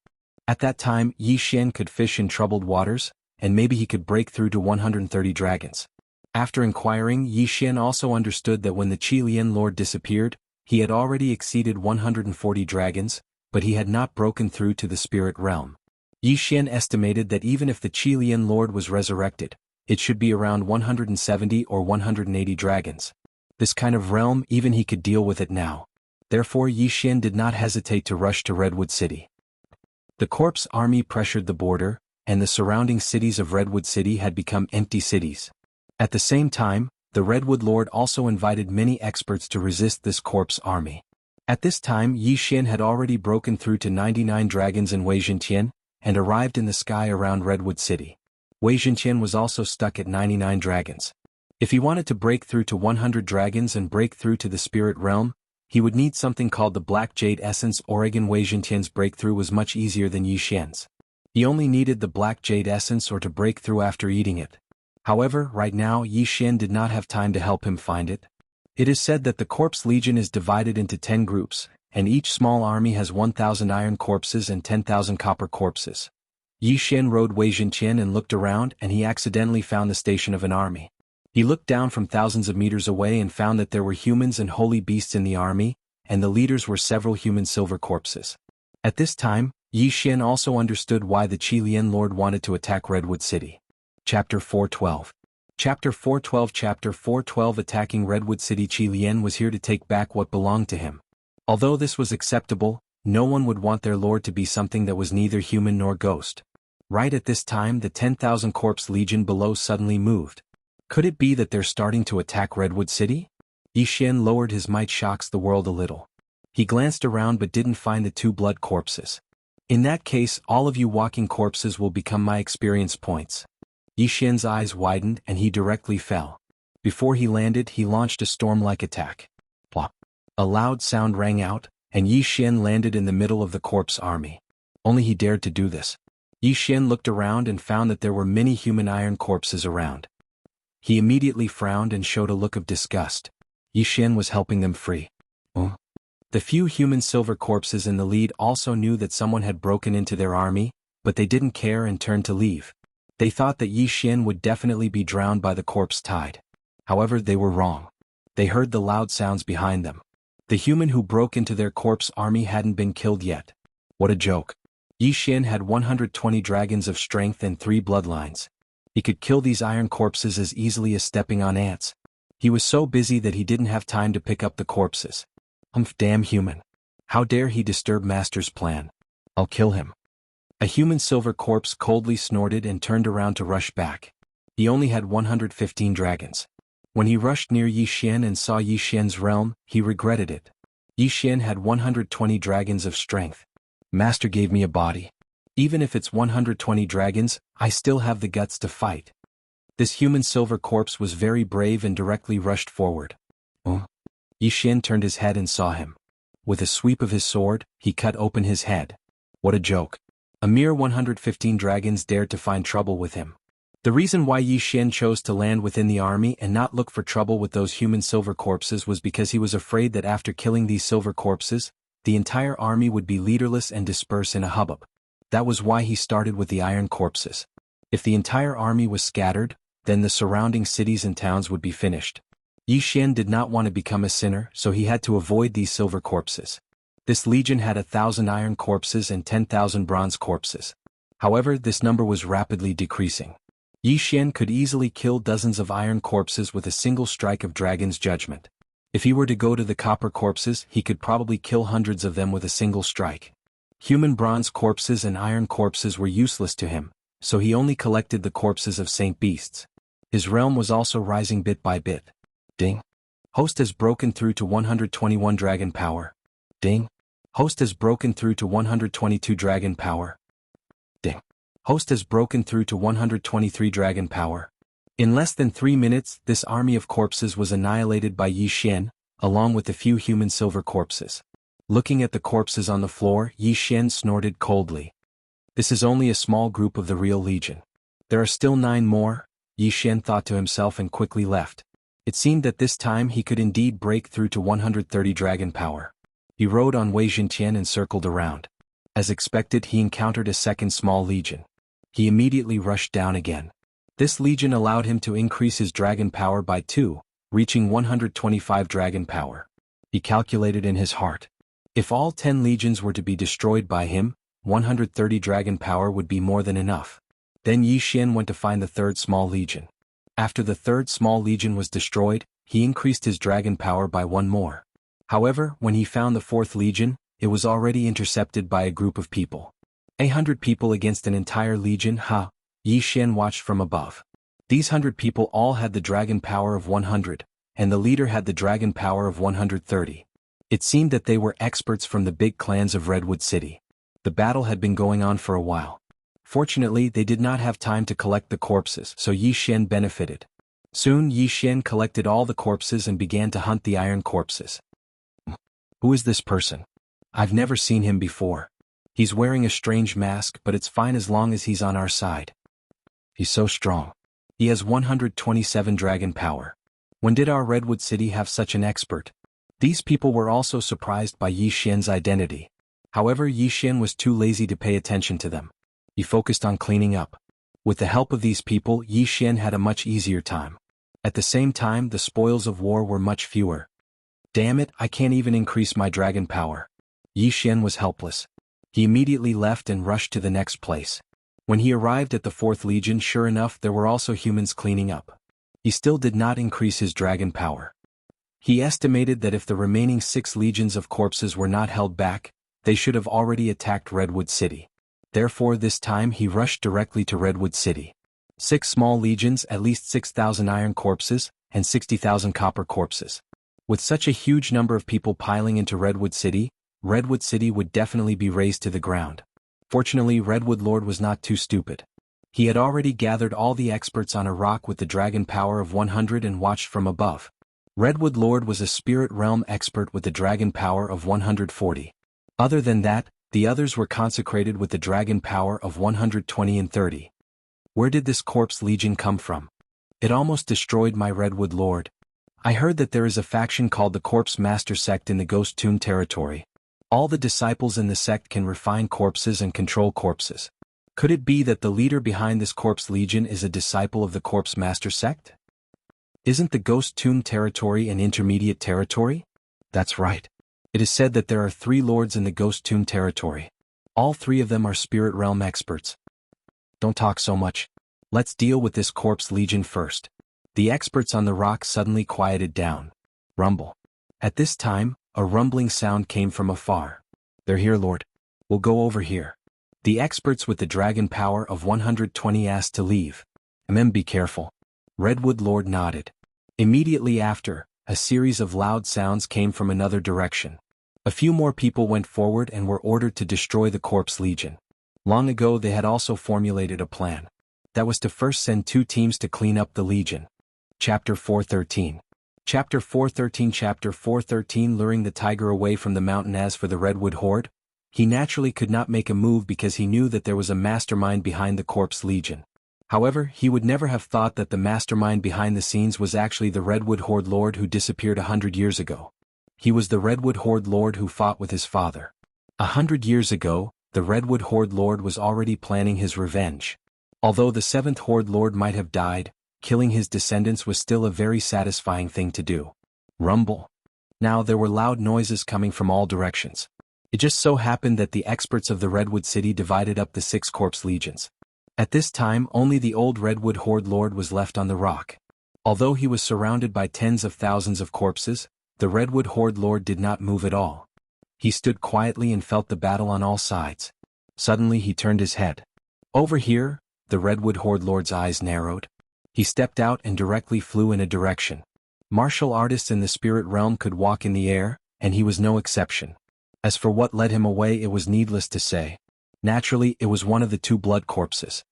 At that time, Yi Xian could fish in troubled waters, and maybe he could break through to 130 dragons. After inquiring, Yi Xian also understood that when the Qilian Lord disappeared, he had already exceeded 140 dragons, but he had not broken through to the spirit realm. Yi Xian estimated that even if the Qilian Lord was resurrected, it should be around 170 or 180 dragons. This kind of realm, even he could deal with it now. Therefore Yi Xian did not hesitate to rush to Redwood City. The Corpse army pressured the border, and the surrounding cities of Redwood City had become empty cities. At the same time, the Redwood Lord also invited many experts to resist this Corpse army. At this time Yi Xian had already broken through to 99 dragons in Weizhentian, and arrived in the sky around Redwood City. Weizhentian was also stuck at 99 dragons. If he wanted to break through to 100 dragons and break through to the spirit realm, he would need something called the Black Jade Essence. Weizhentian's breakthrough was much easier than Yi Xian's. He only needed the black jade essence or to break through after eating it. However, right now Yixian did not have time to help him find it. It is said that the Corpse Legion is divided into 10 groups, and each small army has 1,000 iron corpses and 10,000 copper corpses. Yixian rode Wei Zhenqian and looked around, and he accidentally found the station of an army. He looked down from thousands of meters away and found that there were humans and holy beasts in the army, and the leaders were several human silver corpses. At this time, Yixian also understood why the Qilian Lord wanted to attack Redwood City. Chapter 412. Chapter 412. Chapter 412. Attacking Redwood City. Qilian was here to take back what belonged to him. Although this was acceptable, no one would want their lord to be something that was neither human nor ghost. Right at this time, the 10,000 Corpse Legion below suddenly moved. Could it be that they're starting to attack Redwood City? Yixian lowered his might shocks the world a little. He glanced around but didn't find the 2 blood corpses. In that case, all of you walking corpses will become my experience points. Yixian's eyes widened and he directly fell. Before he landed, he launched a storm-like attack. Plop. A loud sound rang out, and Yixian landed in the middle of the corpse army. Only he dared to do this. Yixian looked around and found that there were many human iron corpses around. He immediately frowned and showed a look of disgust. Yixian was helping them free. The few human silver corpses in the lead also knew that someone had broken into their army, but they didn't care and turned to leave. They thought that Yixian would definitely be drowned by the corpse tide. However, they were wrong. They heard the loud sounds behind them. The human who broke into their corpse army hadn't been killed yet. What a joke. Yixian had 120 dragons of strength and 3 bloodlines. He could kill these iron corpses as easily as stepping on ants. He was so busy that he didn't have time to pick up the corpses. Damn human. How dare he disturb Master's plan? I'll kill him. A human silver corpse coldly snorted and turned around to rush back. He only had 115 dragons. When he rushed near Yixian and saw Yixian's realm, he regretted it. Yixian had 120 dragons of strength. Master gave me a body. Even if it's 120 dragons, I still have the guts to fight. This human silver corpse was very brave and directly rushed forward. Yixian turned his head and saw him. With a sweep of his sword, he cut open his head. What a joke. A mere 115 dragons dared to find trouble with him. The reason why Yixian chose to land within the army and not look for trouble with those human silver corpses was because he was afraid that after killing these silver corpses, the entire army would be leaderless and disperse in a hubbub. That was why he started with the iron corpses. If the entire army was scattered, then the surrounding cities and towns would be finished. Yixian did not want to become a sinner, so he had to avoid these silver corpses. This legion had 1,000 iron corpses and 10,000 bronze corpses. However, this number was rapidly decreasing. Yixian could easily kill dozens of iron corpses with a single strike of Dragon's Judgment. If he were to go to the copper corpses, he could probably kill hundreds of them with a single strike. Human bronze corpses and iron corpses were useless to him, so he only collected the corpses of saint beasts. His realm was also rising bit by bit. Ding. Host has broken through to 121 dragon power. Ding. Host has broken through to 122 dragon power. Ding. Host has broken through to 123 dragon power. In less than 3 minutes, this army of corpses was annihilated by Yixian, along with a few human silver corpses. Looking at the corpses on the floor, Yixian snorted coldly. This is only a small group of the real legion. There are still 9 more, Yixian thought to himself and quickly left. It seemed that this time he could indeed break through to 130 dragon power. He rode on Wei Zhenqian and circled around. As expected, he encountered a second small legion. He immediately rushed down again. This legion allowed him to increase his dragon power by 2, reaching 125 dragon power. He calculated in his heart. If all 10 legions were to be destroyed by him, 130 dragon power would be more than enough. Then Yixian went to find the 3rd small legion. After the 3rd small legion was destroyed, he increased his dragon power by 1 more. However, when he found the 4th legion, it was already intercepted by a group of people. 100 people against an entire legion, Yixian watched from above. These 100 people all had the dragon power of 100, and the leader had the dragon power of 130. It seemed that they were experts from the big clans of Redwood City. The battle had been going on for a while. Fortunately, they did not have time to collect the corpses, so Yixian benefited. Soon Yixian collected all the corpses and began to hunt the iron corpses. Who is this person? I've never seen him before. He's wearing a strange mask, but it's fine as long as he's on our side. He's so strong. He has 127 dragon power. When did our Redwood City have such an expert? These people were also surprised by Yi Xian's identity. However, Yi Xian was too lazy to pay attention to them. He focused on cleaning up. With the help of these people, Yi Xian had a much easier time. At the same time, the spoils of war were much fewer. Damn it, I can't even increase my dragon power. Yi Xian was helpless. He immediately left and rushed to the next place. When he arrived at the 4th Legion, sure enough, there were also humans cleaning up. He still did not increase his dragon power. He estimated that if the remaining 6 legions of corpses were not held back, they should have already attacked Redwood City. Therefore, this time he rushed directly to Redwood City. 6 small legions, at least 6,000 iron corpses, and 60,000 copper corpses. With such a huge number of people piling into Redwood City would definitely be razed to the ground. Fortunately, Redwood Lord was not too stupid. He had already gathered all the experts on a rock with the dragon power of 100 and watched from above. Redwood Lord was a spirit realm expert with the dragon power of 140. Other than that, the others were consecrated with the dragon power of 120 and 30. Where did this corpse legion come from? It almost destroyed my Redwood Lord. I heard that there is a faction called the Corpse Master Sect in the Ghost Tomb territory. All the disciples in the sect can refine corpses and control corpses. Could it be that the leader behind this corpse legion is a disciple of the Corpse Master Sect? Isn't the Ghost Tomb territory an intermediate territory? That's right. It is said that there are 3 lords in the Ghost Tomb territory. All 3 of them are spirit realm experts. Don't talk so much. Let's deal with this corpse legion first. The experts on the rock suddenly quieted down. Rumble. At this time, a rumbling sound came from afar. They're here, Lord. We'll go over here. The experts with the dragon power of 120 asked to leave. Be careful. Redwood Lord nodded. Immediately after, a series of loud sounds came from another direction. A few more people went forward and were ordered to destroy the Corpse Legion. Long ago they had also formulated a plan. That was to first send 2 teams to clean up the Legion. Chapter 413. Chapter 413 luring the tiger away from the mountain. As for the Redwood Horde, he naturally could not make a move because he knew that there was a mastermind behind the Corpse Legion. However, he would never have thought that the mastermind behind the scenes was actually the Redwood Horde Lord who disappeared 100 years ago. He was the Redwood Horde Lord who fought with his father. 100 years ago, the Redwood Horde Lord was already planning his revenge. Although the 7th Horde Lord might have died, killing his descendants was still a very satisfying thing to do. Rumble. Now there were loud noises coming from all directions. It just so happened that the experts of the Redwood City divided up the 6 corpse legions. At this time, only the old Redwood Horde Lord was left on the rock. Although he was surrounded by tens of thousands of corpses, the Redwood Horde Lord did not move at all. He stood quietly and felt the battle on all sides. Suddenly he turned his head. Over here, the Redwood Horde Lord's eyes narrowed. He stepped out and directly flew in a direction. Martial artists in the spirit realm could walk in the air, and he was no exception. As for what led him away, it was needless to say. Naturally, it was one of the 2 blood corpses.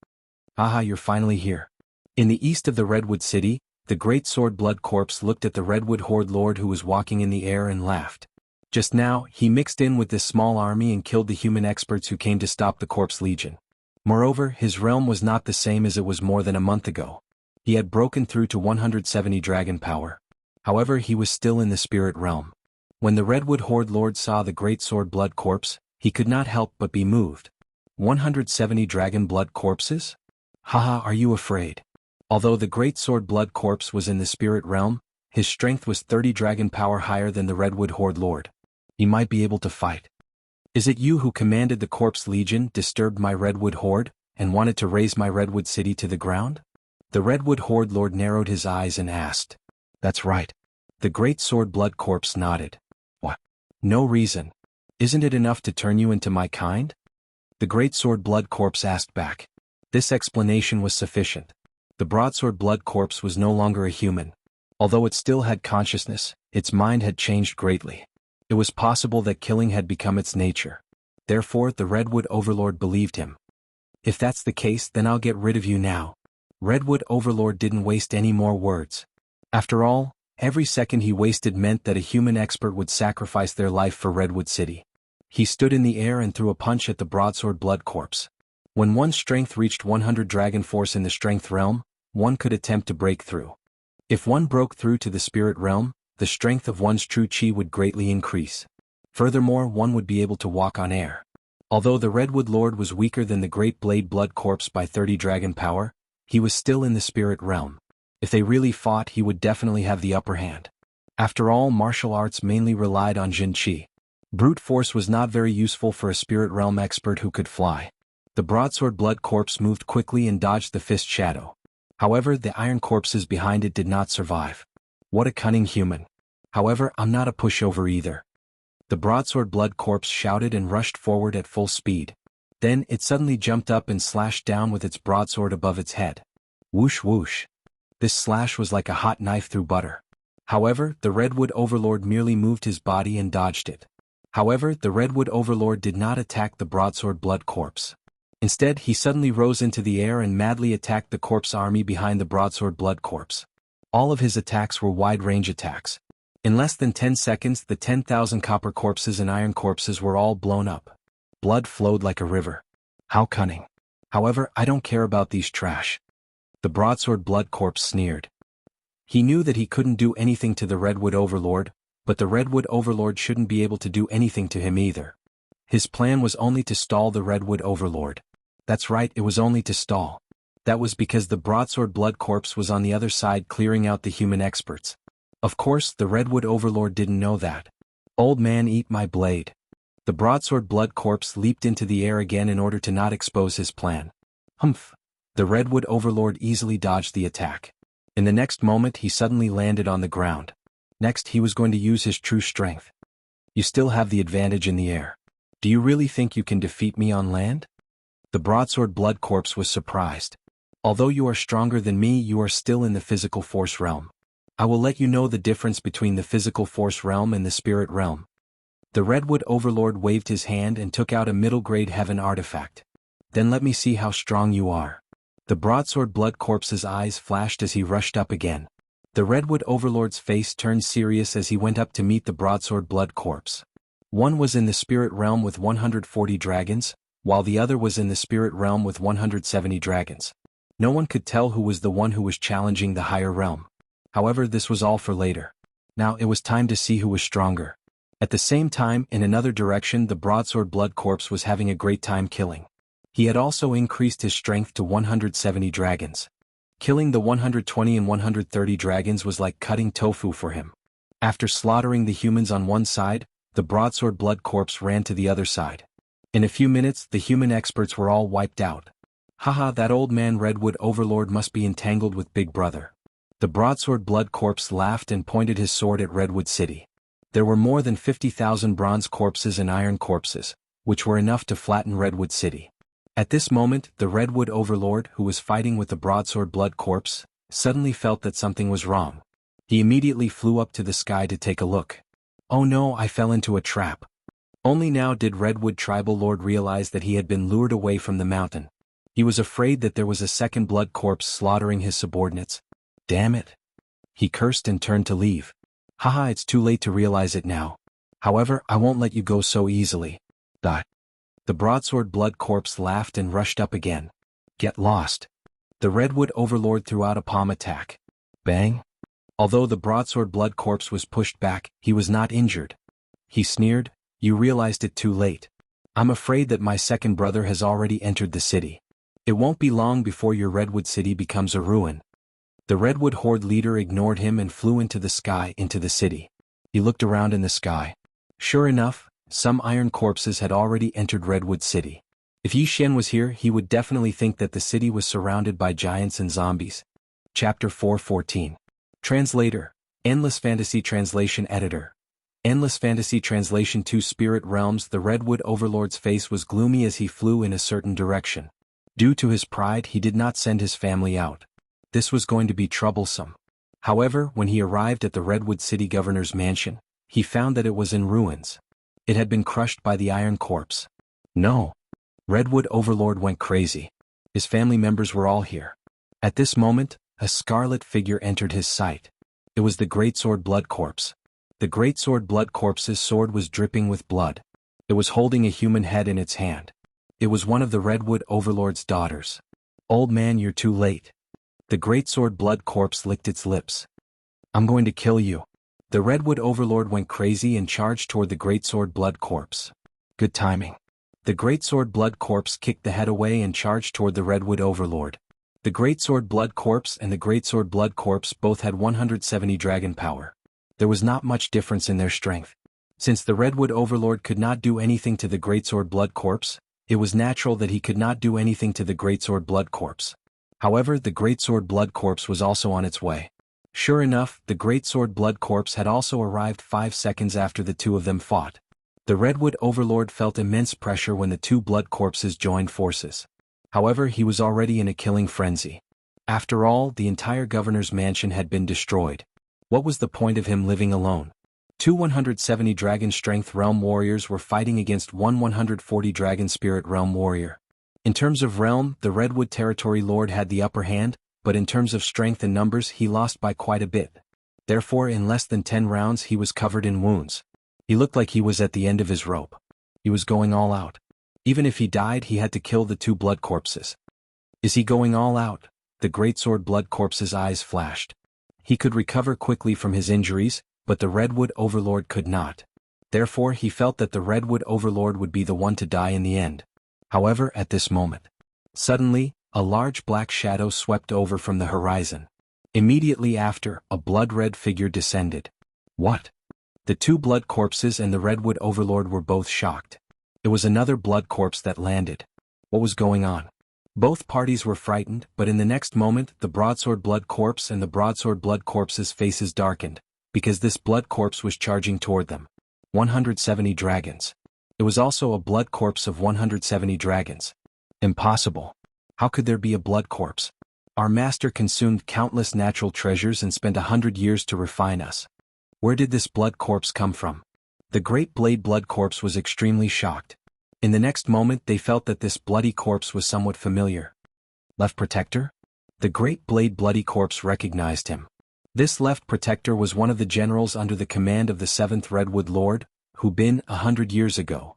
Aha, you're finally here. In the east of the Redwood City, the Great Sword Blood Corpse looked at the Redwood Horde Lord who was walking in the air and laughed. Just now, he mixed in with this small army and killed the human experts who came to stop the Corpse Legion. Moreover, his realm was not the same as it was more than a month ago. He had broken through to 170 dragon power. However, he was still in the spirit realm. When the Redwood Horde Lord saw the Great Sword Blood Corpse, he could not help but be moved. 170 dragon blood corpses? Haha, are you afraid? Although the Great Sword Blood Corpse was in the spirit realm, his strength was 30 dragon power higher than the Redwood Horde Lord. He might be able to fight. Is it you who commanded the Corpse Legion, disturbed my Redwood Horde, and wanted to raze my Redwood City to the ground? The Redwood Horde Lord narrowed his eyes and asked. That's right. The Great Sword Blood Corpse nodded. What? No reason. Isn't it enough to turn you into my kind? The Great Sword Blood Corpse asked back. This explanation was sufficient. The Broadsword Blood Corpse was no longer a human. Although it still had consciousness, its mind had changed greatly. It was possible that killing had become its nature. Therefore, the Redwood Overlord believed him. If that's the case, then I'll get rid of you now. Redwood Overlord didn't waste any more words. After all, every second he wasted meant that a human expert would sacrifice their life for Redwood City. He stood in the air and threw a punch at the broadsword blood corpse. When one's strength reached 100 dragon force in the strength realm, one could attempt to break through. If one broke through to the spirit realm, the strength of one's true chi would greatly increase. Furthermore, one would be able to walk on air. Although the Redwood Lord was weaker than the Great Blade Blood Corpse by 30 dragon power, he was still in the spirit realm. If they really fought, he would definitely have the upper hand. After all, martial arts mainly relied on Jin Chi. Brute force was not very useful for a spirit realm expert who could fly. The broadsword blood corpse moved quickly and dodged the fist shadow. However, the iron corpses behind it did not survive. What a cunning human. However, I'm not a pushover either. The broadsword blood corpse shouted and rushed forward at full speed. Then, it suddenly jumped up and slashed down with its broadsword above its head. Whoosh whoosh. This slash was like a hot knife through butter. However, the Redwood Overlord merely moved his body and dodged it. However, the Redwood Overlord did not attack the broadsword blood corpse. Instead, he suddenly rose into the air and madly attacked the corpse army behind the broadsword blood corpse. All of his attacks were wide-range attacks. In less than 10 seconds, the 10,000 copper corpses and iron corpses were all blown up. Blood flowed like a river. How cunning. However, I don't care about these trash. The broadsword blood corpse sneered. He knew that he couldn't do anything to the Redwood Overlord, but the Redwood Overlord shouldn't be able to do anything to him either. His plan was only to stall the Redwood Overlord. That's right, it was only to stall. That was because the broadsword blood corpse was on the other side clearing out the human experts. Of course, the Redwood Overlord didn't know that. Old man, eat my blade. The broadsword blood corpse leaped into the air again in order to not expose his plan. Humph. The Redwood Overlord easily dodged the attack. In the next moment, he suddenly landed on the ground. Next, he was going to use his true strength. You still have the advantage in the air. Do you really think you can defeat me on land? The broadsword blood corpse was surprised. Although you are stronger than me, you are still in the physical force realm. I will let you know the difference between the physical force realm and the spirit realm. The Redwood Overlord waved his hand and took out a middle-grade heaven artifact. Then let me see how strong you are. The broadsword blood corpse's eyes flashed as he rushed up again. The Redwood Overlord's face turned serious as he went up to meet the broadsword blood corpse. One was in the spirit realm with 140 dragons, while the other was in the spirit realm with 170 dragons. No one could tell who was the one who was challenging the higher realm. However, this was all for later. Now it was time to see who was stronger. At the same time, in another direction, the broadsword blood corpse was having a great time killing. He had also increased his strength to 170 dragons. Killing the 120 and 130 dragons was like cutting tofu for him. After slaughtering the humans on one side, the broadsword blood corpse ran to the other side. In a few minutes, the human experts were all wiped out. Haha, that old man Redwood Overlord must be entangled with Big Brother. The broadsword blood corpse laughed and pointed his sword at Redwood City. There were more than 50,000 bronze corpses and iron corpses, which were enough to flatten Redwood City. At this moment, the Redwood Overlord, who was fighting with the broadsword blood corpse, suddenly felt that something was wrong. He immediately flew up to the sky to take a look. Oh no, I fell into a trap. Only now did Redwood Tribal Lord realize that he had been lured away from the mountain. He was afraid that there was a second blood corpse slaughtering his subordinates. Damn it. He cursed and turned to leave. Haha, it's too late to realize it now. However, I won't let you go so easily. The broadsword blood corpse laughed and rushed up again. Get lost. The Redwood Overlord threw out a palm attack. Bang. Although the broadsword blood corpse was pushed back, he was not injured. He sneered, you realized it too late. I'm afraid that my second brother has already entered the city. It won't be long before your Redwood City becomes a ruin. The Redwood Horde leader ignored him and flew into the sky into the city. He looked around in the sky. Sure enough, some iron corpses had already entered Redwood City. If Yi Xian was here, he would definitely think that the city was surrounded by giants and zombies. Chapter 4:14. Translator. Endless Fantasy Translation Editor. Endless Fantasy Translation 2 Spirit Realms. The Redwood Overlord's face was gloomy as he flew in a certain direction. Due to his pride, he did not send his family out. This was going to be troublesome. However, when he arrived at the Redwood City Governor's mansion, he found that it was in ruins. It had been crushed by the iron corpse. No. Redwood Overlord went crazy. His family members were all here. At this moment, a scarlet figure entered his sight. It was the Greatsword Blood Corpse. The Greatsword Blood Corpse's sword was dripping with blood. It was holding a human head in its hand. It was one of the Redwood Overlord's daughters. "Old man, you're too late." The greatsword blood corpse licked its lips. "I'm going to kill you." The Redwood Overlord went crazy and charged toward the greatsword blood corpse. Good timing. The greatsword blood corpse kicked the head away and charged toward the Redwood Overlord. The greatsword blood corpse and the greatsword blood corpse both had 170 dragon power. There was not much difference in their strength. Since the Redwood Overlord could not do anything to the greatsword blood corpse, it was natural that he could not do anything to the greatsword blood corpse. However, the greatsword blood corpse was also on its way. Sure enough, the greatsword blood corpse had also arrived 5 seconds after the two of them fought. The Redwood Overlord felt immense pressure when the two blood corpses joined forces. However, he was already in a killing frenzy. After all, the entire governor's mansion had been destroyed. What was the point of him living alone? Two 170 Dragon Strength Realm warriors were fighting against one 140 Dragon Spirit Realm warrior. In terms of realm, the Redwood Territory Lord had the upper hand, but in terms of strength and numbers he lost by quite a bit. Therefore, in less than 10 rounds he was covered in wounds. He looked like he was at the end of his rope. He was going all out. Even if he died, he had to kill the two blood corpses. Is he going all out? The greatsword blood corpse's eyes flashed. He could recover quickly from his injuries, but the Redwood Overlord could not. Therefore, he felt that the Redwood Overlord would be the one to die in the end. However, at this moment, suddenly, a large black shadow swept over from the horizon. Immediately after, a blood-red figure descended. What? The two blood corpses and the Redwood Overlord were both shocked. It was another blood corpse that landed. What was going on? Both parties were frightened, but in the next moment, the broadsword blood corpse and the broadsword blood corpse's faces darkened, because this blood corpse was charging toward them. 170 dragons. It was also a blood corpse of 170 dragons. Impossible. How could there be a blood corpse? Our master consumed countless natural treasures and spent 100 years to refine us. Where did this blood corpse come from? The Great Blade Blood Corpse was extremely shocked. In the next moment they felt that this bloody corpse was somewhat familiar. Left Protector? The Great Blade Bloody Corpse recognized him. This Left Protector was one of the generals under the command of the 7th Redwood Lord, who been 100 years ago.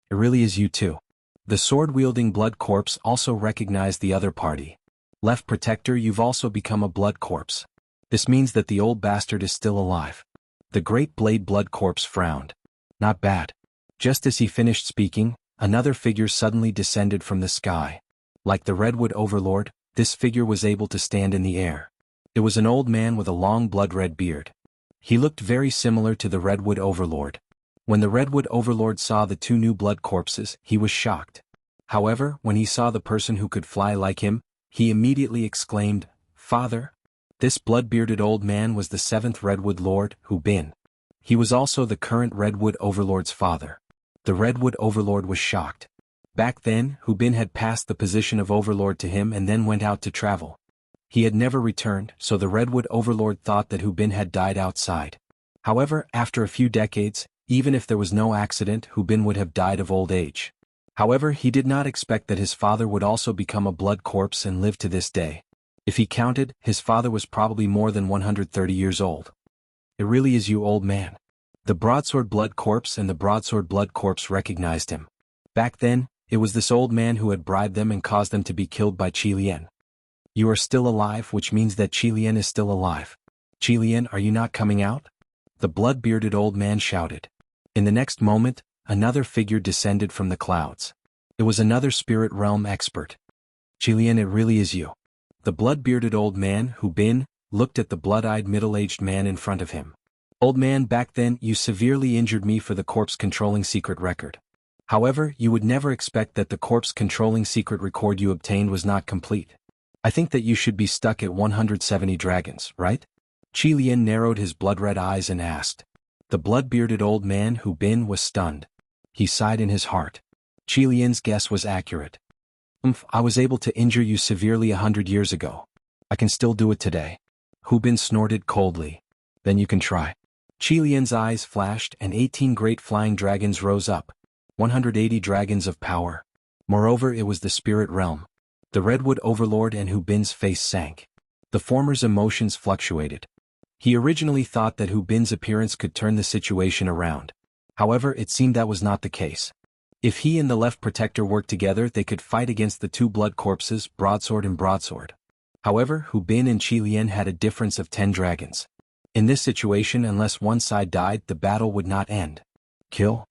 It really is you too. The sword-wielding blood corpse also recognized the other party. Left Protector, you've also become a blood corpse. This means that the old bastard is still alive. The Great Blade Blood Corpse frowned. Not bad. Just as he finished speaking, another figure suddenly descended from the sky. Like the Redwood Overlord, this figure was able to stand in the air. It was an old man with a long blood-red beard. He looked very similar to the Redwood Overlord. When the Redwood Overlord saw the two new blood corpses, he was shocked. However, when he saw the person who could fly like him, he immediately exclaimed, "Father?" This blood-bearded old man was the 7th Redwood Lord, Hu Bin. He was also the current Redwood Overlord's father. The Redwood Overlord was shocked. Back then, Hu Bin had passed the position of Overlord to him and then went out to travel. He had never returned, so the Redwood Overlord thought that Hu Bin had died outside. However, after a few decades, even if there was no accident, Hu Bin would have died of old age. However, he did not expect that his father would also become a blood corpse and live to this day. If he counted, his father was probably more than 130 years old. It really is you, old man. The broadsword blood corpse and the broadsword blood corpse recognized him. Back then, it was this old man who had bribed them and caused them to be killed by Qi Lian. You are still alive, which means that Qi Lian is still alive. Qi Lian, are you not coming out? The blood-bearded old man shouted. In the next moment, another figure descended from the clouds. It was another spirit realm expert. Qi Lian, it really is you. The blood-bearded old man, Hu Bin, looked at the blood-eyed middle-aged man in front of him. Old man, back then you severely injured me for the corpse-controlling secret record. However, you would never expect that the corpse-controlling secret record you obtained was not complete. I think that you should be stuck at 170 dragons, right? Qi Lian narrowed his blood-red eyes and asked. The blood-bearded old man, Hu Bin, was stunned. He sighed in his heart. Qi Lian's guess was accurate. I was able to injure you severely 100 years ago. I can still do it today. Hu Bin snorted coldly. Then you can try. Qi Lian's eyes flashed and 18 great flying dragons rose up. 180 dragons of power. Moreover, it was the spirit realm. The Redwood Overlord and Hu Bin's face sank. The former's emotions fluctuated. He originally thought that Hu Bin's appearance could turn the situation around. However, it seemed that was not the case. If he and the left protector worked together, they could fight against the two blood corpses, broadsword and broadsword. However, Hu Bin and Qi Lian had a difference of 10 dragons. In this situation, unless one side died, the battle would not end. Kill?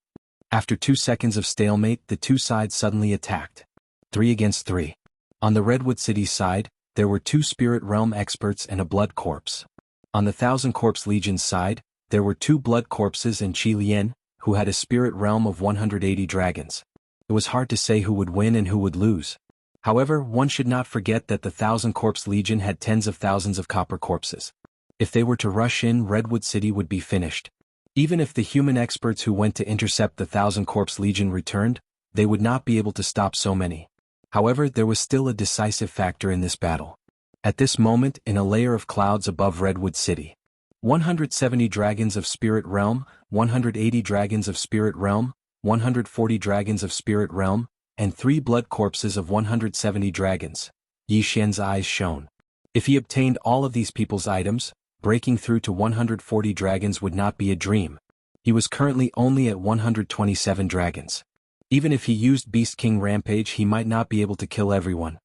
After 2 seconds of stalemate, the two sides suddenly attacked. 3 against 3. On the Redwood City side, there were 2 Spirit Realm experts and a blood corpse. On the Thousand Corpse Legion's side, there were 2 blood corpses and Qi Lian, who had a Spirit Realm of 180 dragons. It was hard to say who would win and who would lose. However, one should not forget that the Thousand Corpse Legion had tens of thousands of copper corpses. If they were to rush in, Redwood City would be finished. Even if the human experts who went to intercept the Thousand Corpse Legion returned, they would not be able to stop so many. However, there was still a decisive factor in this battle. At this moment, in a layer of clouds above Redwood City, 170 dragons of Spirit Realm, 180 dragons of Spirit Realm, 140 dragons of Spirit Realm, and 3 blood corpses of 170 dragons. Yi Xian's eyes shone. If he obtained all of these people's items, breaking through to 140 dragons would not be a dream. He was currently only at 127 dragons. Even if he used Beast King Rampage, he might not be able to kill everyone.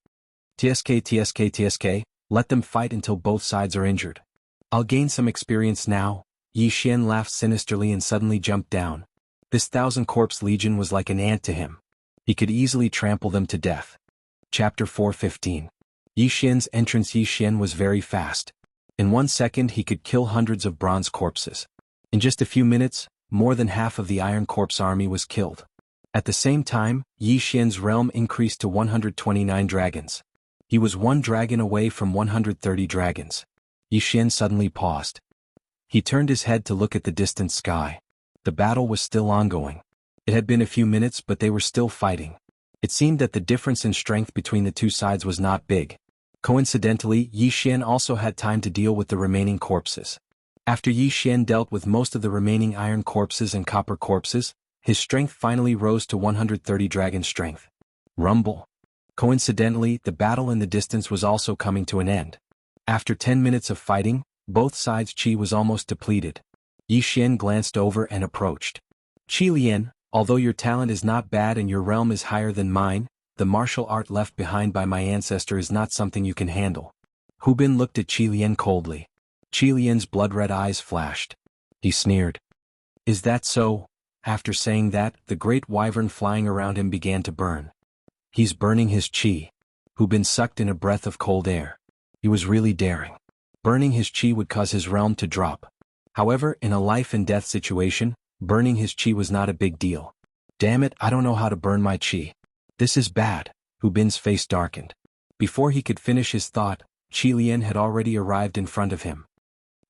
TSK, let them fight until both sides are injured. I'll gain some experience now. Yi Xian laughed sinisterly and suddenly jumped down. This Thousand Corpse Legion was like an ant to him. He could easily trample them to death. Chapter 4:15. Yi Xian's entrance. Yi Xian was very fast. In 1 second he could kill hundreds of bronze corpses. In just a few minutes, more than half of the Iron Corpse army was killed. At the same time, Yi Xian's realm increased to 129 dragons. He was 1 dragon away from 130 dragons. Yi Xian suddenly paused. He turned his head to look at the distant sky. The battle was still ongoing. It had been a few minutes, but they were still fighting. It seemed that the difference in strength between the two sides was not big. Coincidentally, Yi Xian also had time to deal with the remaining corpses. After Yi Xian dealt with most of the remaining iron corpses and copper corpses, his strength finally rose to 130 dragon strength. Rumble. Coincidentally, the battle in the distance was also coming to an end. After 10 minutes of fighting, both sides' chi was almost depleted. Yi Xian glanced over and approached. Qi Lian, although your talent is not bad and your realm is higher than mine, the martial art left behind by my ancestor is not something you can handle. Hu Bin looked at Qi Lian coldly. Qi Lian's blood-red eyes flashed. He sneered. Is that so? After saying that, the great wyvern flying around him began to burn. He's burning his chi. Hu Bin sucked in a breath of cold air. He was really daring. Burning his chi would cause his realm to drop. However, in a life-and-death situation, burning his chi was not a big deal. Damn it, I don't know how to burn my chi. This is bad. Hu Bin's face darkened. Before he could finish his thought, Qi Lian had already arrived in front of him.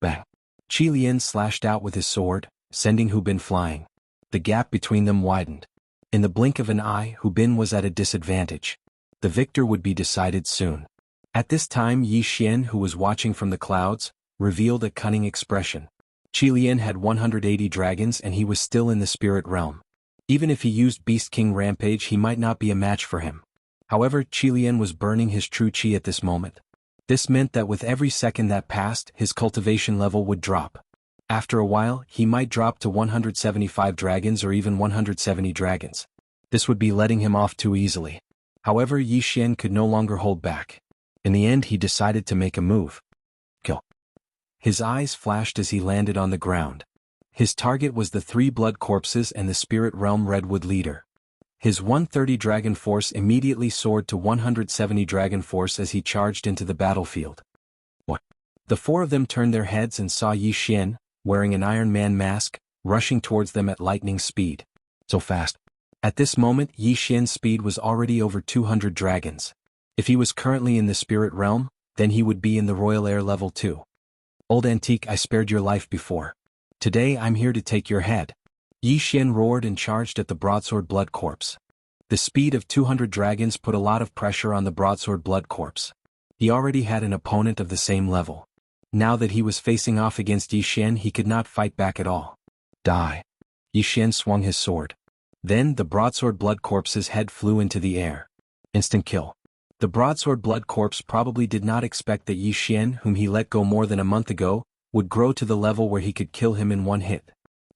Bang! Qi Lian slashed out with his sword, sending Hu Bin flying. The gap between them widened. In the blink of an eye, Hu Bin was at a disadvantage. The victor would be decided soon. At this time, Yi Xian, who was watching from the clouds, revealed a cunning expression. Qi Lian had 180 dragons and he was still in the spirit realm. Even if he used Beast King Rampage, he might not be a match for him. However, Qi Lian was burning his true chi at this moment. This meant that with every second that passed, his cultivation level would drop. After a while, he might drop to 175 dragons or even 170 dragons. This would be letting him off too easily. However, Yi Xian could no longer hold back. In the end, he decided to make a move. Kill. His eyes flashed as he landed on the ground. His target was the 3 blood corpses and the spirit realm redwood leader. His 130 dragon force immediately soared to 170 dragon force as he charged into the battlefield. What? The 4 of them turned their heads and saw Yi Xian, wearing an Iron Man mask, rushing towards them at lightning speed. So fast. At this moment, Yi Xian's speed was already over 200 dragons. If he was currently in the spirit realm, then he would be in the royal air level 2. Old antique, I spared your life before. Today I'm here to take your head. Yi Xian roared and charged at the broadsword blood corpse. The speed of 200 dragons put a lot of pressure on the broadsword blood corpse. He already had an opponent of the same level. Now that he was facing off against Yi Xian, he could not fight back at all. Die. Yi Xian swung his sword. Then the broadsword blood corpse's head flew into the air. Instant kill. The broadsword blood corpse probably did not expect that Yi Xian, whom he let go more than a month ago, would grow to the level where he could kill him in one hit.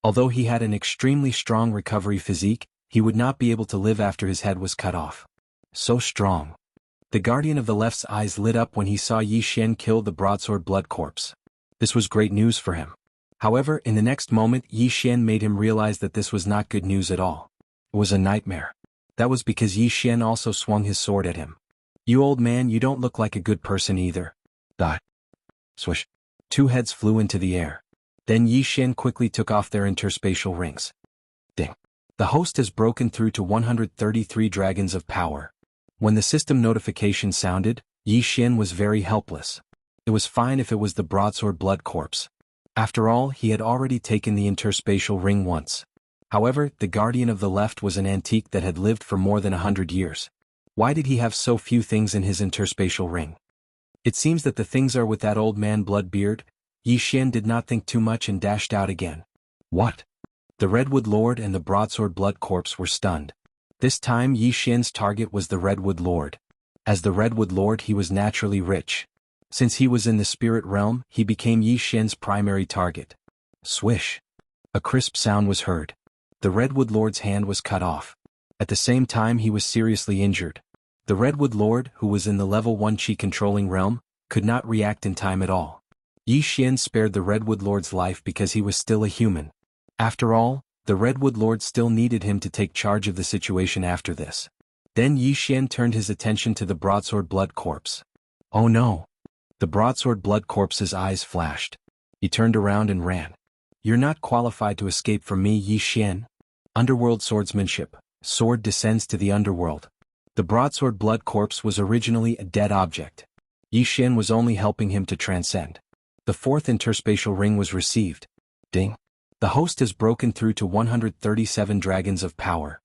Although he had an extremely strong recovery physique, he would not be able to live after his head was cut off. So strong. The Guardian of the Left's eyes lit up when he saw Yi Xian kill the broadsword blood corpse. This was great news for him. However, in the next moment Yi Xian made him realize that this was not good news at all. It was a nightmare. That was because Yi Xian also swung his sword at him. "You old man, you don't look like a good person either." Dot. Swish. Two heads flew into the air. Then Yi Xian quickly took off their interspatial rings. Ding. The host has broken through to 133 dragons of power. When the system notification sounded, Yi Xian was very helpless. It was fine if it was the broadsword blood corpse. After all, he had already taken the interspatial ring once. However, the Guardian of the Left was an antique that had lived for more than 100 years. Why did he have so few things in his interspatial ring? It seems that the things are with that old man Bloodbeard. Yi Xian did not think too much and dashed out again. What? The Redwood Lord and the broadsword blood corpse were stunned. This time Yi Xian's target was the Redwood Lord. As the Redwood Lord he was naturally rich. Since he was in the spirit realm, he became Yi Xian's primary target. Swish. A crisp sound was heard. The Redwood Lord's hand was cut off. At the same time he was seriously injured. The Redwood Lord, who was in the level 1 chi controlling realm, could not react in time at all. Yi Xian spared the Redwood Lord's life because he was still a human. After all, the Redwood Lord still needed him to take charge of the situation after this. Then Yi Xian turned his attention to the broadsword blood corpse. Oh no! The broadsword blood corpse's eyes flashed. He turned around and ran. "You're not qualified to escape from me, Yi Xian." Underworld swordsmanship. Sword descends to the underworld. The broadsword blood corpse was originally a dead object. Yi Xian was only helping him to transcend. The fourth interspatial ring was received. Ding. The host has broken through to 137 dragons of power.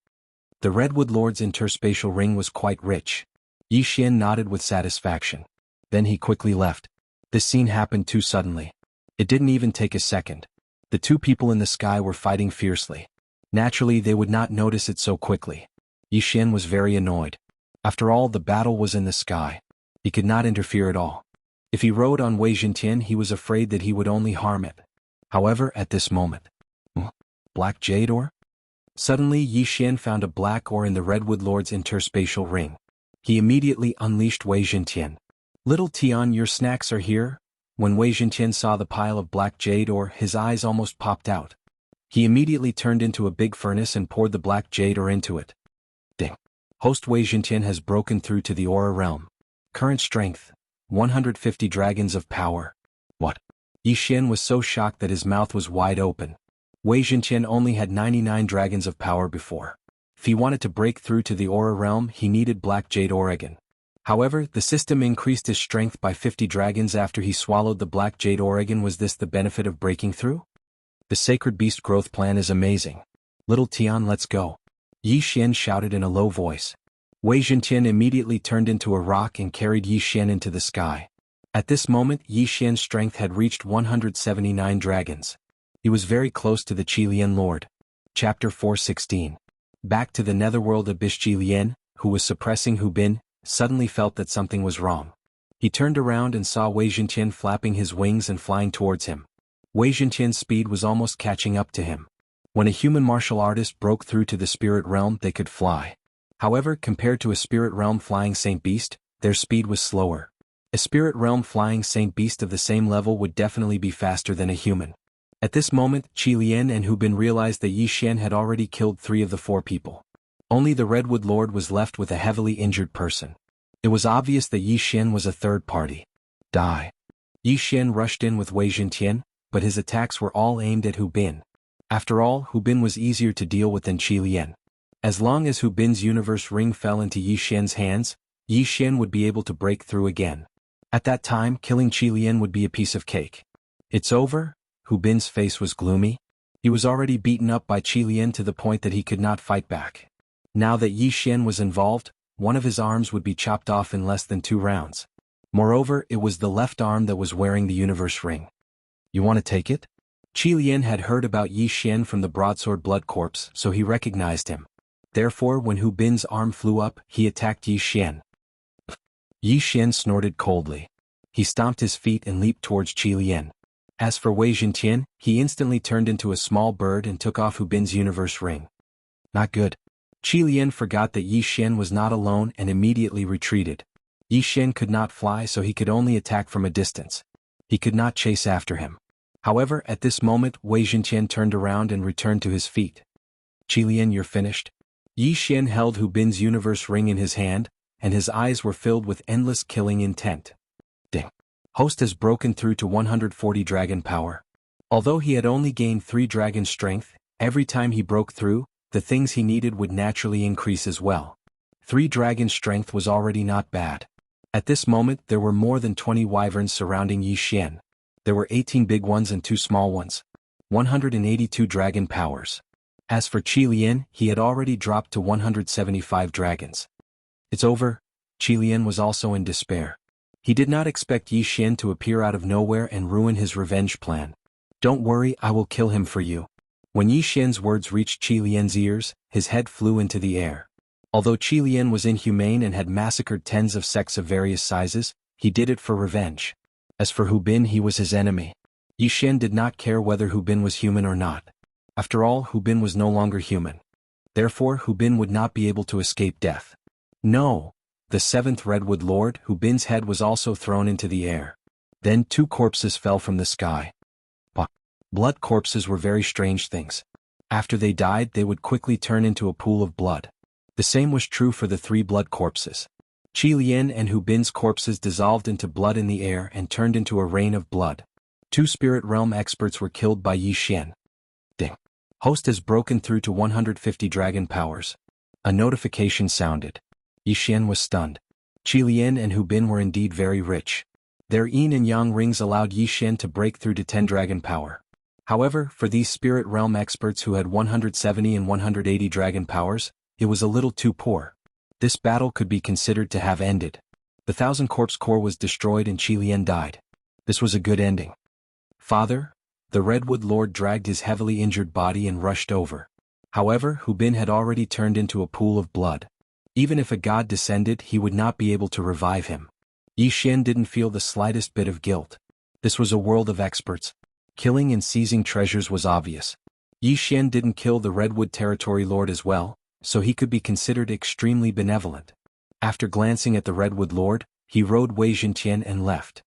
The Redwood Lord's interspatial ring was quite rich. Yi Xian nodded with satisfaction. Then he quickly left. This scene happened too suddenly. It didn't even take a second. The two people in the sky were fighting fiercely. Naturally they would not notice it so quickly. Yi Xian was very annoyed. After all, the battle was in the sky. He could not interfere at all. If he rode on Wei Jintian he was afraid that he would only harm it. However, at this moment... Black jade ore? Suddenly Yi Xian found a black ore in the Redwood Lord's interspatial ring. He immediately unleashed Wei Jintian. "Little Tian, your snacks are here." When Wei Jintian saw the pile of black jade ore, his eyes almost popped out. He immediately turned into a big furnace and poured the black jade ore into it. Ding. Host Wei Jintian has broken through to the aura realm. Current strength, 150 dragons of power. What? Yi Xian was so shocked that his mouth was wide open. Wei Jintian only had 99 dragons of power before. If he wanted to break through to the aura realm, he needed black jade ore again. However, the system increased his strength by 50 dragons after he swallowed the black jade ore again. Was this the benefit of breaking through? The Sacred Beast growth plan is amazing. Little Tian, let's go. Yi Xian shouted in a low voice. Wei Jintian immediately turned into a rock and carried Yi Xian into the sky. At this moment Yi Xian's strength had reached 179 dragons. He was very close to the Qilian Lord. Chapter 416. Back to the netherworld. Abyss. Qilian, who was suppressing Hu Bin, suddenly felt that something was wrong. He turned around and saw Wei Jintian flapping his wings and flying towards him. Wei Jintian's speed was almost catching up to him. When a human martial artist broke through to the spirit realm, they could fly. However, compared to a spirit realm flying Saint Beast, their speed was slower. A spirit realm flying Saint Beast of the same level would definitely be faster than a human. At this moment, Qilian and Hu Bin realized that Yi Xian had already killed 3 of the 4 people. Only the Redwood Lord was left with a heavily injured person. It was obvious that Yi Xian was a third party. Die. Yi Xian rushed in with Wei Jintian, but his attacks were all aimed at Hu Bin. After all, Hu Bin was easier to deal with than Qilian. As long as Hu Bin's universe ring fell into Yi Xian's hands, Yi Xian would be able to break through again. At that time, killing Qilian would be a piece of cake. It's over? Hu Bin's face was gloomy. He was already beaten up by Qilian to the point that he could not fight back. Now that Yi Xian was involved, one of his arms would be chopped off in less than 2 rounds. Moreover, it was the left arm that was wearing the universe ring. You want to take it? Qilian had heard about Yi Xian from the broadsword blood corpse, so he recognized him. Therefore, when Hu Bin's arm flew up, he attacked Yi Xian. Yi Xian snorted coldly. He stomped his feet and leaped towards Qilian. As for Wei Zhenqian, he instantly turned into a small bird and took off Hu Bin's universe ring. Not good. Qi Lian forgot that Yi Xian was not alone and immediately retreated. Yi Xian could not fly, so he could only attack from a distance. He could not chase after him. However, at this moment Wei Zhenqian turned around and returned to his feet. Qi Lian, you're finished? Yi Xian held Hu Bin's universe ring in his hand, and his eyes were filled with endless killing intent. Ding. Host has broken through to 140 dragon power. Although he had only gained 3 dragon strength, every time he broke through, the things he needed would naturally increase as well. 3 dragon strength was already not bad. At this moment there were more than 20 wyverns surrounding Yi Xian. There were 18 big ones and 2 small ones. 182 dragon powers. As for Qi Lian, he had already dropped to 175 dragons. It's over. Qi Lian was also in despair. He did not expect Yi Xian to appear out of nowhere and ruin his revenge plan. Don't worry, I will kill him for you. When Yi Xian's words reached Qi Lian's ears, his head flew into the air. Although Qi Lian was inhumane and had massacred tens of sects of various sizes, he did it for revenge. As for Hu Bin, he was his enemy. Yi Xian did not care whether Hu Bin was human or not. After all, Hu Bin was no longer human. Therefore, Hu Bin would not be able to escape death. No! The 7th Redwood Lord, Hu Bin's head was also thrown into the air. Then 2 corpses fell from the sky. Blood corpses were very strange things. After they died, they would quickly turn into a pool of blood. The same was true for the 3 blood corpses. Qi Lian and Hu Bin's corpses dissolved into blood in the air and turned into a rain of blood. 2 spirit realm experts were killed by Yi Xian. Ding. Host has broken through to 150 dragon powers. A notification sounded. Yi Xian was stunned. Qi Lian and Hu Bin were indeed very rich. Their yin and yang rings allowed Yi Xian to break through to 10 dragon power. However, for these spirit realm experts who had 170 and 180 dragon powers, it was a little too poor. This battle could be considered to have ended. The 1,000 corpse core was destroyed and Qi Lian died. This was a good ending. Father? The Redwood Lord dragged his heavily injured body and rushed over. However, Hu Bin had already turned into a pool of blood. Even if a god descended, he would not be able to revive him. Yi Xian didn't feel the slightest bit of guilt. This was a world of experts. Killing and seizing treasures was obvious. Yi Xian didn't kill the Redwood Territory Lord as well, so he could be considered extremely benevolent. After glancing at the Redwood Lord, he rode Wei Zhenqian and left.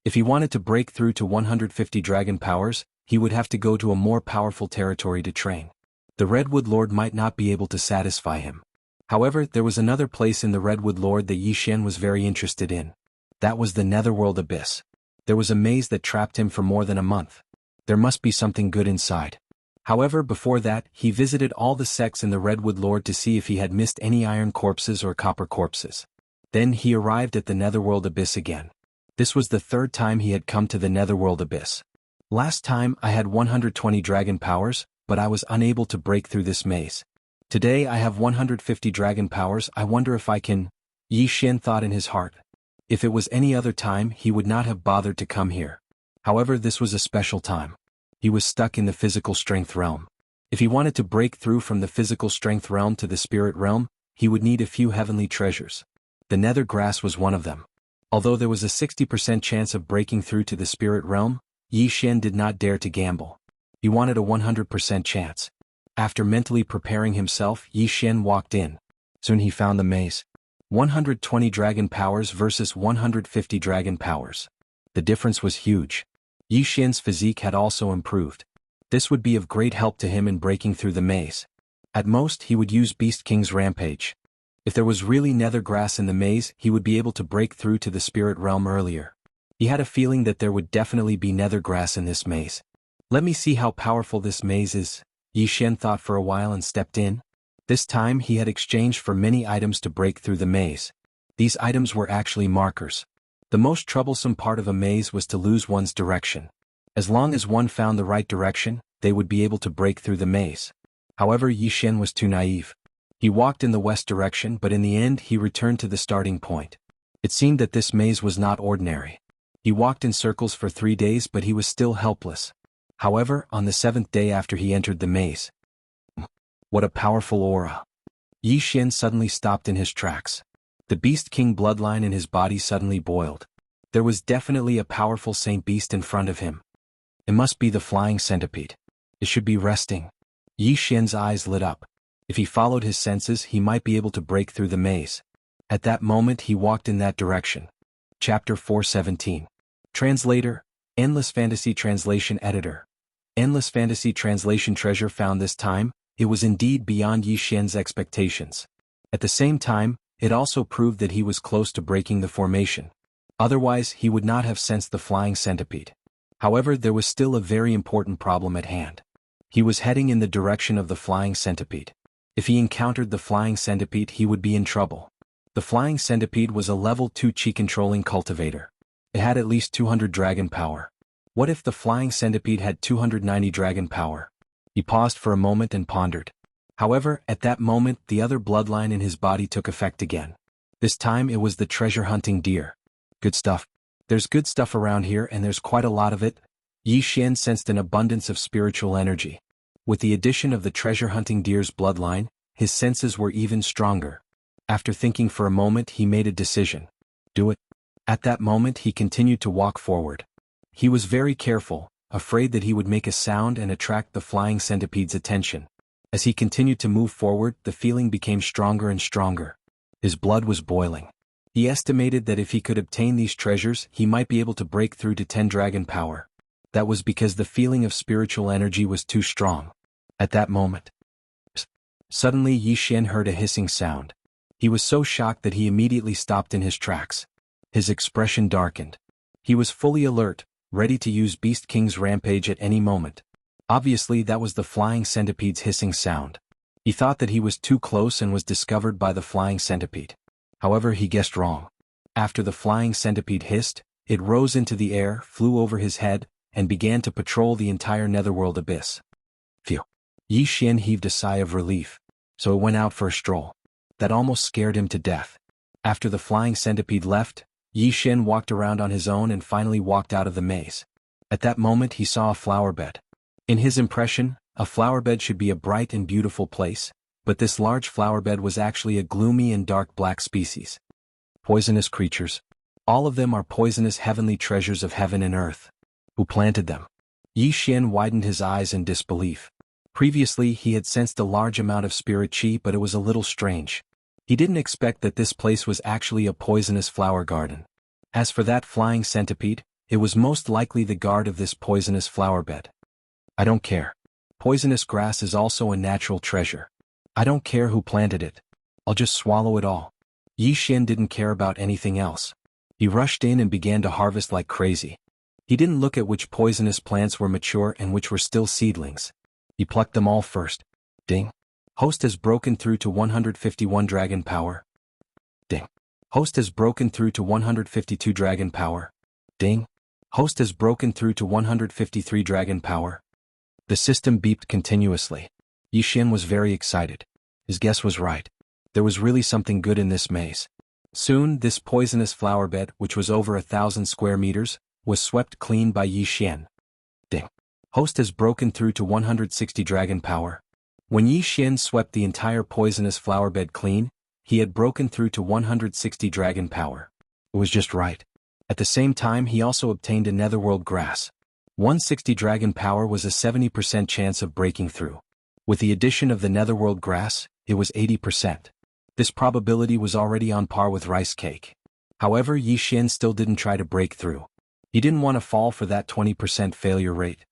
If he wanted to break through to 150 dragon powers, he would have to go to a more powerful territory to train. The Redwood Lord might not be able to satisfy him. However, there was another place in the Redwood Lord that Yi Xian was very interested in. That was the Netherworld Abyss. There was a maze that trapped him for more than a month. There must be something good inside. However, before that, he visited all the sects in the Redwood Lord to see if he had missed any iron corpses or copper corpses. Then he arrived at the Netherworld Abyss again. This was the 3rd time he had come to the Netherworld Abyss. Last time I had 120 dragon powers, but I was unable to break through this maze. Today I have 150 dragon powers. I wonder if I can. Yi Xian thought in his heart. If it was any other time, he would not have bothered to come here. However, this was a special time. He was stuck in the physical strength realm. If he wanted to break through from the physical strength realm to the spirit realm, he would need a few heavenly treasures. The nether grass was one of them. Although there was a 60% chance of breaking through to the spirit realm, Yi Xian did not dare to gamble. He wanted a 100% chance. After mentally preparing himself, Yi Xian walked in. Soon he found the maze. 120 dragon powers versus 150 dragon powers. The difference was huge. Yi Xian's physique had also improved. This would be of great help to him in breaking through the maze. At most, he would use Beast King's Rampage. If there was really nether grass in the maze, he would be able to break through to the spirit realm earlier. He had a feeling that there would definitely be nether grass in this maze. Let me see how powerful this maze is. Yi Xian thought for a while and stepped in. This time he had exchanged for many items to break through the maze. These items were actually markers. The most troublesome part of a maze was to lose one's direction. As long as one found the right direction, they would be able to break through the maze. However, Yi Xian was too naive. He walked in the west direction, but in the end he returned to the starting point. It seemed that this maze was not ordinary. He walked in circles for 3 days, but he was still helpless. However, on the 7th day after he entered the maze. What a powerful aura! Yi Xian suddenly stopped in his tracks. The Beast King bloodline in his body suddenly boiled. There was definitely a powerful Saint Beast in front of him. It must be the flying centipede. It should be resting. Yi Xian's eyes lit up. If he followed his senses, he might be able to break through the maze. At that moment he walked in that direction. Chapter 417. Translator, Endless Fantasy Translation Editor. Endless Fantasy Translation treasure found this time. It was indeed beyond Yi Xian's expectations. At the same time, it also proved that he was close to breaking the formation. Otherwise, he would not have sensed the flying centipede. However, there was still a very important problem at hand. He was heading in the direction of the flying centipede. If he encountered the flying centipede, he would be in trouble. The flying centipede was a level 2 chi controlling cultivator. It had at least 200 dragon power. What if the flying centipede had 290 dragon power? He paused for a moment and pondered. However, at that moment the other bloodline in his body took effect again. This time it was the treasure-hunting deer. Good stuff. There's good stuff around here and there's quite a lot of it. Yi Xian sensed an abundance of spiritual energy. With the addition of the treasure-hunting deer's bloodline, his senses were even stronger. After thinking for a moment, he made a decision. Do it. At that moment he continued to walk forward. He was very careful, afraid that he would make a sound and attract the flying centipede's attention. As he continued to move forward, the feeling became stronger and stronger. His blood was boiling. He estimated that if he could obtain these treasures, he might be able to break through to 10 dragon power. That was because the feeling of spiritual energy was too strong. At that moment, suddenly Yi Xian heard a hissing sound. He was so shocked that he immediately stopped in his tracks. His expression darkened. He was fully alert, ready to use Beast King's rampage at any moment. Obviously that was the flying centipede's hissing sound. He thought that he was too close and was discovered by the flying centipede. However, he guessed wrong. After the flying centipede hissed, it rose into the air, flew over his head, and began to patrol the entire netherworld abyss. Phew. Yi Xian heaved a sigh of relief. So it went out for a stroll. That almost scared him to death. After the flying centipede left, Yi Xian walked around on his own and finally walked out of the maze. At that moment he saw a flower bed. In his impression, a flower bed should be a bright and beautiful place, but this large flower bed was actually a gloomy and dark black species. Poisonous creatures. All of them are poisonous heavenly treasures of heaven and earth. Who planted them? Yi Xian widened his eyes in disbelief. Previously he had sensed a large amount of spirit chi, but it was a little strange. He didn't expect that this place was actually a poisonous flower garden. As for that flying centipede, it was most likely the guard of this poisonous flower bed. I don't care. Poisonous grass is also a natural treasure. I don't care who planted it. I'll just swallow it all. Yi Xian didn't care about anything else. He rushed in and began to harvest like crazy. He didn't look at which poisonous plants were mature and which were still seedlings. He plucked them all first. Ding. Host has broken through to 151 dragon power. Ding. Host has broken through to 152 dragon power. Ding. Host has broken through to 153 dragon power. The system beeped continuously. Yi Xian was very excited. His guess was right. There was really something good in this maze. Soon, this poisonous flower bed, which was over 1,000 square meters, was swept clean by Yi Xian. Ding. Host has broken through to 160 dragon power. When Yi Xian swept the entire poisonous flower bed clean, he had broken through to 160 dragon power. It was just right. At the same time he also obtained a netherworld grass. 160 dragon power was a 70% chance of breaking through. With the addition of the netherworld grass, it was 80%. This probability was already on par with rice cake. However, Yi Xian still didn't try to break through. He didn't want to fall for that 20% failure rate.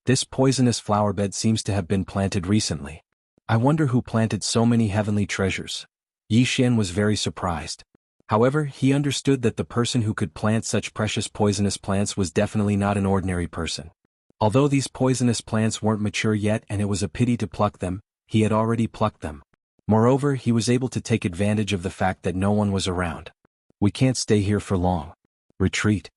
This poisonous flower bed seems to have been planted recently. I wonder who planted so many heavenly treasures. Yi Xian was very surprised. However, he understood that the person who could plant such precious poisonous plants was definitely not an ordinary person. Although these poisonous plants weren't mature yet and it was a pity to pluck them, he had already plucked them. Moreover, he was able to take advantage of the fact that no one was around. We can't stay here for long. Retreat.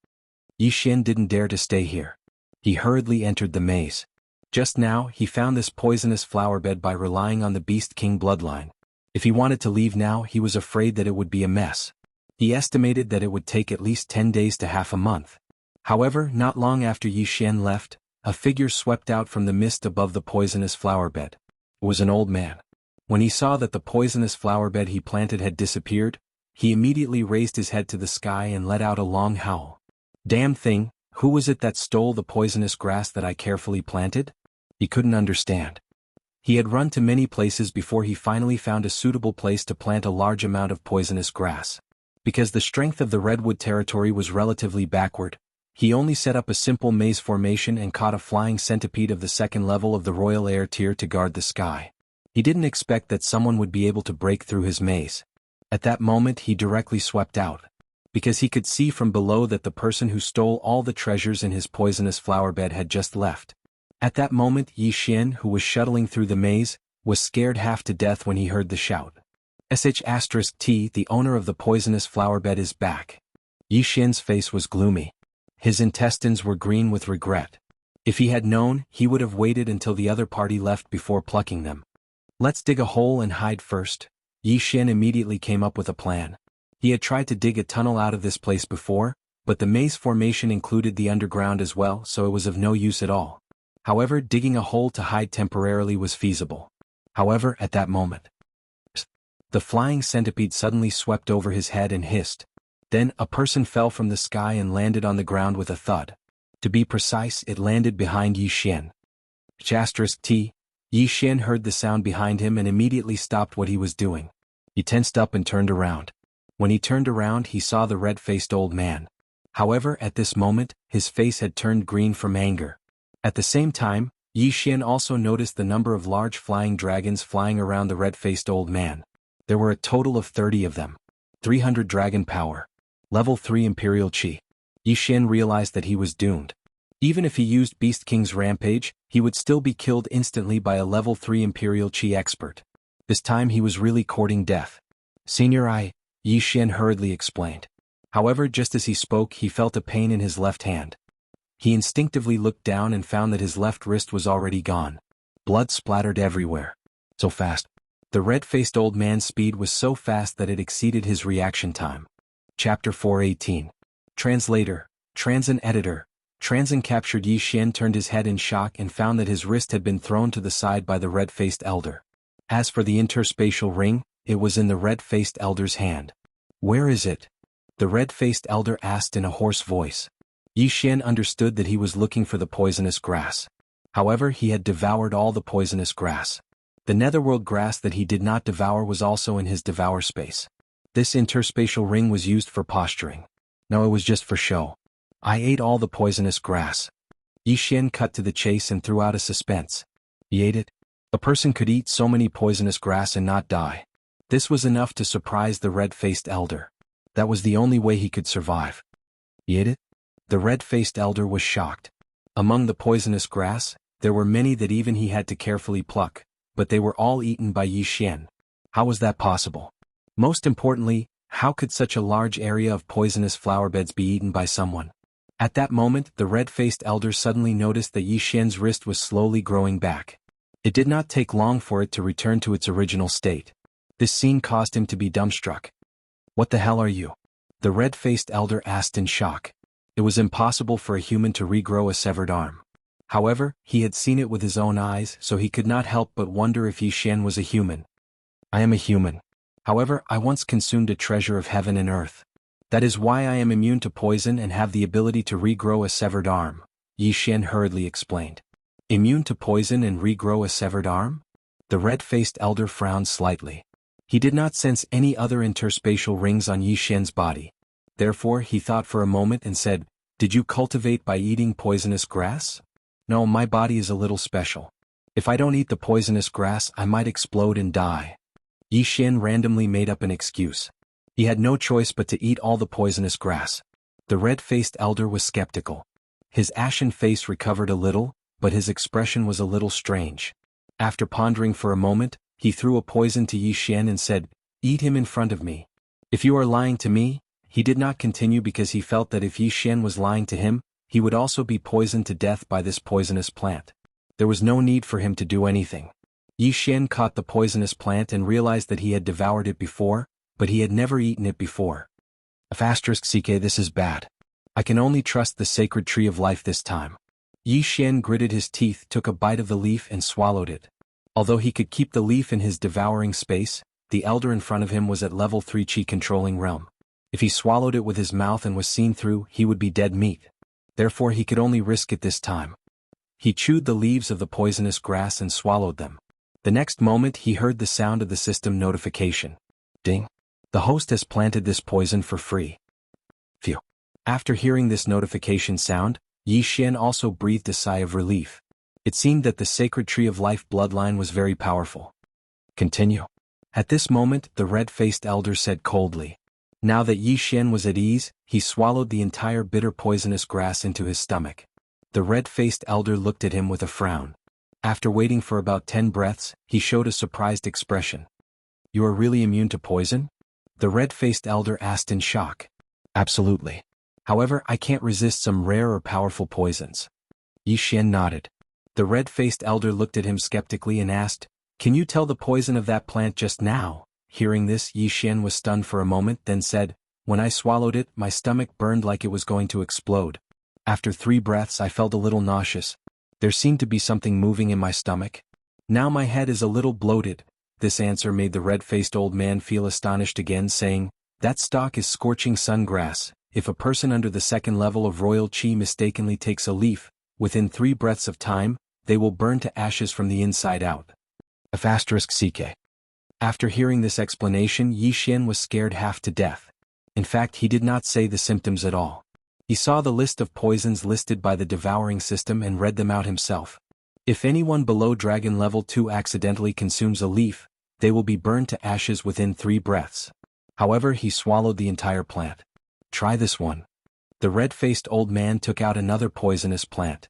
Yi Xian didn't dare to stay here. He hurriedly entered the maze. Just now, he found this poisonous flower bed by relying on the Beast King bloodline. If he wanted to leave now, he was afraid that it would be a mess. He estimated that it would take at least 10 days to half a month. However, not long after Yi Xian left, a figure swept out from the mist above the poisonous flower bed. It was an old man. When he saw that the poisonous flower bed he planted had disappeared, he immediately raised his head to the sky and let out a long howl. Damn thing, Who was it that stole the poisonous grass that I carefully planted? He couldn't understand. He had run to many places before he finally found a suitable place to plant a large amount of poisonous grass. Because the strength of the redwood territory was relatively backward, he only set up a simple maze formation and caught a flying centipede of the second level of the Royal Air Tier to guard the sky. He didn't expect that someone would be able to break through his maze. At that moment he directly swept out, because he could see from below that the person who stole all the treasures in his poisonous flower bed had just left. At that moment Xian, who was shuttling through the maze, was scared half to death when he heard the shout. *T, the owner of the poisonous flower bed is back. Xian's face was gloomy. His intestines were green with regret. If he had known, he would have waited until the other party left before plucking them. Let's dig a hole and hide first. Xian immediately came up with a plan. He had tried to dig a tunnel out of this place before, but the maze formation included the underground as well, so it was of no use at all. However, digging a hole to hide temporarily was feasible. However, at that moment, the flying centipede suddenly swept over his head and hissed. Then, a person fell from the sky and landed on the ground with a thud. To be precise, it landed behind Xian. Xian heard the sound behind him and immediately stopped what he was doing. He tensed up and turned around. When he turned around, he saw the red-faced old man. However, at this moment, his face had turned green from anger. At the same time, Xian also noticed the number of large flying dragons flying around the red-faced old man. There were a total of 30 of them. 300 dragon power. Level 3 Imperial Chi. Xian realized that he was doomed. Even if he used Beast King's Rampage, he would still be killed instantly by a level 3 Imperial Chi expert. This time he was really courting death. Senior Xian hurriedly explained. However, just as he spoke, he felt a pain in his left hand. He instinctively looked down and found that his left wrist was already gone. Blood splattered everywhere. So fast. The red-faced old man's speed was so fast that it exceeded his reaction time. Chapter 418. Translator, Transin Editor. Transin captured Xian turned his head in shock and found that his wrist had been thrown to the side by the red-faced elder. As for the interspatial ring, it was in the red-faced elder's hand. Where is it? The red-faced elder asked in a hoarse voice. Xian understood that he was looking for the poisonous grass. However, he had devoured all the poisonous grass. The netherworld grass that he did not devour was also in his devour space. This interspatial ring was used for posturing. No, it was just for show. I ate all the poisonous grass. Xian cut to the chase and threw out a suspense. He ate it? A person could eat so many poisonous grass and not die. This was enough to surprise the red-faced elder. That was the only way he could survive. He ate it? The red-faced elder was shocked. Among the poisonous grass, there were many that even he had to carefully pluck, but they were all eaten by Xian. How was that possible? Most importantly, how could such a large area of poisonous flower beds be eaten by someone? At that moment, the red-faced elder suddenly noticed that Xian's wrist was slowly growing back. It did not take long for it to return to its original state. This scene caused him to be dumbstruck. What the hell are you? The red-faced elder asked in shock. It was impossible for a human to regrow a severed arm. However, he had seen it with his own eyes, so he could not help but wonder if Xian was a human. I am a human. However, I once consumed a treasure of heaven and earth. That is why I am immune to poison and have the ability to regrow a severed arm, Xian hurriedly explained. Immune to poison and regrow a severed arm? The red-faced elder frowned slightly. He did not sense any other interspatial rings on Xian's body. Therefore, he thought for a moment and said, "Did you cultivate by eating poisonous grass?" "No, my body is a little special. If I don't eat the poisonous grass, I might explode and die." Xian randomly made up an excuse. He had no choice but to eat all the poisonous grass. The red-faced elder was skeptical. His ashen face recovered a little, but his expression was a little strange. After pondering for a moment, he threw a poison to Xian and said, "Eat him in front of me." "If you are lying to me," he did not continue because he felt that if Xian was lying to him, he would also be poisoned to death by this poisonous plant. There was no need for him to do anything. Xian caught the poisonous plant and realized that he had devoured it before, but he had never eaten it before. *CK, this is bad. I can only trust the sacred tree of life this time. Xian gritted his teeth, took a bite of the leaf and swallowed it. Although he could keep the leaf in his devouring space, the elder in front of him was at level 3 Chi controlling realm. If he swallowed it with his mouth and was seen through, he would be dead meat. Therefore he could only risk it this time. He chewed the leaves of the poisonous grass and swallowed them. The next moment he heard the sound of the system notification. Ding. The host has planted this poison for free. Phew. After hearing this notification sound, Xian also breathed a sigh of relief. It seemed that the sacred tree of life bloodline was very powerful. Continue. At this moment, the red-faced elder said coldly. Now that Xian was at ease, he swallowed the entire bitter poisonous grass into his stomach. The red-faced elder looked at him with a frown. After waiting for about 10 breaths, he showed a surprised expression. You are really immune to poison? The red-faced elder asked in shock. Absolutely. However, I can't resist some rare or powerful poisons. Xian nodded. The red-faced elder looked at him skeptically and asked, Can you tell the poison of that plant just now? Hearing this, Xian was stunned for a moment, then said, When I swallowed it, my stomach burned like it was going to explode. After 3 breaths I felt a little nauseous. There seemed to be something moving in my stomach. Now my head is a little bloated. This answer made the red-faced old man feel astonished again, saying, That stalk is scorching sun grass. If a person under the 2nd level of royal qi mistakenly takes a leaf, within 3 breaths of time, they will burn to ashes from the inside out. *CK. After hearing this explanation, Xian was scared half to death. In fact, he did not say the symptoms at all. He saw the list of poisons listed by the devouring system and read them out himself. If anyone below dragon level 2 accidentally consumes a leaf, they will be burned to ashes within 3 breaths. However, he swallowed the entire plant. Try this one. The red-faced old man took out another poisonous plant.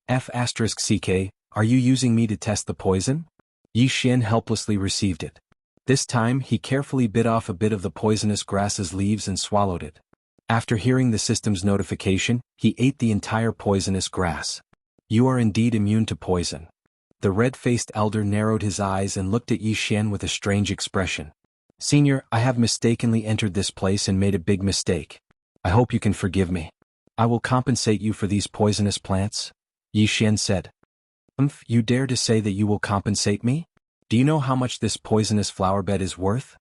*CK, are you using me to test the poison? Xian helplessly received it. This time he carefully bit off a bit of the poisonous grass's leaves and swallowed it. After hearing the system's notification, he ate the entire poisonous grass. You are indeed immune to poison. The red-faced elder narrowed his eyes and looked at Xian with a strange expression. Senior, I have mistakenly entered this place and made a big mistake. I hope you can forgive me. I will compensate you for these poisonous plants. Xian said. You dare to say that you will compensate me? Do you know how much this poisonous flowerbed is worth?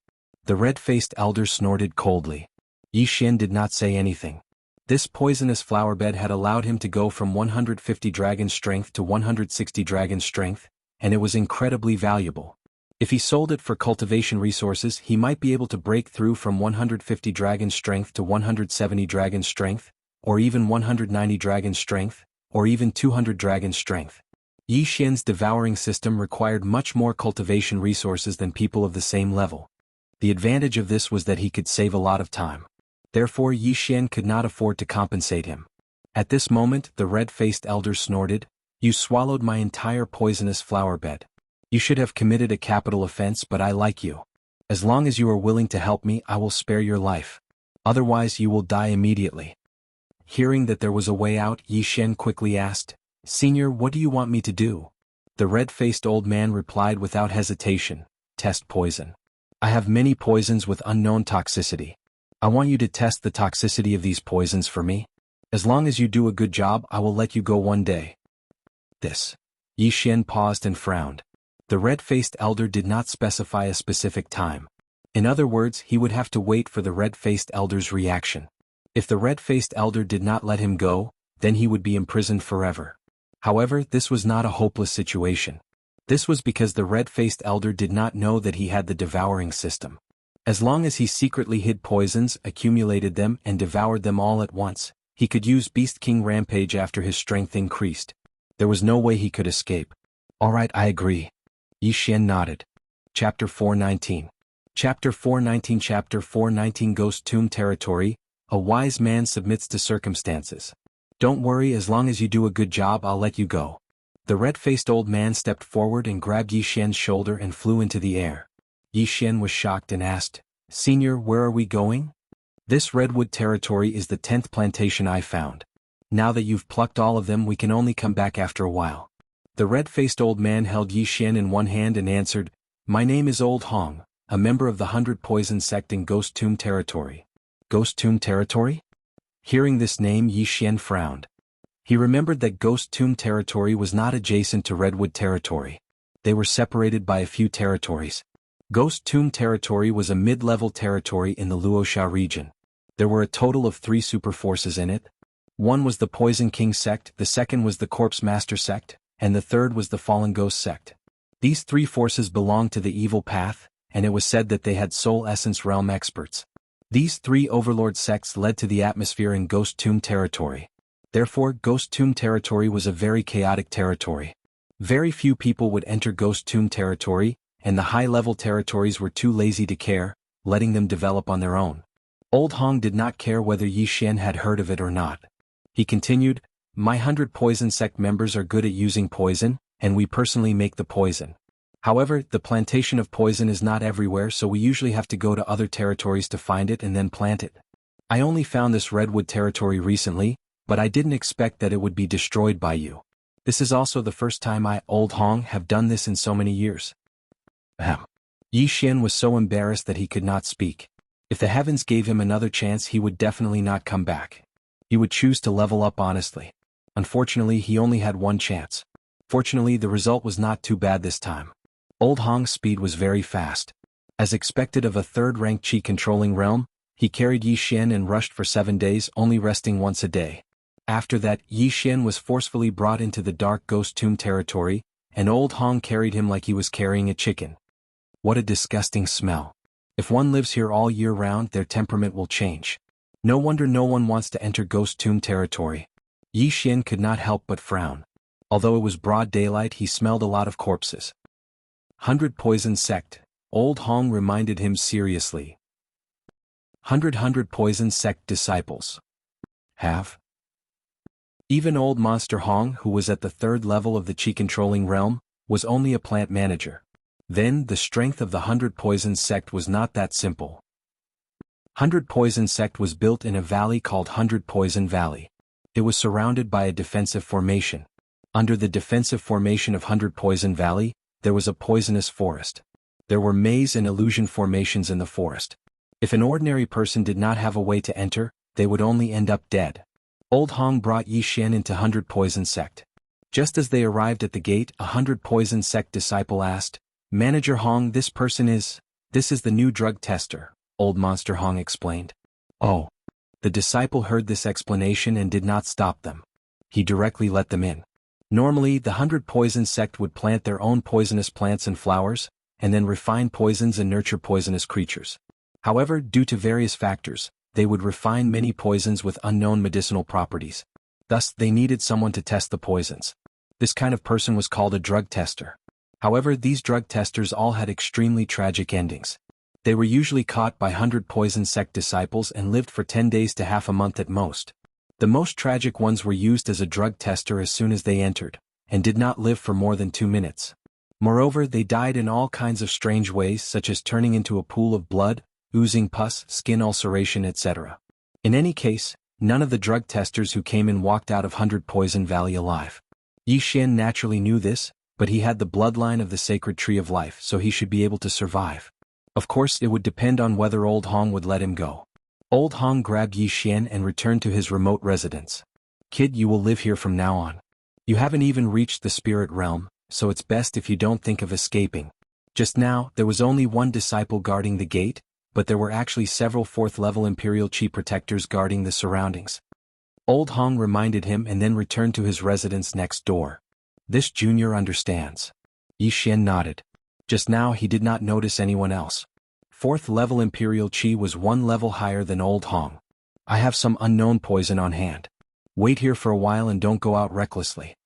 The red-faced elder snorted coldly. Xian did not say anything. This poisonous flowerbed had allowed him to go from 150 dragon strength to 160 dragon strength, and it was incredibly valuable. If he sold it for cultivation resources, he might be able to break through from 150 dragon strength to 170 dragon strength, or even 190 dragon strength, or even 200 dragon strength. Xian's devouring system required much more cultivation resources than people of the same level. The advantage of this was that he could save a lot of time. Therefore Xian could not afford to compensate him. At this moment the red-faced elder snorted, You swallowed my entire poisonous flowerbed. You should have committed a capital offense, but I like you. As long as you are willing to help me, I will spare your life. Otherwise you will die immediately. Hearing that there was a way out, Xian quickly asked, Senior, what do you want me to do? The red-faced old man replied without hesitation, Test poison. I have many poisons with unknown toxicity. I want you to test the toxicity of these poisons for me. As long as you do a good job, I will let you go one day. This. Xian paused and frowned. The red-faced elder did not specify a specific time. In other words, he would have to wait for the red-faced elder's reaction. If the red-faced elder did not let him go, then he would be imprisoned forever. However, this was not a hopeless situation. This was because the red-faced elder did not know that he had the devouring system. As long as he secretly hid poisons, accumulated them, and devoured them all at once, he could use Beast King Rampage after his strength increased. There was no way he could escape. Alright, I agree. Xian nodded. Chapter 419. Chapter 419 Chapter 419 Ghost Tomb Territory. A wise man submits to circumstances. Don't worry, as long as you do a good job I'll let you go. The red-faced old man stepped forward and grabbed Xian's shoulder and flew into the air. Xian was shocked and asked, Senior, where are we going? This redwood territory is the 10th plantation I found. Now that you've plucked all of them, we can only come back after a while. The red-faced old man held Xian in one hand and answered, My name is Old Hong, a member of the 100 Poison Sect in Ghost Tomb Territory. Ghost Tomb Territory? Hearing this name, Xian frowned. He remembered that Ghost Tomb Territory was not adjacent to Redwood Territory. They were separated by a few territories. Ghost Tomb Territory was a mid-level territory in the Luosha region. There were a total of 3 super forces in it. One was the Poison King sect, the second was the Corpse Master sect, and the third was the Fallen Ghost sect. These three forces belonged to the evil path, and it was said that they had soul essence realm experts. These three overlord sects led to the atmosphere in Ghost Tomb territory. Therefore, Ghost Tomb territory was a very chaotic territory. Very few people would enter Ghost Tomb territory, and the high-level territories were too lazy to care, letting them develop on their own. Old Hong did not care whether Yi Xian had heard of it or not. He continued, "My 100 poison sect members are good at using poison, and we personally make the poison. However, the plantation of poison is not everywhere, so we usually have to go to other territories to find it and then plant it. I only found this redwood territory recently, but I didn't expect that it would be destroyed by you. This is also the first time I, Old Hong, have done this in so many years." Ahem. Yi Xian was so embarrassed that he could not speak. If the heavens gave him another chance, he would definitely not come back. He would choose to level up honestly. Unfortunately, he only had one chance. Fortunately, the result was not too bad this time. Old Hong's speed was very fast. As expected of a third-rank chi-controlling realm, he carried Yi Xian and rushed for 7 days, only resting once a day. After that, Yi Xian was forcefully brought into the dark Ghost Tomb territory, and Old Hong carried him like he was carrying a chicken. What a disgusting smell. If one lives here all year round, their temperament will change. No wonder no one wants to enter Ghost Tomb territory. Yi Xian could not help but frown. Although it was broad daylight, he smelled a lot of corpses. 100 Poison Sect, Old Hong reminded him seriously. 100 Poison Sect disciples. Have. Even old Monster Hong, who was at the third level of the chi-controlling realm, was only a plant manager. Then, the strength of the 100 Poison Sect was not that simple. 100 Poison Sect was built in a valley called 100 Poison Valley. It was surrounded by a defensive formation. Under the defensive formation of 100 Poison Valley, there was a poisonous forest. There were maze and illusion formations in the forest. If an ordinary person did not have a way to enter, they would only end up dead. Old Hong brought Yi Xian into 100 Poison Sect. Just as they arrived at the gate, a 100 Poison Sect disciple asked, "Manager Hong, this is the new drug tester," Old Monster Hong explained. Oh. The disciple heard this explanation and did not stop them. He directly let them in. Normally, the 100 Poison Sect would plant their own poisonous plants and flowers, and then refine poisons and nurture poisonous creatures. However, due to various factors, they would refine many poisons with unknown medicinal properties. Thus, they needed someone to test the poisons. This kind of person was called a drug tester. However, these drug testers all had extremely tragic endings. They were usually caught by 100 Poison Sect disciples and lived for 10 days to half a month at most. The most tragic ones were used as a drug tester as soon as they entered, and did not live for more than 2 minutes. Moreover, they died in all kinds of strange ways, such as turning into a pool of blood, oozing pus, skin ulceration, etc. In any case, none of the drug testers who came in walked out of 100 Poison Valley alive. Yi Xian naturally knew this, but he had the bloodline of the sacred tree of life, so he should be able to survive. Of course, it would depend on whether Old Hong would let him go. Old Hong grabbed Yi Xian and returned to his remote residence. "Kid, you will live here from now on. You haven't even reached the spirit realm, so it's best if you don't think of escaping." Just now, there was only one disciple guarding the gate, but there were actually several 4th-level Imperial Chi protectors guarding the surroundings. Old Hong reminded him and then returned to his residence next door. "This junior understands." Yi Xian nodded. Just now he did not notice anyone else. 4th-level Imperial Chi was 1 level higher than Old Hong. "I have some unknown poison on hand. Wait here for a while and don't go out recklessly."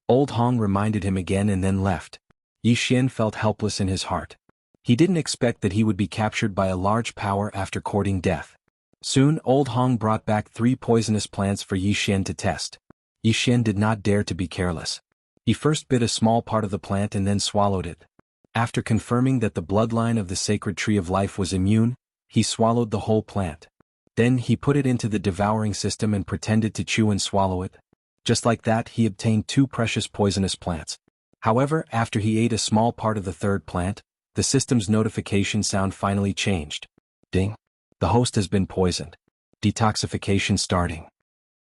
Old Hong reminded him again and then left. Yi Xian felt helpless in his heart. He didn't expect that he would be captured by a large power after courting death. Soon, Old Hong brought back 3 poisonous plants for Yi Xian to test. Yi Xian did not dare to be careless. He first bit a small part of the plant and then swallowed it. After confirming that the bloodline of the sacred tree of life was immune, he swallowed the whole plant. Then he put it into the devouring system and pretended to chew and swallow it. Just like that, he obtained 2 precious poisonous plants. However, after he ate a small part of the 3rd plant, the system's notification sound finally changed. Ding. The host has been poisoned. Detoxification starting.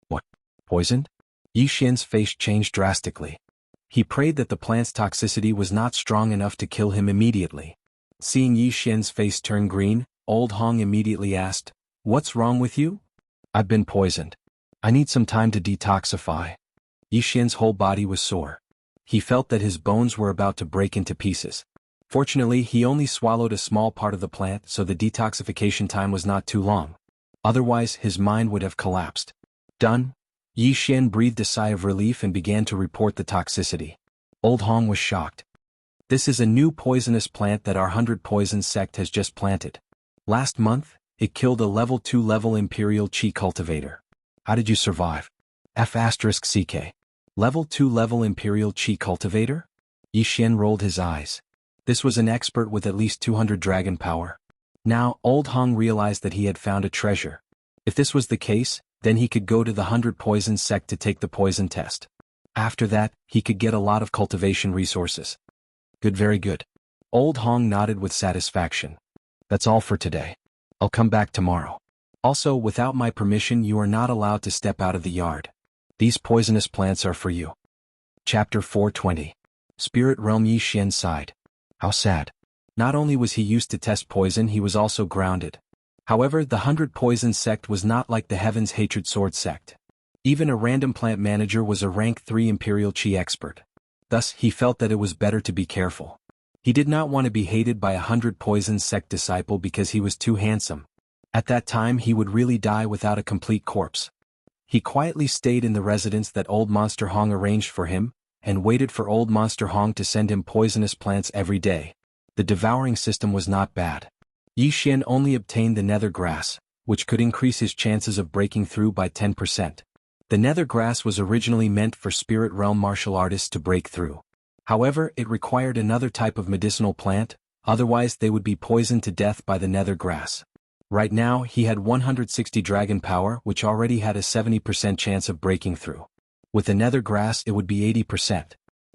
What? Poisoned? Yi Xian's face changed drastically. He prayed that the plant's toxicity was not strong enough to kill him immediately. Seeing Yi Xian's face turn green, Old Hong immediately asked, "What's wrong with you?" "I've been poisoned." I need some time to detoxify. Yixian's whole body was sore. He felt that his bones were about to break into pieces. Fortunately, he only swallowed a small part of the plant, so the detoxification time was not too long. Otherwise, his mind would have collapsed. Done. Yixian breathed a sigh of relief and began to report the toxicity. Old Hong was shocked. This is a new poisonous plant that our 100 Poison sect has just planted. Last month, it killed a level 2 Imperial Qi cultivator. How did you survive? F***CK. Level 2 Imperial Qi cultivator? Yixian rolled his eyes. This was an expert with at least 200 dragon power. Now, Old Hong realized that he had found a treasure. If this was the case, then he could go to the 100 Poison sect to take the poison test. After that, he could get a lot of cultivation resources. Good, very good. Old Hong nodded with satisfaction. That's all for today. I'll come back tomorrow. Also, without my permission, you are not allowed to step out of the yard. These poisonous plants are for you. Chapter 420. Spirit Realm. Yixian sighed. How sad. Not only was he used to test poison, he was also grounded. However, the 100 Poison sect was not like the Heaven's Hatred Sword sect. Even a random plant manager was a rank 3 Imperial Qi expert. Thus, he felt that it was better to be careful. He did not want to be hated by a 100 Poison sect disciple because he was too handsome. At that time, he would really die without a complete corpse. He quietly stayed in the residence that Old Monster Hong arranged for him, and waited for Old Monster Hong to send him poisonous plants every day. The devouring system was not bad. Yixian only obtained the nether grass, which could increase his chances of breaking through by 10%. The nether grass was originally meant for spirit realm martial artists to break through. However, it required another type of medicinal plant, otherwise they would be poisoned to death by the nether grass. Right now, he had 160 dragon power, which already had a 70% chance of breaking through. With the nether grass, it would be 80%.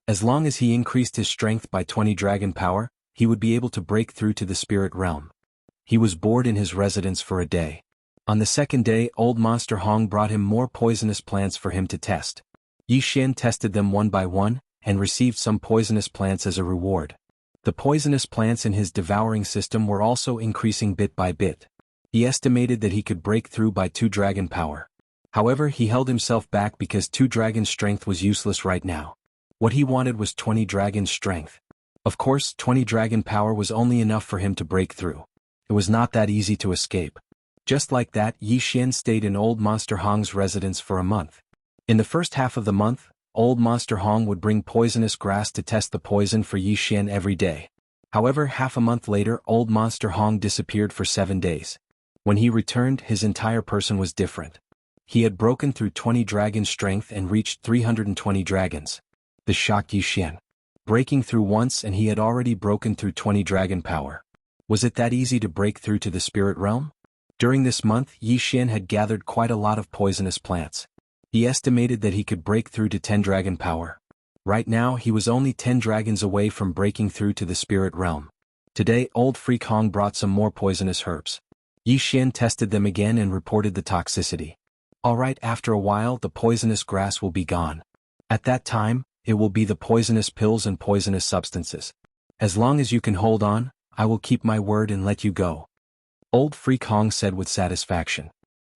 As long as he increased his strength by 20 dragon power, he would be able to break through to the spirit realm. He was bored in his residence for a day. On the second day, Old Monster Hong brought him more poisonous plants for him to test. Yixian tested them one by one, and received some poisonous plants as a reward. The poisonous plants in his devouring system were also increasing bit by bit. He estimated that he could break through by 2 dragon power. However, he held himself back because 2 dragon strength was useless right now. What he wanted was 20 dragon strength. Of course, 20 dragon power was only enough for him to break through. It was not that easy to escape. Just like that, Yixian stayed in Old Monster Hong's residence for a month. In the first half of the month, Old Monster Hong would bring poisonous grass to test the poison for Yixian every day. However, half a month later, Old Monster Hong disappeared for 7 days. When he returned, his entire person was different. He had broken through 20 dragon strength and reached 320 dragons. This shocked Yixian. Breaking through once and he had already broken through 20 dragon power. Was it that easy to break through to the spirit realm? During this month, Yixian had gathered quite a lot of poisonous plants. He estimated that he could break through to 10 dragon power. Right now, he was only 10 dragons away from breaking through to the spirit realm. Today, Old Freak Hong brought some more poisonous herbs. Yixian tested them again and reported the toxicity. Alright, after a while the poisonous grass will be gone. At that time, it will be the poisonous pills and poisonous substances. As long as you can hold on, I will keep my word and let you go. Old Freak Hong said with satisfaction.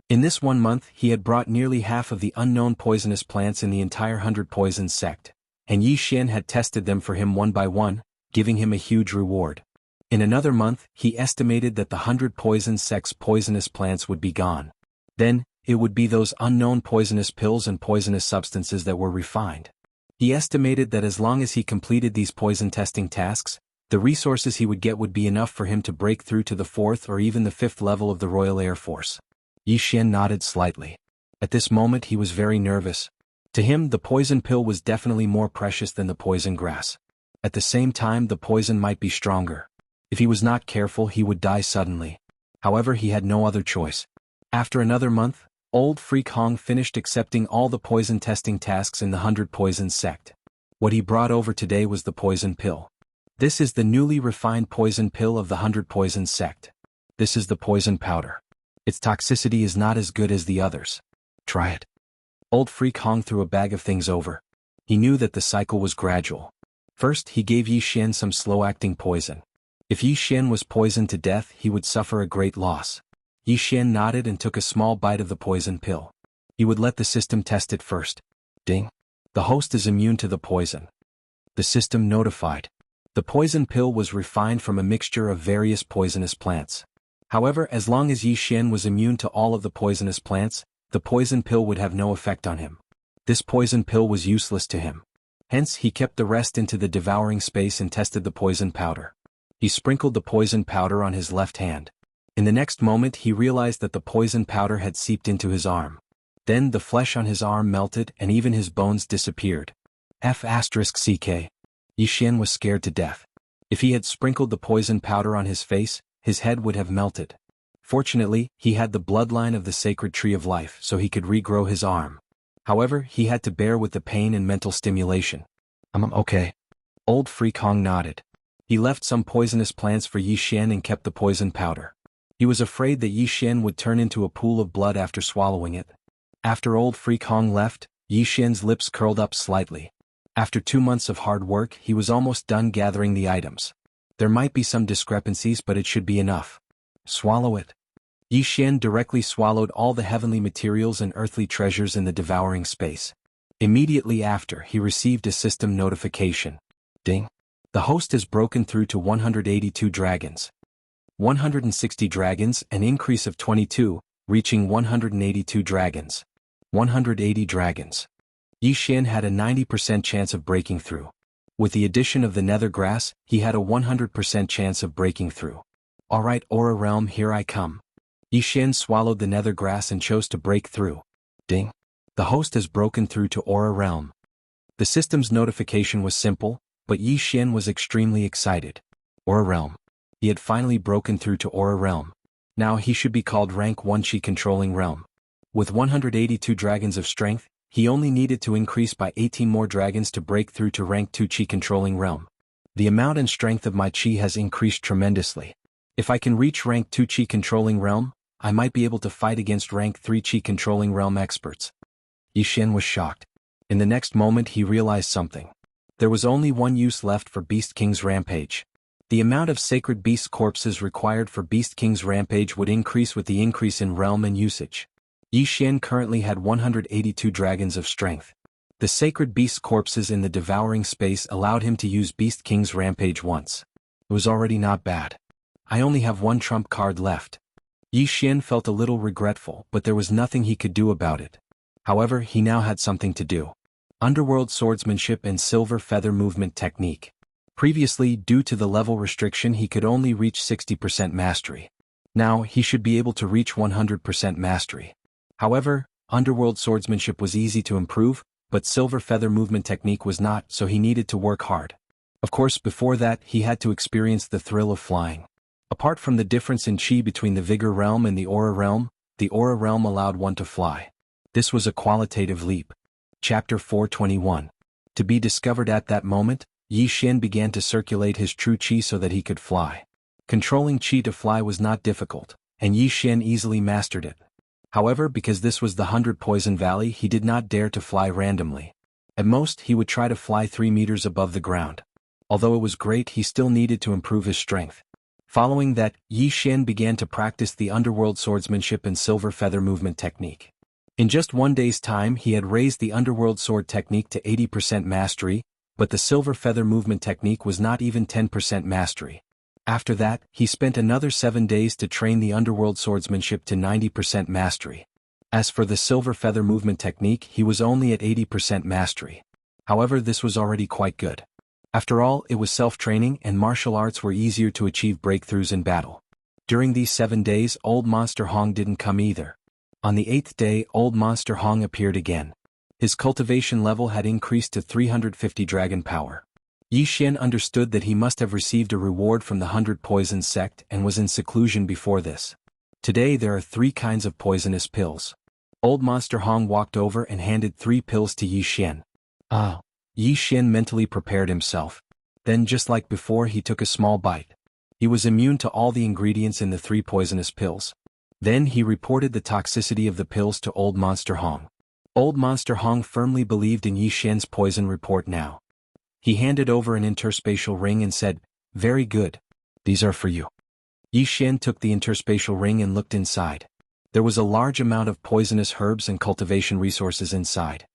In this 1 month he had brought nearly half of the unknown poisonous plants in the entire 100 Poison sect, and Yixian had tested them for him one by one, giving him a huge reward. In another month, he estimated that the 100 Poison sect's poisonous plants would be gone. Then, it would be those unknown poisonous pills and poisonous substances that were refined. He estimated that as long as he completed these poison testing tasks, the resources he would get would be enough for him to break through to the 4th or even the 5th level of the Royal Air Force. Yixian nodded slightly. At this moment he was very nervous. To him, the poison pill was definitely more precious than the poison grass. At the same time, the poison might be stronger. If he was not careful, he would die suddenly. However, he had no other choice. After another month, Old Freak Hong finished accepting all the poison testing tasks in the 100 Poison sect. What he brought over today was the poison pill. This is the newly refined poison pill of the 100 Poison sect. This is the poison powder. Its toxicity is not as good as the others. Try it. Old Freak Hong threw a bag of things over. He knew that the cycle was gradual. First, he gave Yixian some slow-acting poison. If Yixian was poisoned to death, he would suffer a great loss. Yixian nodded and took a small bite of the poison pill. He would let the system test it first. Ding. The host is immune to the poison. The system notified. The poison pill was refined from a mixture of various poisonous plants. However, as long as Yi Xian was immune to all of the poisonous plants, the poison pill would have no effect on him. This poison pill was useless to him. Hence, he kept the rest into the devouring space and tested the poison powder. He sprinkled the poison powder on his left hand. In the next moment, he realized that the poison powder had seeped into his arm. Then the flesh on his arm melted and even his bones disappeared. F***ck. Yi Xian was scared to death. If he had sprinkled the poison powder on his face, his head would have melted. Fortunately, he had the bloodline of the sacred tree of life, so he could regrow his arm. However, he had to bear with the pain and mental stimulation. Okay. Old Freak Hong nodded. He left some poisonous plants for Yi Xian and kept the poison powder. He was afraid that Yi Xian would turn into a pool of blood after swallowing it. After Old Freak Hong left, Yi Xian's lips curled up slightly. After 2 months of hard work, he was almost done gathering the items. There might be some discrepancies, but it should be enough. Swallow it. Yi Xian directly swallowed all the heavenly materials and earthly treasures in the devouring space. Immediately after, he received a system notification. Ding. The host has broken through to 182 dragons. 160 dragons, an increase of 22, reaching 182 dragons. 180 dragons. Yi Xian had a 90% chance of breaking through. With the addition of the nether grass, he had a 100% chance of breaking through. Alright, Aura Realm, here I come. Yi Xian swallowed the nether grass and chose to break through. Ding. The host has broken through to Aura Realm. The system's notification was simple, but Yi Xian was extremely excited. Aura Realm. He had finally broken through to Aura Realm. Now he should be called Rank 1 Qi Controlling Realm. With 182 dragons of strength, he only needed to increase by 18 more dragons to break through to Rank 2 Qi Controlling Realm. The amount and strength of my Qi has increased tremendously. If I can reach Rank 2 Qi Controlling Realm, I might be able to fight against Rank 3 Qi Controlling Realm experts. Yi Xian was shocked. In the next moment he realized something. There was only one use left for Beast King's Rampage. The amount of sacred beast corpses required for Beast King's Rampage would increase with the increase in realm and usage. Yi Xian currently had 182 dragons of strength. The sacred beast corpses in the devouring space allowed him to use Beast King's Rampage once. It was already not bad. I only have one trump card left. Yi Xian felt a little regretful, but there was nothing he could do about it. However, he now had something to do. Underworld Swordsmanship and Silver Feather Movement Technique. Previously, due to the level restriction, he could only reach 60% mastery. Now, he should be able to reach 100% mastery. However, Underworld Swordsmanship was easy to improve, but Silver Feather Movement Technique was not, so he needed to work hard. Of course, before that, he had to experience the thrill of flying. Apart from the difference in Qi between the Vigor Realm and the Aura Realm allowed one to fly. This was a qualitative leap. Chapter 421. To be discovered at that moment, Yi Xian began to circulate his true Qi so that he could fly. Controlling Qi to fly was not difficult, and Yi Xian easily mastered it. However, because this was the 100 Poison Valley, he did not dare to fly randomly. At most, he would try to fly 3 meters above the ground. Although it was great, he still needed to improve his strength. Following that, Yi Xian began to practice the Underworld Swordsmanship and Silver Feather Movement Technique. In just 1 day's time, he had raised the Underworld Sword Technique to 80% mastery, but the Silver Feather Movement Technique was not even 10% mastery. After that, he spent another 7 days to train the Underworld Swordsmanship to 90% mastery. As for the Silver Feather Movement Technique, he was only at 80% mastery. However, this was already quite good. After all, it was self-training and martial arts were easier to achieve breakthroughs in battle. During these 7 days, Old Monster Hong didn't come either. On the 8th day, Old Monster Hong appeared again. His cultivation level had increased to 350 dragon power. Yi Xian understood that he must have received a reward from the 100 Poison Sect and was in seclusion before this. Today there are 3 kinds of poisonous pills. Old Monster Hong walked over and handed 3 pills to Yi Xian. Yi Xian mentally prepared himself. Then just like before, he took a small bite. He was immune to all the ingredients in the 3 poisonous pills. Then he reported the toxicity of the pills to Old Monster Hong. Old Monster Hong firmly believed in Yi Xian's poison report now. He handed over an interspatial ring and said, "Very good. These are for you." Yi Xian took the interspatial ring and looked inside. There was a large amount of poisonous herbs and cultivation resources inside.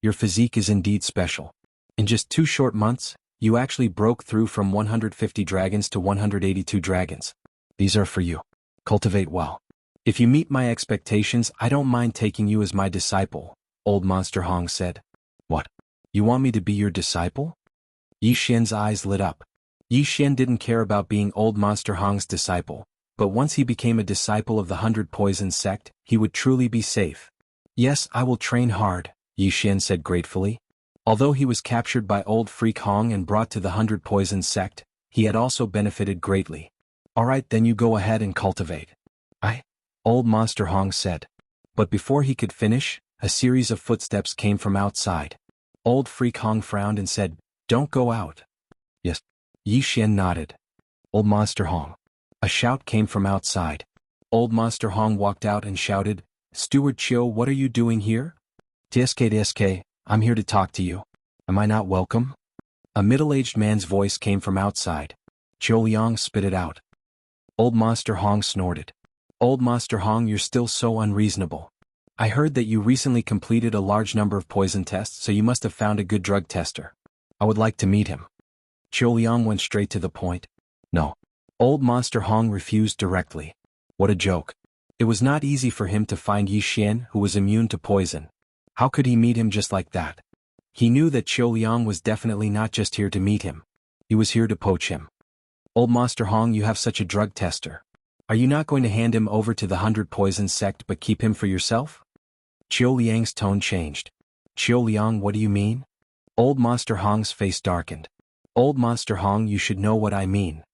Your physique is indeed special. In just 2 short months, you actually broke through from 150 dragons to 182 dragons. These are for you. Cultivate well. If you meet my expectations, I don't mind taking you as my disciple, Old Monster Hong said. What? You want me to be your disciple? Yi Xian's eyes lit up. Yi Xian didn't care about being Old Monster Hong's disciple, but once he became a disciple of the 100 Poisons sect, he would truly be safe. Yes, I will train hard, Yi Xian said gratefully. Although he was captured by Old Freak Hong and brought to the 100 Poisons sect, he had also benefited greatly. Alright, then you go ahead and cultivate. Old Monster Hong said. But before he could finish, a series of footsteps came from outside. Old Freak Hong frowned and said, Don't go out. Yes. Yi Xian nodded. Old Monster Hong. A shout came from outside. Old Monster Hong walked out and shouted, Steward Chiu, what are you doing here? TSK, I'm here to talk to you. Am I not welcome? A middle-aged man's voice came from outside. Chiu Liang spit it out. Old Monster Hong snorted. Old Monster Hong, you're still so unreasonable. I heard that you recently completed a large number of poison tests, so you must have found a good drug tester. I would like to meet him. Chiu Liang went straight to the point. No. Old Monster Hong refused directly. What a joke. It was not easy for him to find Yi Xian, who was immune to poison. How could he meet him just like that? He knew that Chiu Liang was definitely not just here to meet him. He was here to poach him. Old Monster Hong, you have such a drug tester. Are you not going to hand him over to the 100 Poisons sect but keep him for yourself? Chiu Liang's tone changed. Chiu Liang, what do you mean? Old Monster Hong's face darkened. Old Monster Hong, you should know what I mean.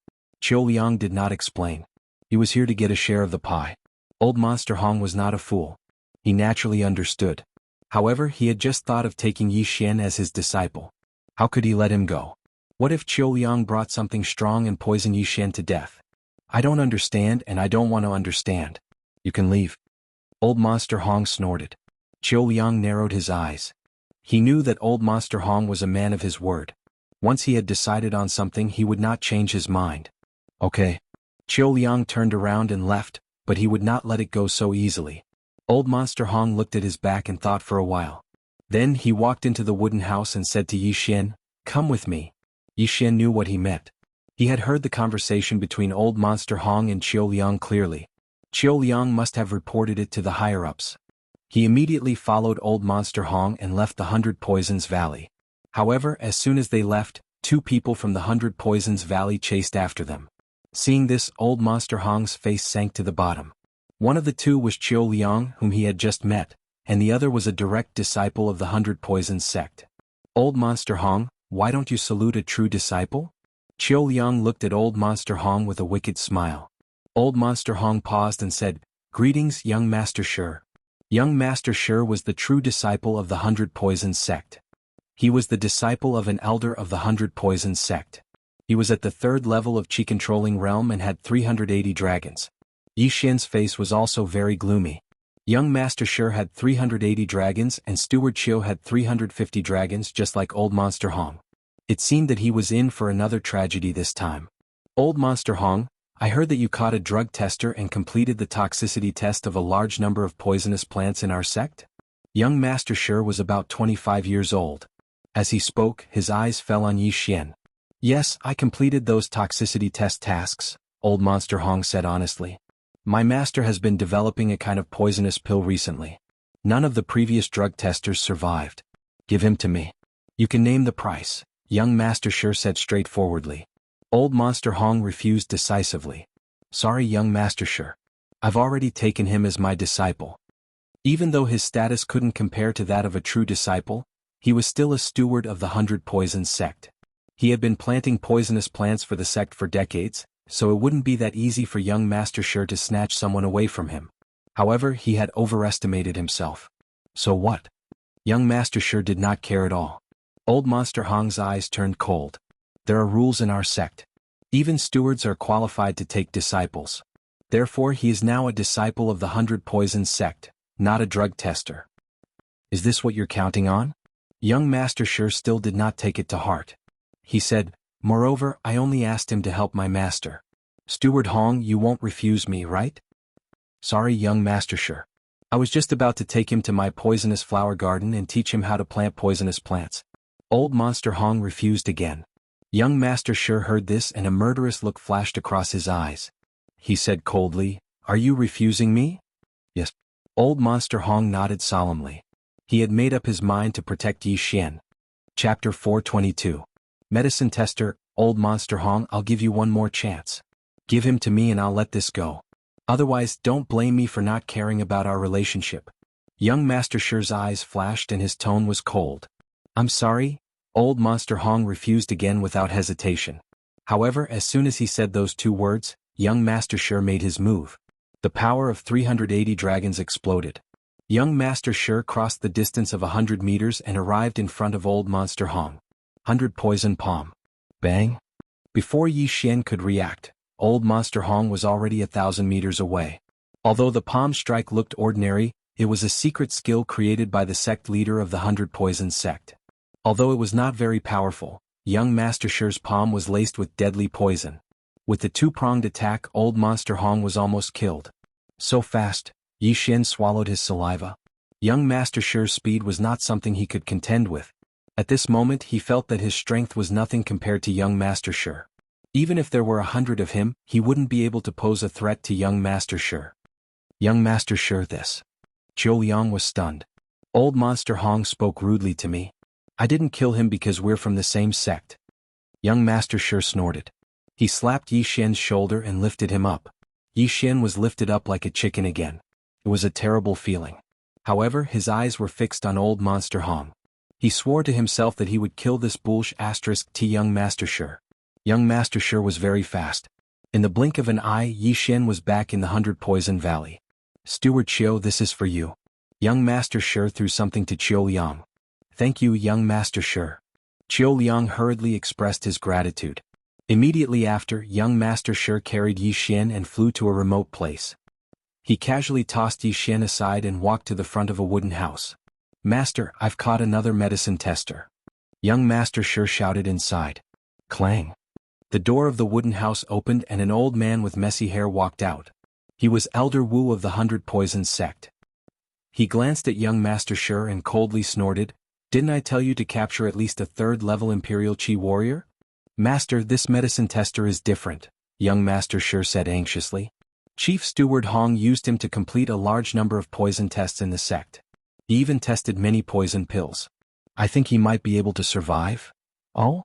Chiu Liang did not explain. He was here to get a share of the pie. Old Monster Hong was not a fool. He naturally understood. However, he had just thought of taking Yi Xian as his disciple. How could he let him go? What if Chiu Liang brought something strong and poisoned Yi Xian to death? I don't understand and I don't want to understand. You can leave. Old Monster Hong snorted. Chiu Liang narrowed his eyes. He knew that Old Monster Hong was a man of his word. Once he had decided on something, he would not change his mind. Okay. Chiu Liang turned around and left, but he would not let it go so easily. Old Monster Hong looked at his back and thought for a while. Then he walked into the wooden house and said to Yi Xian, Come with me. Yi Xian knew what he meant. He had heard the conversation between Old Monster Hong and Chiu Liang clearly. Chiu Liang must have reported it to the higher-ups. He immediately followed Old Monster Hong and left the 100 Poisons Valley. However, as soon as they left, 2 people from the 100 Poisons Valley chased after them. Seeing this, Old Monster Hong's face sank to the bottom. One of the 2 was Chiu Liang, whom he had just met, and the other was a direct disciple of the 100 Poisons sect. Old Monster Hong, why don't you salute a true disciple? Chiu Liang looked at Old Monster Hong with a wicked smile. Old Monster Hong paused and said, Greetings, young Master Shi. Young Master Shi was the true disciple of the 100 Poisons sect. He was the disciple of an elder of the 100 Poisons sect. He was at the 3rd level of Qi-controlling realm and had 380 dragons. Yi Xian's face was also very gloomy. Young Master Shi had 380 dragons and Steward Chiu had 350 dragons just like Old Monster Hong. It seemed that he was in for another tragedy this time. Old Monster Hong, I heard that you caught a drug tester and completed the toxicity test of a large number of poisonous plants in our sect? Young Master Shi was about 25 years old. As he spoke, his eyes fell on Yi Xian. Yes, I completed those toxicity test tasks, Old Monster Hong said honestly. My master has been developing a kind of poisonous pill recently. None of the previous drug testers survived. Give him to me. You can name the price, young Master Shi said straightforwardly. Old Monster Hong refused decisively. Sorry, young Master Shi. I've already taken him as my disciple. Even though his status couldn't compare to that of a true disciple, he was still a steward of the 100 Poisons sect. He had been planting poisonous plants for the sect for decades, so it wouldn't be that easy for young Master Shi to snatch someone away from him. However, he had overestimated himself. So what? Young Master Shi did not care at all. Old Monster Hong's eyes turned cold. There are rules in our sect. Even stewards are qualified to take disciples. Therefore he is now a disciple of the 100 Poisons sect, not a drug tester. Is this what you're counting on? Young Master Shi still did not take it to heart. He said, Moreover, I only asked him to help my master. Steward Hong, you won't refuse me, right? Sorry, young Master Shi. I was just about to take him to my poisonous flower garden and teach him how to plant poisonous plants. Old Monster Hong refused again. Young Master Shi heard this and a murderous look flashed across his eyes. He said coldly, "Are you refusing me?" "Yes." Old Monster Hong nodded solemnly. He had made up his mind to protect Yi Xian. Chapter 422. Medicine Tester. Old Monster Hong, I'll give you one more chance. Give him to me and I'll let this go. Otherwise, don't blame me for not caring about our relationship. Young Master Shi's eyes flashed and his tone was cold. I'm sorry. Old Monster Hong refused again without hesitation. However, as soon as he said those two words, young Master Shi made his move. The power of 380 dragons exploded. Young Master Shi crossed the distance of 100 meters and arrived in front of Old Monster Hong. 100 poison palm. Bang! Before Yi Xian could react, Old Monster Hong was already 1,000 meters away. Although the palm strike looked ordinary, it was a secret skill created by the sect leader of the 100 Poison sect. Although it was not very powerful, young Master Shi's palm was laced with deadly poison. With the two-pronged attack, Old Monster Hong was almost killed. So fast, Yi Xian swallowed his saliva. Young Master Shi's speed was not something he could contend with. At this moment he felt that his strength was nothing compared to young Master Shi. Even if there were 100 of him, he wouldn't be able to pose a threat to young Master Shi. Young Master Shi, this. Zhou Liang was stunned. Old Monster Hong spoke rudely to me. I didn't kill him because we're from the same sect. Young Master Shi snorted. He slapped Yi Xian's shoulder and lifted him up. Yi Xian was lifted up like a chicken again. It was a terrible feeling. However, his eyes were fixed on Old Monster Hong. He swore to himself that he would kill this bullsh** to young Master Shi. Young Master Shi was very fast. In the blink of an eye, Yi Xian was back in the 100 Poison Valley. Steward Qiu, this is for you. Young Master Shi threw something to Zhou Liang. Thank you, young Master Shi. Zhou Liang hurriedly expressed his gratitude. Immediately after, young Master Shi carried Yi Xian and flew to a remote place. He casually tossed Yi Xian aside and walked to the front of a wooden house. Master, I've caught another medicine tester. Young Master Shi shouted inside. Clang. The door of the wooden house opened and an old man with messy hair walked out. He was Elder Wu of the 100 Poison sect. He glanced at young Master Shi and coldly snorted, "Didn't I tell you to capture at least a 3rd-level Imperial Qi warrior?" Master, this medicine tester is different, young Master Shi said anxiously. Chief Steward Hong used him to complete a large number of poison tests in the sect. He even tested many poison pills. I think he might be able to survive? Oh?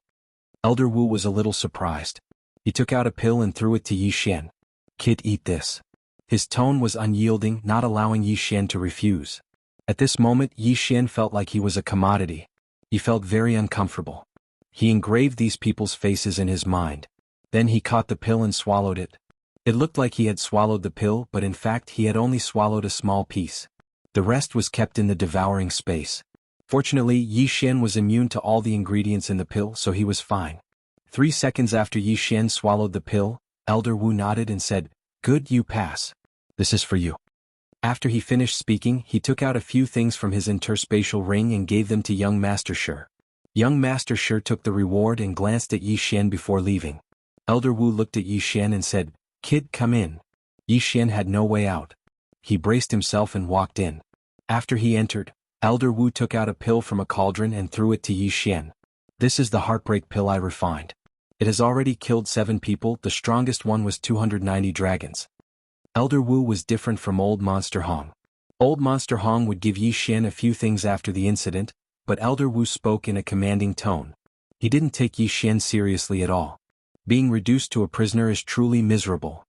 Elder Wu was a little surprised. He took out a pill and threw it to Yi Xian. Kid, eat this. His tone was unyielding, not allowing Yi Xian to refuse. At this moment, Yi Xian felt like he was a commodity. He felt very uncomfortable. He engraved these people's faces in his mind. Then he caught the pill and swallowed it. It looked like he had swallowed the pill, but in fact he had only swallowed a small piece. The rest was kept in the devouring space. Fortunately, Yi Xian was immune to all the ingredients in the pill, so he was fine. 3 seconds after Yi Xian swallowed the pill, Elder Wu nodded and said, "Good, you pass. This is for you." After he finished speaking, he took out a few things from his interspatial ring and gave them to young Master Shi. Young Master Shi took the reward and glanced at Yi Xian before leaving. Elder Wu looked at Yi Xian and said, "Kid, come in." Yi Xian had no way out. He braced himself and walked in. After he entered, Elder Wu took out a pill from a cauldron and threw it to Yi Xian. "This is the heartbreak pill I refined. It has already killed 7 people, the strongest one was 290 dragons." Elder Wu was different from Old Monster Hong. Old Monster Hong would give Yi Xian a few things after the incident, but Elder Wu spoke in a commanding tone. He didn't take Yi Xian seriously at all. Being reduced to a prisoner is truly miserable.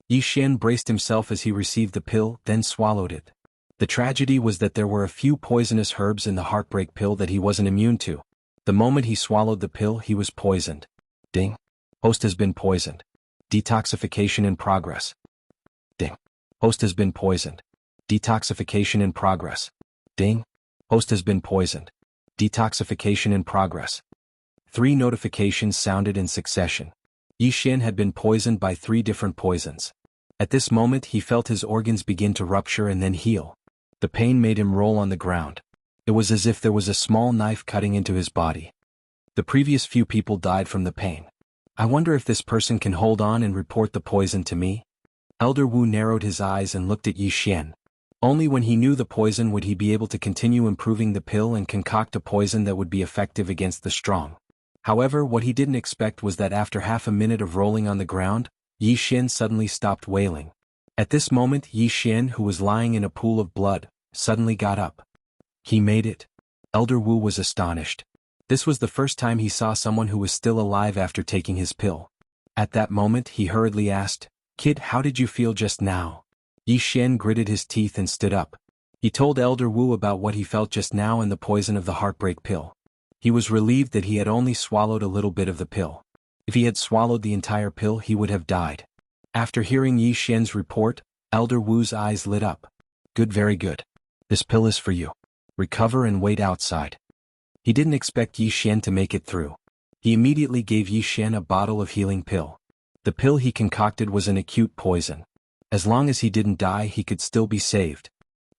Yi Xian braced himself as he received the pill, then swallowed it. The tragedy was that there were a few poisonous herbs in the heartbreak pill that he wasn't immune to. The moment he swallowed the pill, he was poisoned. Ding. Host has been poisoned. Detoxification in progress. Ding. Host has been poisoned. Detoxification in progress. Ding. Host has been poisoned. Detoxification in progress. 3 notifications sounded in succession. Yi Xian had been poisoned by 3 different poisons. At this moment he felt his organs begin to rupture and then heal. The pain made him roll on the ground. It was as if there was a small knife cutting into his body. The previous few people died from the pain. I wonder if this person can hold on and report the poison to me? Elder Wu narrowed his eyes and looked at Yi Xian. Only when he knew the poison would he be able to continue improving the pill and concoct a poison that would be effective against the strong. However, what he didn't expect was that after half a minute of rolling on the ground, Yi Xian suddenly stopped wailing. At this moment, Yi Xian, who was lying in a pool of blood, suddenly got up. He made it. Elder Wu was astonished. This was the first time he saw someone who was still alive after taking his pill. At that moment, he hurriedly asked, "Kid, how did you feel just now?" Yi Xian gritted his teeth and stood up. He told Elder Wu about what he felt just now and the poison of the heartbreak pill. He was relieved that he had only swallowed a little bit of the pill. If he had swallowed the entire pill, he would have died. After hearing Yi Xian's report, Elder Wu's eyes lit up. "Good, very good. This pill is for you. Recover and wait outside." He didn't expect Yi Xian to make it through. He immediately gave Yi Xian a bottle of healing pill. The pill he concocted was an acute poison. As long as he didn't die, he could still be saved.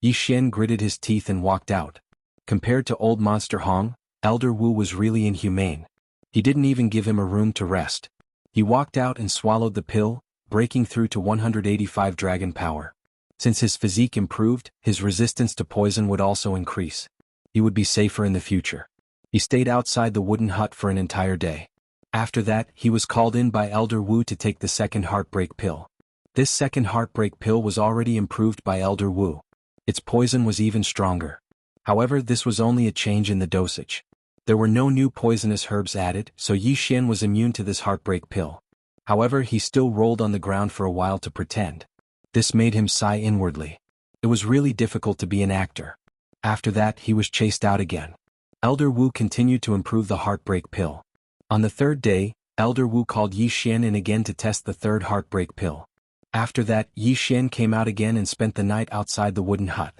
Yi Xian gritted his teeth and walked out. Compared to old Monster Hong, Elder Wu was really inhumane. He didn't even give him a room to rest. He walked out and swallowed the pill, breaking through to 185 dragon power. Since his physique improved, his resistance to poison would also increase. He would be safer in the future. He stayed outside the wooden hut for an entire day. After that, he was called in by Elder Wu to take the second heartbreak pill. This second heartbreak pill was already improved by Elder Wu. Its poison was even stronger. However, this was only a change in the dosage. There were no new poisonous herbs added, so Yi Xian was immune to this heartbreak pill. However, he still rolled on the ground for a while to pretend. This made him sigh inwardly. It was really difficult to be an actor. After that, he was chased out again. Elder Wu continued to improve the heartbreak pill. On the third day, Elder Wu called Yi Xian in again to test the third heartbreak pill. After that, Yi Xian came out again and spent the night outside the wooden hut.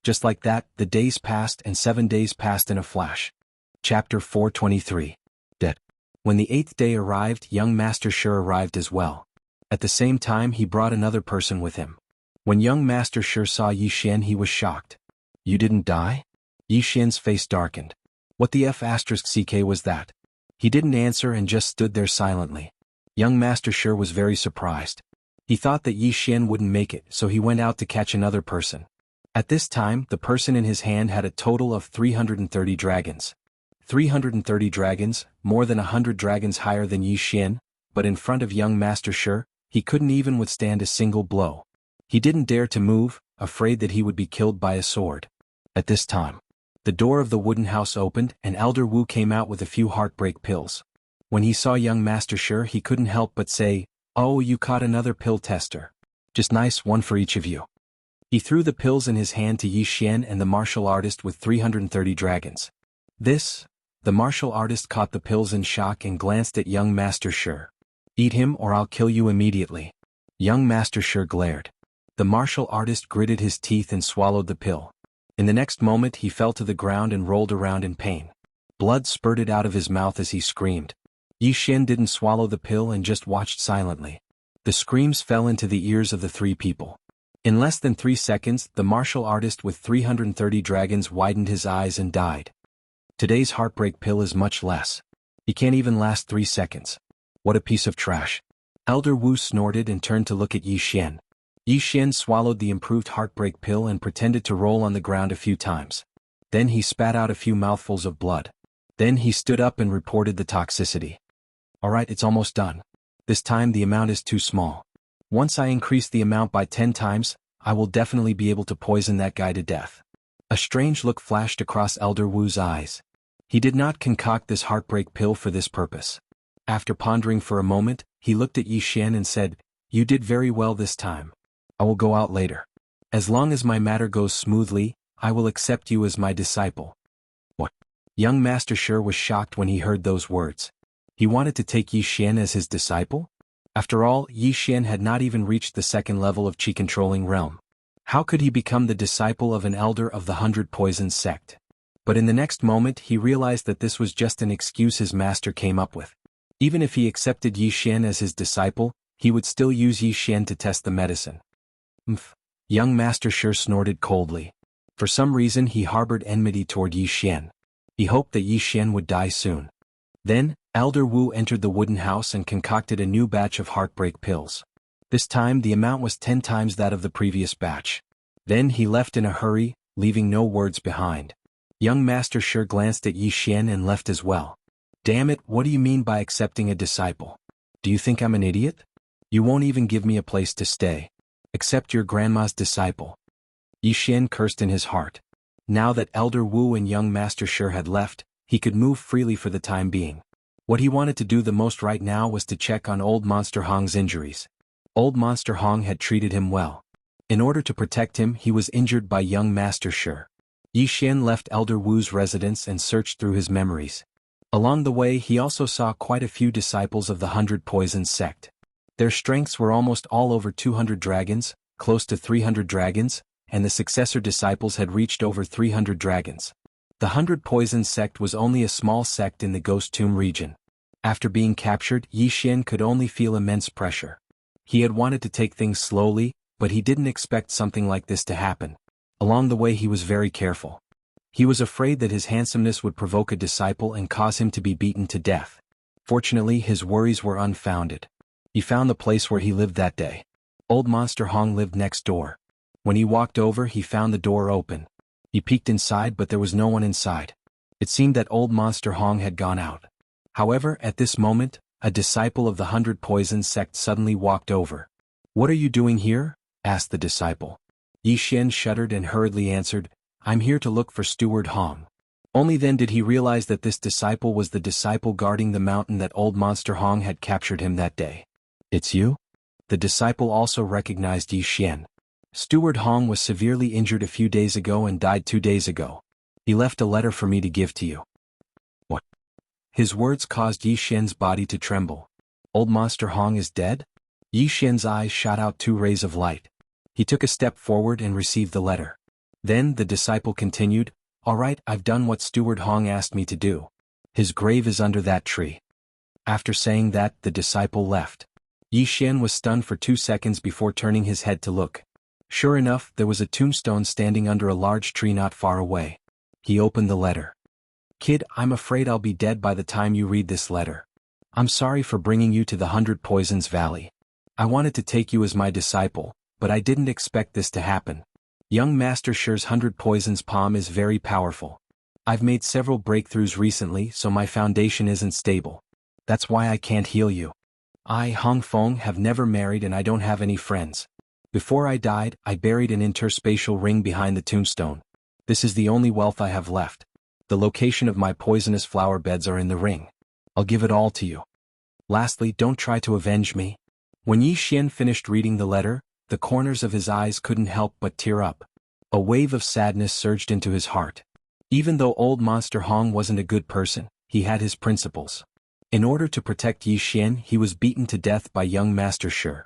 Just like that, the days passed and 7 days passed in a flash. Chapter 423. Dead. When the 8th day arrived, young Master Shi arrived as well. At the same time, he brought another person with him. When young Master Shi saw Yi Xian, he was shocked. "You didn't die?" Yi Xian's face darkened. What the F***ck was that? He didn't answer and just stood there silently. Young Master Shi was very surprised. He thought that Yi Xian wouldn't make it, so he went out to catch another person. At this time, the person in his hand had a total of 330 dragons. 330 dragons, more than 100 dragons higher than Yi Xian, but in front of young Master Shi, he couldn't even withstand a single blow. He didn't dare to move, afraid that he would be killed by a sword. At this time, the door of the wooden house opened and Elder Wu came out with a few heartbreak pills. When he saw young Master Shi, he couldn't help but say, "Oh, you caught another pill tester. Just nice, one for each of you." He threw the pills in his hand to Yi Xian and the martial artist with 330 dragons. The martial artist caught the pills in shock and glanced at young Master Shi. "Eat him or I'll kill you immediately." Young Master Shi glared. The martial artist gritted his teeth and swallowed the pill. In the next moment he fell to the ground and rolled around in pain. Blood spurted out of his mouth as he screamed. Yi Xian didn't swallow the pill and just watched silently. The screams fell into the ears of the three people. In less than 3 seconds, the martial artist with 330 dragons widened his eyes and died. Today's heartbreak pill is much less. He can't even last 3 seconds. What a piece of trash. Elder Wu snorted and turned to look at Yi Xian. Yi Xian swallowed the improved heartbreak pill and pretended to roll on the ground a few times. Then he spat out a few mouthfuls of blood. Then he stood up and reported the toxicity. "Alright, it's almost done. This time the amount is too small. Once I increase the amount by 10 times, I will definitely be able to poison that guy to death." A strange look flashed across Elder Wu's eyes. He did not concoct this heartbreak pill for this purpose. After pondering for a moment, he looked at Yi Xian and said, "You did very well this time. I will go out later. As long as my matter goes smoothly, I will accept you as my disciple." What? Young Master Shi was shocked when he heard those words. He wanted to take Yi Xian as his disciple? After all, Yi Xian had not even reached the second level of Qi-controlling realm. How could he become the disciple of an elder of the 100 Poisons sect? But in the next moment he realized that this was just an excuse his master came up with. Even if he accepted Yi Xian as his disciple, he would still use Yi Xian to test the medicine. Young Master Shi snorted coldly. For some reason he harbored enmity toward Yi Xian. He hoped that Yi Xian would die soon. Then, Elder Wu entered the wooden house and concocted a new batch of heartbreak pills. This time the amount was 10 times that of the previous batch. Then he left in a hurry, leaving no words behind. Young Master Shi glanced at Yi Xian and left as well. Damn it, what do you mean by accepting a disciple? Do you think I'm an idiot? You won't even give me a place to stay. Accept your grandma's disciple. Yi Xian cursed in his heart. Now that Elder Wu and young Master Shi had left, he could move freely for the time being. What he wanted to do the most right now was to check on Old Monster Hong's injuries. Old Monster Hong had treated him well. In order to protect him, he was injured by young Master Shi. Yi Xian left Elder Wu's residence and searched through his memories. Along the way he also saw quite a few disciples of the 100 Poisons sect. Their strengths were almost all over 200 dragons, close to 300 dragons, and the successor disciples had reached over 300 dragons. The 100 Poisons sect was only a small sect in the Ghost Tomb region. After being captured, Yi Xian could only feel immense pressure. He had wanted to take things slowly, but he didn't expect something like this to happen. Along the way he was very careful. He was afraid that his handsomeness would provoke a disciple and cause him to be beaten to death. Fortunately his worries were unfounded. He found the place where he lived that day. Old Monster Hong lived next door. When he walked over he found the door open. He peeked inside but there was no one inside. It seemed that Old Monster Hong had gone out. However, at this moment, a disciple of the 100 Poisons sect suddenly walked over. "What are you doing here?" asked the disciple. Yi Xian shuddered and hurriedly answered, "I'm here to look for Steward Hong." Only then did he realize that this disciple was the disciple guarding the mountain that Old Monster Hong had captured him that day. "It's you?" The disciple also recognized Yi Xian. "Steward Hong was severely injured a few days ago and died 2 days ago. He left a letter for me to give to you." "What?" His words caused Yi Xian's body to tremble. "Old Monster Hong is dead?" Yi Xian's eyes shot out 2 rays of light. He took a step forward and received the letter. Then the disciple continued, "All right, I've done what Steward Hong asked me to do. His grave is under that tree." After saying that, the disciple left. Yi Xian was stunned for 2 seconds before turning his head to look. Sure enough, there was a tombstone standing under a large tree not far away. He opened the letter. "Kid, I'm afraid I'll be dead by the time you read this letter. I'm sorry for bringing you to the 100 Poisons Valley. I wanted to take you as my disciple, but I didn't expect this to happen. Young Master Shi's 100 Poisons palm is very powerful. I've made several breakthroughs recently, so my foundation isn't stable. That's why I can't heal you. I, Hong Feng, have never married and I don't have any friends. Before I died, I buried an interspatial ring behind the tombstone. This is the only wealth I have left. The location of my poisonous flower beds are in the ring. I'll give it all to you. Lastly, don't try to avenge me." When Yi Xian finished reading the letter, the corners of his eyes couldn't help but tear up. A wave of sadness surged into his heart. Even though Old Monster Hong wasn't a good person, he had his principles. In order to protect Yi Xian, he was beaten to death by young Master Shi.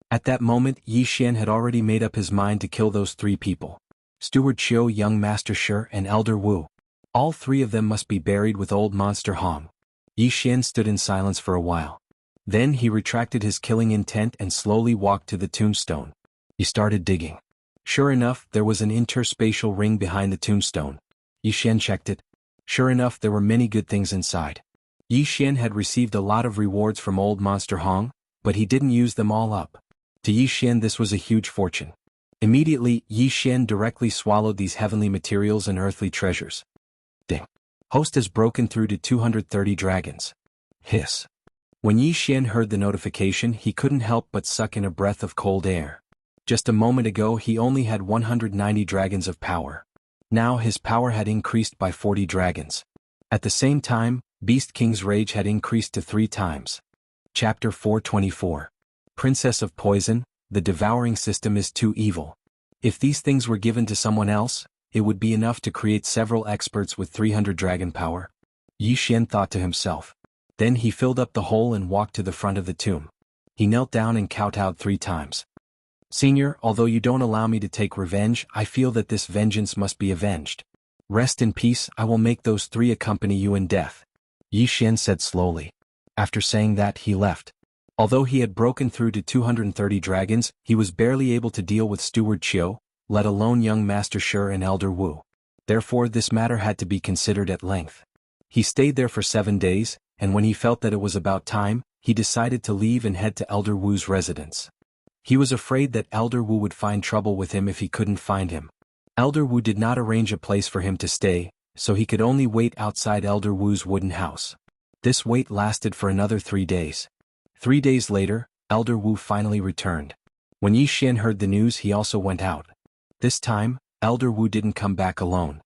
At that moment, Yi Xian had already made up his mind to kill those 3 people. Steward Chiu, young Master Shi, and Elder Wu. All 3 of them must be buried with Old Monster Hong. Yi Xian stood in silence for a while. Then he retracted his killing intent and slowly walked to the tombstone. He started digging. Sure enough, there was an interspatial ring behind the tombstone. Yi Xian checked it. Sure enough, there were many good things inside. Yi Xian had received a lot of rewards from Old Monster Hong, but he didn't use them all up. To Yi Xian this was a huge fortune. Immediately, Yi Xian directly swallowed these heavenly materials and earthly treasures. Ding. Host has broken through to 230 dragons. Hiss. When Yi Xian heard the notification, he couldn't help but suck in a breath of cold air. Just a moment ago he only had 190 dragons of power. Now his power had increased by 40 dragons. At the same time, Beast King's rage had increased to 3 times. Chapter 424. Princess of Poison, the devouring system is too evil. If these things were given to someone else, it would be enough to create several experts with 300 dragon power. Yi Xian thought to himself. Then he filled up the hole and walked to the front of the tomb. He knelt down and kowtowed 3 times. "Senior, although you don't allow me to take revenge, I feel that this vengeance must be avenged. Rest in peace, I will make those 3 accompany you in death," Yi Xian said slowly. After saying that, he left. Although he had broken through to 230 dragons, he was barely able to deal with Steward Chiu, let alone young Master Shi and Elder Wu. Therefore this matter had to be considered at length. He stayed there for 7 days, and when he felt that it was about time, he decided to leave and head to Elder Wu's residence. He was afraid that Elder Wu would find trouble with him if he couldn't find him. Elder Wu did not arrange a place for him to stay, so he could only wait outside Elder Wu's wooden house. This wait lasted for another 3 days. 3 days later, Elder Wu finally returned. When Yi Xian heard the news, he also went out. This time, Elder Wu didn't come back alone.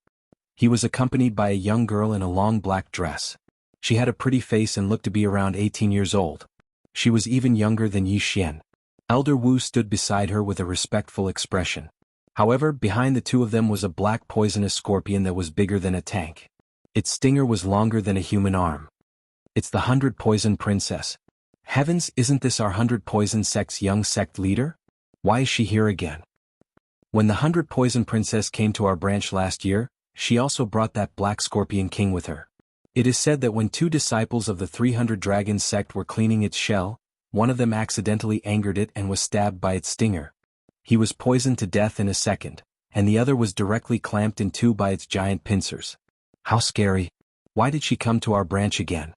He was accompanied by a young girl in a long black dress. She had a pretty face and looked to be around 18 years old. She was even younger than Yi Xian. Elder Wu stood beside her with a respectful expression. However, behind the two of them was a black poisonous scorpion that was bigger than a tank. Its stinger was longer than a human arm. It's the 100 Poison Princess. Heavens, isn't this our 100 Poison sect's young sect leader? Why is she here again? When the 100 Poison Princess came to our branch last year, she also brought that black scorpion king with her. It is said that when 2 disciples of the 300 Dragon sect were cleaning its shell, one of them accidentally angered it and was stabbed by its stinger. He was poisoned to death in a second, and the other was directly clamped in 2 by its giant pincers. How scary. Why did she come to our branch again?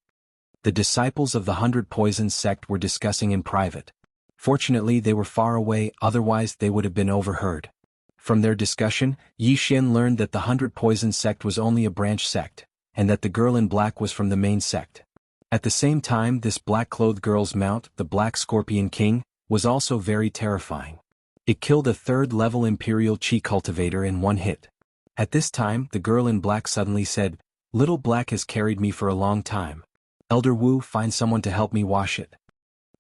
The disciples of the 100 Poison sect were discussing in private. Fortunately, they were far away, otherwise they would have been overheard. From their discussion, Yi Xian learned that the 100 Poison sect was only a branch sect, and that the girl in black was from the main sect. At the same time, this black-clothed girl's mount, the Black Scorpion King, was also very terrifying. It killed a 3rd-level Imperial Qi cultivator in 1 hit. At this time, the girl in black suddenly said, "Little Black has carried me for a long time. Elder Wu, find someone to help me wash it."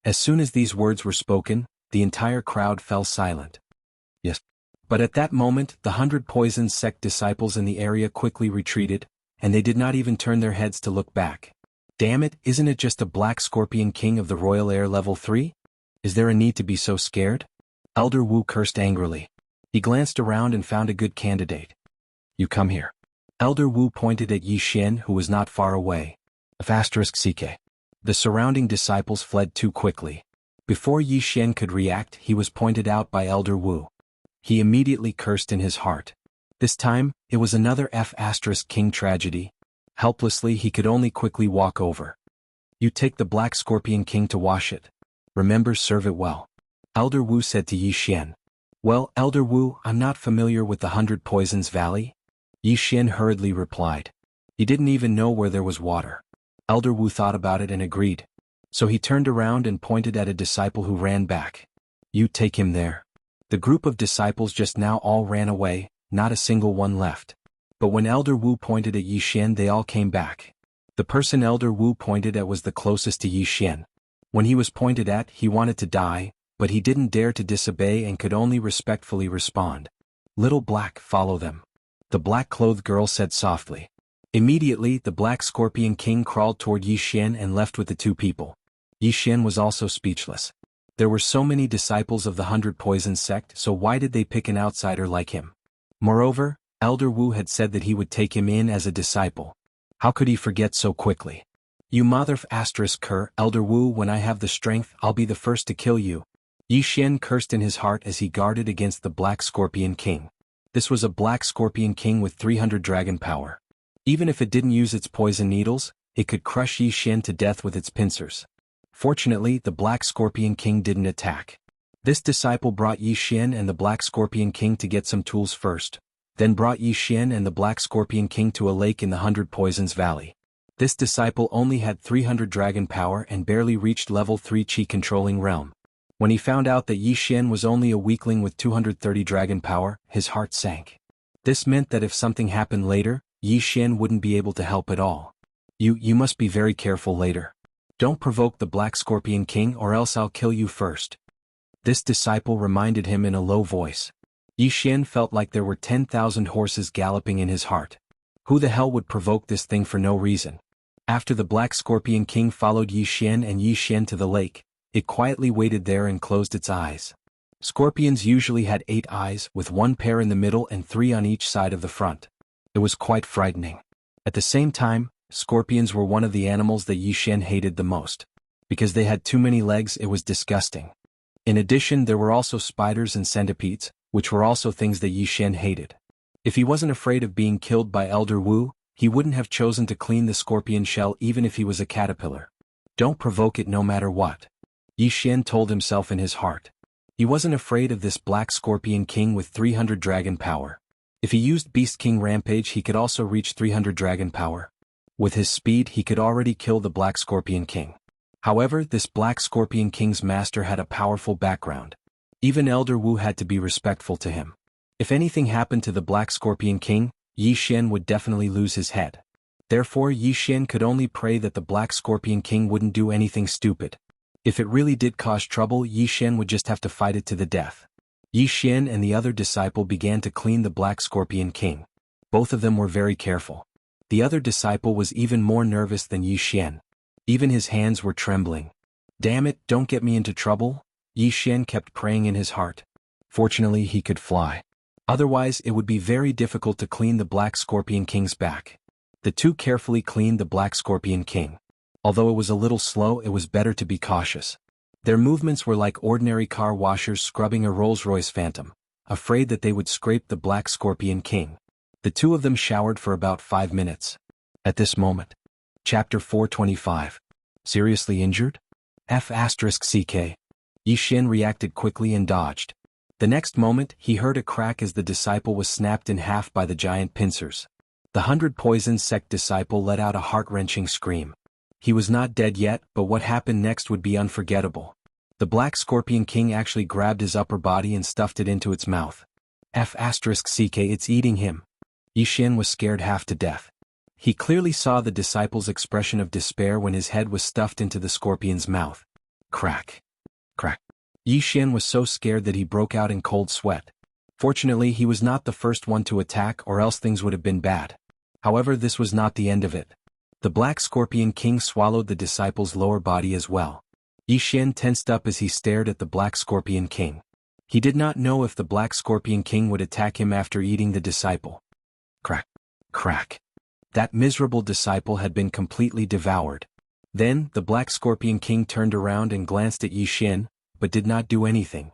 As soon as these words were spoken, the entire crowd fell silent. Yes. But at that moment, the 100 Poison sect disciples in the area quickly retreated, and they did not even turn their heads to look back. Damn it, isn't it just a Black Scorpion King of the Royal Air Level 3? Is there a need to be so scared? Elder Wu cursed angrily. He glanced around and found a good candidate. You come here. Elder Wu pointed at Yi Xian, who was not far away. *CK. The surrounding disciples fled too quickly. Before Yi Xian could react, he was pointed out by Elder Wu. He immediately cursed in his heart. This time, it was another King tragedy. Helplessly, he could only quickly walk over. You take the Black Scorpion King to wash it. Remember, serve it well. Elder Wu said to Yi Xian. Well, Elder Wu, I'm not familiar with the 100 Poisons Valley. Yi Xian hurriedly replied. He didn't even know where there was water. Elder Wu thought about it and agreed. So he turned around and pointed at a disciple who ran back. You take him there. The group of disciples just now all ran away, not a single one left. But when Elder Wu pointed at Yi Xian, they all came back. The person Elder Wu pointed at was the closest to Yi Xian. When he was pointed at, he wanted to die, but he didn't dare to disobey and could only respectfully respond. Little Black, follow them. The black-clothed girl said softly. Immediately, the Black Scorpion King crawled toward Yi Xian and left with the 2 people. Yi Xian was also speechless. There were so many disciples of the 100 Poison sect, so why did they pick an outsider like him? Moreover, Elder Wu had said that he would take him in as a disciple. How could he forget so quickly? You mother****, Elder Wu, when I have the strength, I'll be the first to kill you. Yi Xian cursed in his heart as he guarded against the Black Scorpion King. This was a Black Scorpion King with 300 dragon power. Even if it didn't use its poison needles, it could crush Yi Xian to death with its pincers. Fortunately, the Black Scorpion King didn't attack. This disciple brought Yi Xian and the Black Scorpion King to get some tools first, then brought Yi Xian and the Black Scorpion King to a lake in the 100 Poisons Valley. This disciple only had 300 dragon power and barely reached level 3 Qi controlling realm. When he found out that Yi Xian was only a weakling with 230 dragon power, his heart sank. This meant that if something happened later, Yi Xian wouldn't be able to help at all. You must be very careful later. Don't provoke the Black Scorpion King or else I'll kill you first. This disciple reminded him in a low voice. Yi Xian felt like there were 10,000 horses galloping in his heart. Who the hell would provoke this thing for no reason? After the Black Scorpion King followed Yi Xian and Yi Xian to the lake, it quietly waited there and closed its eyes. Scorpions usually had 8 eyes, with 1 pair in the middle and 3 on each side of the front. It was quite frightening. At the same time, scorpions were one of the animals that Yi Xian hated the most. Because they had too many legs, it was disgusting. In addition, there were also spiders and centipedes, which were also things that Yi Xian hated. If he wasn't afraid of being killed by Elder Wu, he wouldn't have chosen to clean the scorpion shell even if he was a caterpillar. Don't provoke it no matter what. Yi Xian told himself in his heart. He wasn't afraid of this Black Scorpion King with 300 dragon power. If he used Beast King Rampage, he could also reach 300 dragon power. With his speed, he could already kill the Black Scorpion King. However, this Black Scorpion King's master had a powerful background. Even Elder Wu had to be respectful to him. If anything happened to the Black Scorpion King, Yi Xian would definitely lose his head. Therefore, Yi Xian could only pray that the Black Scorpion King wouldn't do anything stupid. If it really did cause trouble, Yi Xian would just have to fight it to the death. Yi Xian and the other disciple began to clean the Black Scorpion King. Both of them were very careful. The other disciple was even more nervous than Yi Xian. Even his hands were trembling. "Damn it, don't get me into trouble," Yi Xian kept praying in his heart. Fortunately, he could fly. Otherwise, it would be very difficult to clean the Black Scorpion King's back. The two carefully cleaned the Black Scorpion King. Although it was a little slow, it was better to be cautious. Their movements were like ordinary car washers scrubbing a Rolls-Royce Phantom, afraid that they would scrape the Black Scorpion King. The two of them showered for about 5 minutes. At this moment. Chapter 425. Seriously injured? F***CK. Yi Xian reacted quickly and dodged. The next moment, he heard a crack as the disciple was snapped in half by the giant pincers. The 100 Poison sect disciple let out a heart-wrenching scream. He was not dead yet, but what happened next would be unforgettable. The Black Scorpion King actually grabbed his upper body and stuffed it into its mouth. F***CK, it's eating him. Yi Xian was scared half to death. He clearly saw the disciple's expression of despair when his head was stuffed into the scorpion's mouth. Crack. Crack. Yi Xian was so scared that he broke out in cold sweat. Fortunately, he was not the first one to attack, or else things would have been bad. However, this was not the end of it. The Black Scorpion King swallowed the disciple's lower body as well. Yi Xian tensed up as he stared at the Black Scorpion King. He did not know if the Black Scorpion King would attack him after eating the disciple. Crack. Crack. That miserable disciple had been completely devoured. Then, the Black Scorpion King turned around and glanced at Yi Xian, but did not do anything.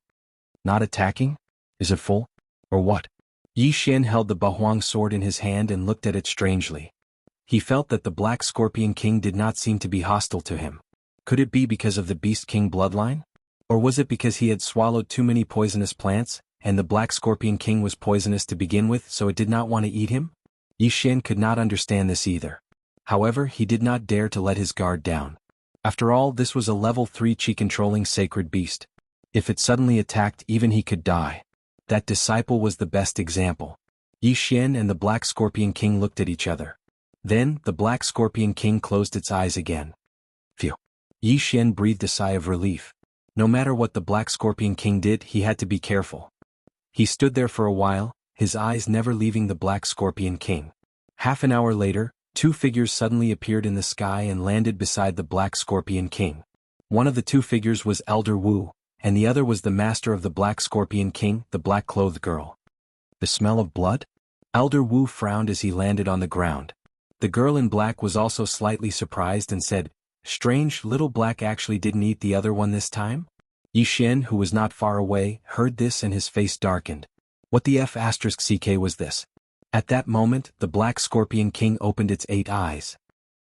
Not attacking? Is it full? Or what? Yi Xian held the Bahuang sword in his hand and looked at it strangely. He felt that the Black Scorpion King did not seem to be hostile to him. Could it be because of the Beast King bloodline? Or was it because he had swallowed too many poisonous plants, and the Black Scorpion King was poisonous to begin with, so it did not want to eat him? Yi Xian could not understand this either. However, he did not dare to let his guard down. After all, this was a level 3 chi-controlling sacred beast. If it suddenly attacked, even he could die. That disciple was the best example. Yi Xian and the Black Scorpion King looked at each other. Then, the Black Scorpion King closed its eyes again. Phew. Yi Xian breathed a sigh of relief. No matter what the Black Scorpion King did, he had to be careful. He stood there for a while, his eyes never leaving the Black Scorpion King. Half an hour later, 2 figures suddenly appeared in the sky and landed beside the Black Scorpion King. One of the 2 figures was Elder Wu, and the other was the master of the Black Scorpion King, the black-clothed girl. The smell of blood? Elder Wu frowned as he landed on the ground. The girl in black was also slightly surprised and said, "Strange, little black actually didn't eat the other one this time?" Yi Xian, who was not far away, heard this and his face darkened. What the F***CK was this? At that moment, the Black Scorpion King opened its 8 eyes.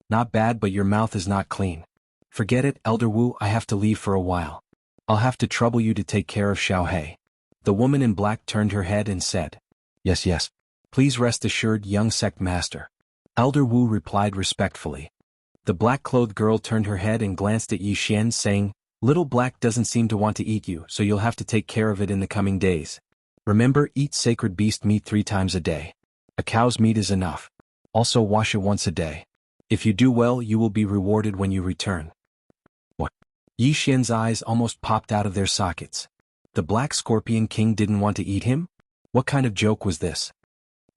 "Not bad, but your mouth is not clean. Forget it, Elder Wu, I have to leave for a while. I'll have to trouble you to take care of Xiaohei." The woman in black turned her head and said, "Yes, yes. Please rest assured, young sect master." Elder Wu replied respectfully. The black-clothed girl turned her head and glanced at Yi Xian, saying, "Little Black doesn't seem to want to eat you, so you'll have to take care of it in the coming days. Remember, eat sacred beast meat 3 times a day. A cow's meat is enough. Also wash it once a day. If you do well, you will be rewarded when you return." What? Yi Xian's eyes almost popped out of their sockets. The Black Scorpion King didn't want to eat him? What kind of joke was this?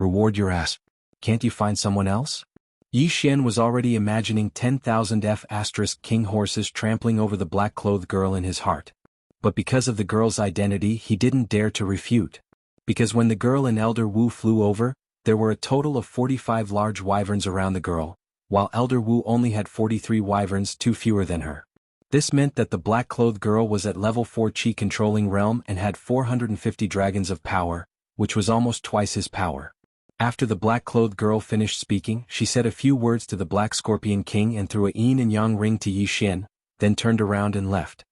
Reward your ass. Can't you find someone else? Yi Xian was already imagining 10,000 F***king horses trampling over the black-clothed girl in his heart. But because of the girl's identity, he didn't dare to refute. Because when the girl and Elder Wu flew over, there were a total of 45 large wyverns around the girl, while Elder Wu only had 43 wyverns, 2 fewer than her. This meant that the black-clothed girl was at level 4 chi-controlling realm and had 450 dragons of power, which was almost twice his power. After the black-clothed girl finished speaking, she said a few words to the Black Scorpion King and threw a yin and yang ring to Yi Xian, then turned around and left.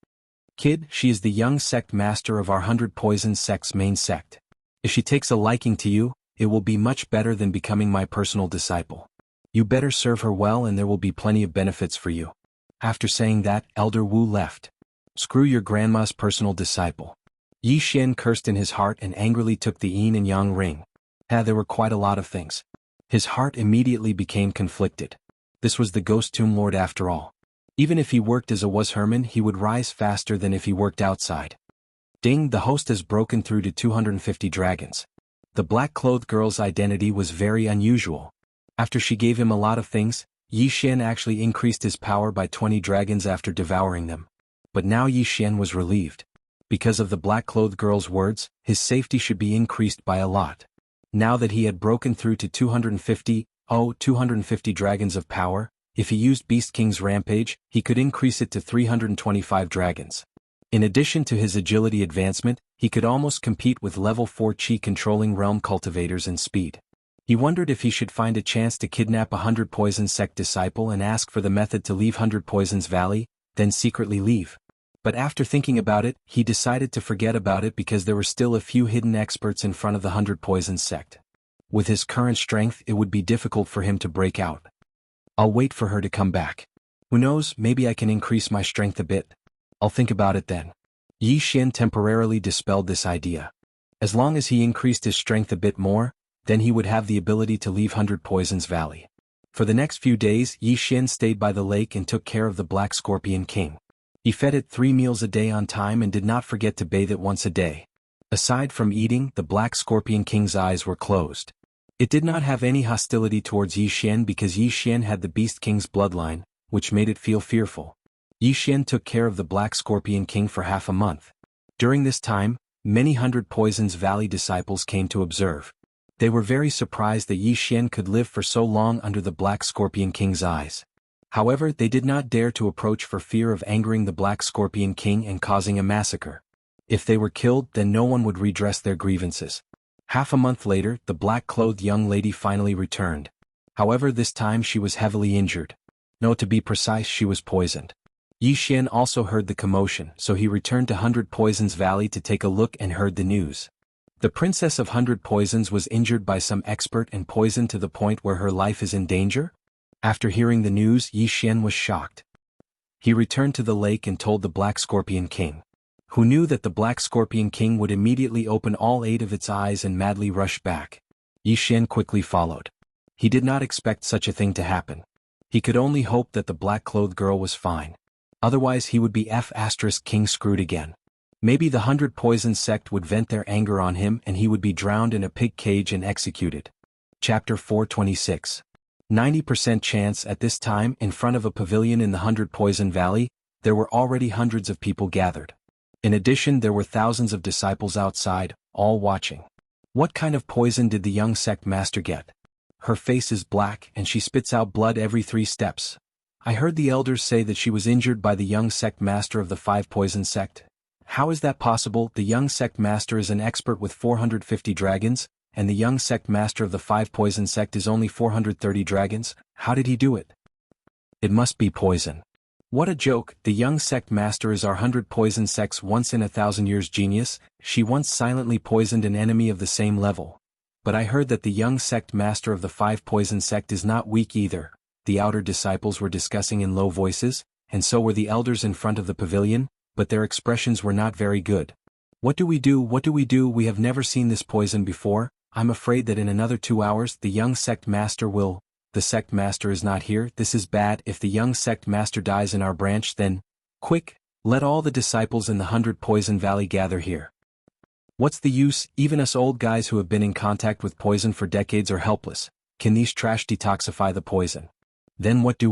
Kid, she is the young sect master of our 100 Poisons sect's main sect. If she takes a liking to you, it will be much better than becoming my personal disciple. You better serve her well and there will be plenty of benefits for you. After saying that, Elder Wu left. Screw your grandma's personal disciple. Yi Xian cursed in his heart and angrily took the yin and yang ring. There were quite a lot of things. His heart immediately became conflicted. This was the Ghost Tomb Lord after all. Even if he worked as a was Herman, he would rise faster than if he worked outside. Ding, the host has broken through to 250 dragons. The black-clothed girl's identity was very unusual. After she gave him a lot of things, Yi Xian actually increased his power by 20 dragons after devouring them. But now Yi Xian was relieved. Because of the black-clothed girl's words, his safety should be increased by a lot. Now that he had broken through to 250 dragons of power, if he used Beast King's Rampage, he could increase it to 325 dragons. In addition to his agility advancement, he could almost compete with level 4 Qi-controlling realm cultivators in speed. He wondered if he should find a chance to kidnap a 100 Poison sect disciple and ask for the method to leave 100 Poisons Valley, then secretly leave. But after thinking about it, he decided to forget about it because there were still a few hidden experts in front of the 100 Poisons sect. With his current strength, it would be difficult for him to break out. I'll wait for her to come back. Who knows, maybe I can increase my strength a bit. I'll think about it then. Yi Xian temporarily dispelled this idea. As long as he increased his strength a bit more, then he would have the ability to leave 100 Poisons Valley. For the next few days, Yi Xian stayed by the lake and took care of the Black Scorpion King. He fed it 3 meals a day on time and did not forget to bathe it once a day. Aside from eating, the Black Scorpion King's eyes were closed. It did not have any hostility towards Yi Xian because Yi Xian had the Beast King's bloodline, which made it feel fearful. Yi Xian took care of the Black Scorpion King for half a month. During this time, many 100 Poisons Valley disciples came to observe. They were very surprised that Yi Xian could live for so long under the Black Scorpion King's eyes. However, they did not dare to approach for fear of angering the Black Scorpion King and causing a massacre. If they were killed, then no one would redress their grievances. Half a month later, the black-clothed young lady finally returned. However, this time she was heavily injured. No, to be precise, she was poisoned. Yi Xian also heard the commotion, so he returned to 100 Poisons Valley to take a look and heard the news. The Princess of 100 Poisons was injured by some expert and poisoned to the point where her life is in danger? After hearing the news, Yi Xian was shocked. He returned to the lake and told the Black Scorpion King, who knew that the Black Scorpion King would immediately open all 8 of its eyes and madly rush back. Yi Xian quickly followed. He did not expect such a thing to happen. He could only hope that the black-clothed girl was fine. Otherwise he would be King screwed again. Maybe the 100 Poisons sect would vent their anger on him and he would be drowned in a pig cage and executed. Chapter 426. 90% chance. At this time, in front of a pavilion in the 100 Poison Valley, there were already hundreds of people gathered. In addition, there were thousands of disciples outside, all watching. What kind of poison did the young sect master get? Her face is black and she spits out blood every 3 steps. I heard the elders say that she was injured by the young sect master of the 5 Poison sect. How is that possible? The young sect master is an expert with 450 dragons, and the young sect master of the 5 Poison sect is only 430 dragons. How did he do it? It must be poison. What a joke. The young sect master is our 100 Poison sect's once in a 1,000 years genius. She once silently poisoned an enemy of the same level. But I heard that the young sect master of the 5 Poison sect is not weak either. The outer disciples were discussing in low voices, and so were the elders in front of the pavilion, but their expressions were not very good. What do we do? What do we do? We have never seen this poison before. I'm afraid that in another 2 hours the young sect master will... The sect master is not here. This is bad. If the young sect master dies in our branch, then... Quick, let all the disciples in the 100 Poison Valley gather here. What's the use? Even us old guys who have been in contact with poison for decades are helpless. Can these trash detoxify the poison? Then what do?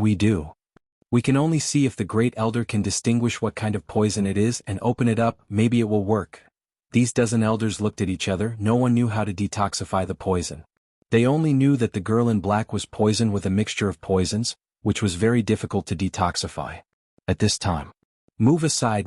We can only see if the great elder can distinguish what kind of poison it is and open it up. Maybe it will work. These dozen elders looked at each other. No one knew how to detoxify the poison. They only knew that the girl in black was poisoned with a mixture of poisons, which was very difficult to detoxify. At this time, move aside,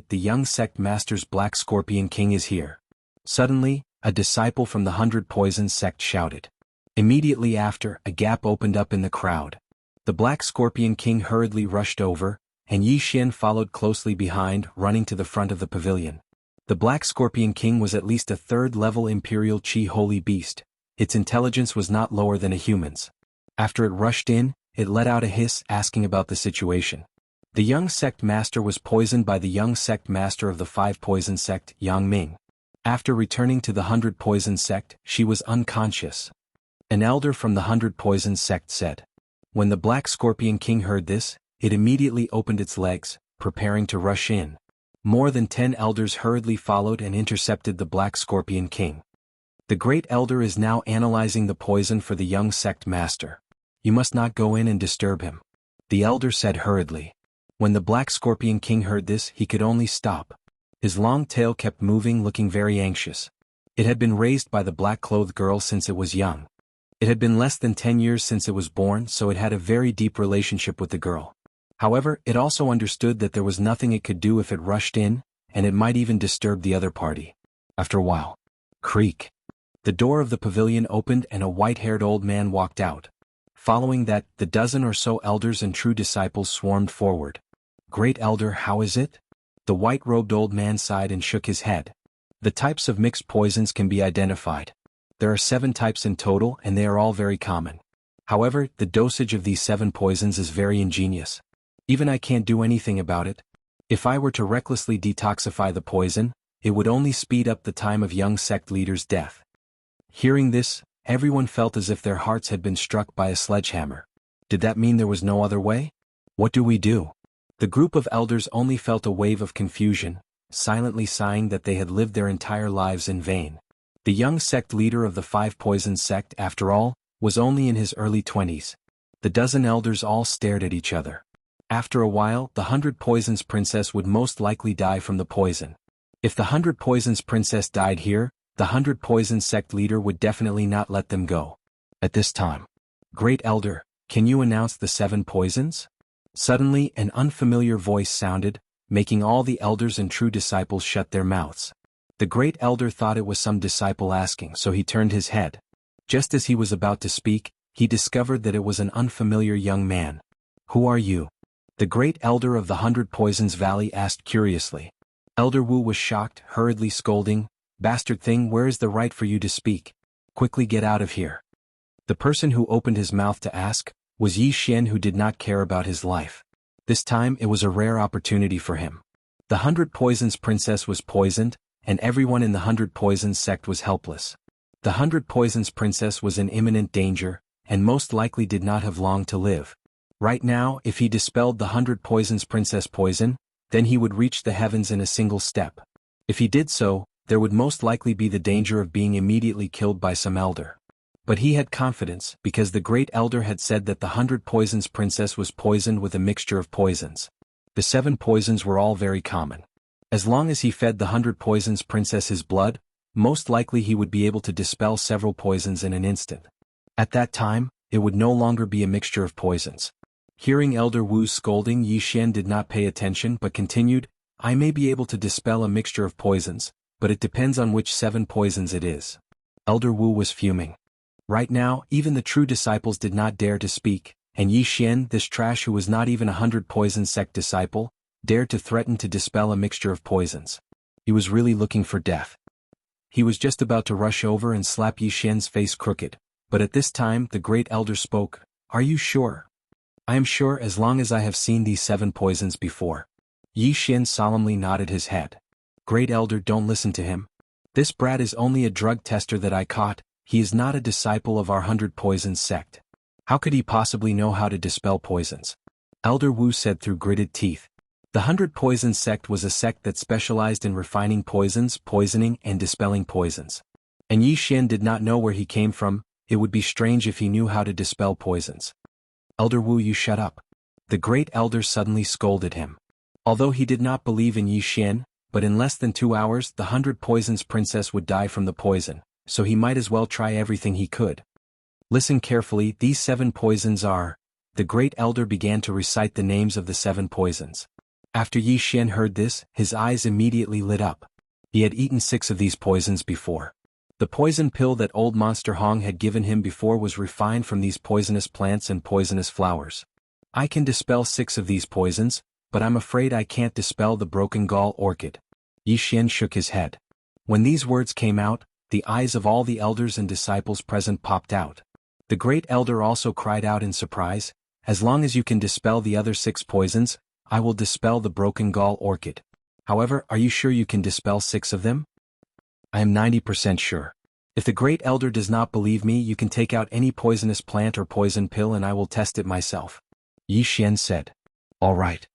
the young sect master's Black Scorpion King is here. Suddenly, a disciple from the 100 Poisons sect shouted. Immediately after, a gap opened up in the crowd. The Black Scorpion King hurriedly rushed over, and Yi Xian followed closely behind, running to the front of the pavilion. The Black Scorpion King was at least a third-level Imperial Qi holy beast. Its intelligence was not lower than a human's. After it rushed in, it let out a hiss asking about the situation. The young sect master was poisoned by the young sect master of the 5 poison sect, Yang Ming. After returning to the 100 poison sect, she was unconscious. An elder from the 100 poison sect said. When the Black Scorpion King heard this, it immediately opened its legs, preparing to rush in. More than 10 elders hurriedly followed and intercepted the Black Scorpion King. The Great Elder is now analyzing the poison for the young sect master. You must not go in and disturb him. The elder said hurriedly. When the Black Scorpion King heard this, he could only stop. His long tail kept moving, looking very anxious. It had been raised by the black-clothed girl since it was young. It had been less than 10 years since it was born, so it had a very deep relationship with the girl. However, it also understood that there was nothing it could do if it rushed in, and it might even disturb the other party. After a while, creak. The door of the pavilion opened and a white-haired old man walked out. Following that, the dozen or so elders and true disciples swarmed forward. Great Elder, how is it? The white-robed old man sighed and shook his head. The types of mixed poisons can be identified. There are 7 types in total and they are all very common. However, the dosage of these 7 poisons is very ingenious. Even I can't do anything about it. If I were to recklessly detoxify the poison, it would only speed up the time of young sect leader's death. Hearing this, everyone felt as if their hearts had been struck by a sledgehammer. Did that mean there was no other way? What do we do? The group of elders only felt a wave of confusion, silently sighing that they had lived their entire lives in vain. The young sect leader of the 5 poison sect, after all, was only in his early 20s. The dozen elders all stared at each other. After a while, the 100 Poisons Princess would most likely die from the poison. If the 100 Poisons Princess died here, the 100 Poison sect leader would definitely not let them go. At this time, Great Elder, can you announce the 7 poisons? Suddenly, an unfamiliar voice sounded, making all the elders and true disciples shut their mouths. The Great Elder thought it was some disciple asking, so he turned his head. Just as he was about to speak, he discovered that it was an unfamiliar young man. Who are you? The Great Elder of the 100 Poisons Valley asked curiously. Elder Wu was shocked, hurriedly scolding, "Bastard thing, where is the right for you to speak? Quickly get out of here." The person who opened his mouth to ask was Yi Xian, who did not care about his life. This time it was a rare opportunity for him. The 100 Poisons Princess was poisoned, and everyone in the 100 Poisons sect was helpless. The 100 Poisons Princess was in imminent danger, and most likely did not have long to live. Right now, if he dispelled the 100 Poisons Princess poison, then he would reach the heavens in a single step. If he did so, there would most likely be the danger of being immediately killed by some elder. But he had confidence, because the Great Elder had said that the 100 Poisons Princess was poisoned with a mixture of poisons. The 7 poisons were all very common. As long as he fed the 100 Poisons Princess his blood, most likely he would be able to dispel several poisons in an instant. At that time, it would no longer be a mixture of poisons. Hearing Elder Wu's scolding, Yi Xian did not pay attention but continued, "I may be able to dispel a mixture of poisons, but it depends on which 7 poisons it is." Elder Wu was fuming. Right now, even the true disciples did not dare to speak, and Yi Xian, this trash who was not even a 100 Poison sect disciple, dared to threaten to dispel a mixture of poisons. He was really looking for death. He was just about to rush over and slap Yi Xian's face crooked, but at this time the Great Elder spoke. "Are you sure?" "I am sure, as long as I have seen these 7 poisons before." Yi Xian solemnly nodded his head. "Great Elder, don't listen to him. This brat is only a drug tester that I caught. He is not a disciple of our 100 Poisons sect. How could he possibly know how to dispel poisons?" Elder Wu said through gritted teeth. The 100 Poisons sect was a sect that specialized in refining poisons, poisoning, and dispelling poisons. And Yi Xian did not know where he came from. It would be strange if he knew how to dispel poisons. "Elder Wu, you shut up." The Great Elder suddenly scolded him. Although he did not believe in Yi Xian, but in less than 2 hours the 100 Poisons Princess would die from the poison, so he might as well try everything he could. "Listen carefully, these 7 poisons are..." The Great Elder began to recite the names of the 7 poisons. After Yi Xian heard this, his eyes immediately lit up. He had eaten 6 of these poisons before. The poison pill that old Monster Hong had given him before was refined from these poisonous plants and poisonous flowers. "I can dispel 6 of these poisons, but I'm afraid I can't dispel the broken gall orchid. Yi Xian shook his head. When these words came out, the eyes of all the elders and disciples present popped out. The great elder also cried out in surprise, as long as you can dispel the other 6 poisons, I will dispel the broken gall orchid. However, are you sure you can dispel 6 of them? I am 90% sure. If the great elder does not believe me, you can take out any poisonous plant or poison pill and I will test it myself. Yi Xian said. All right.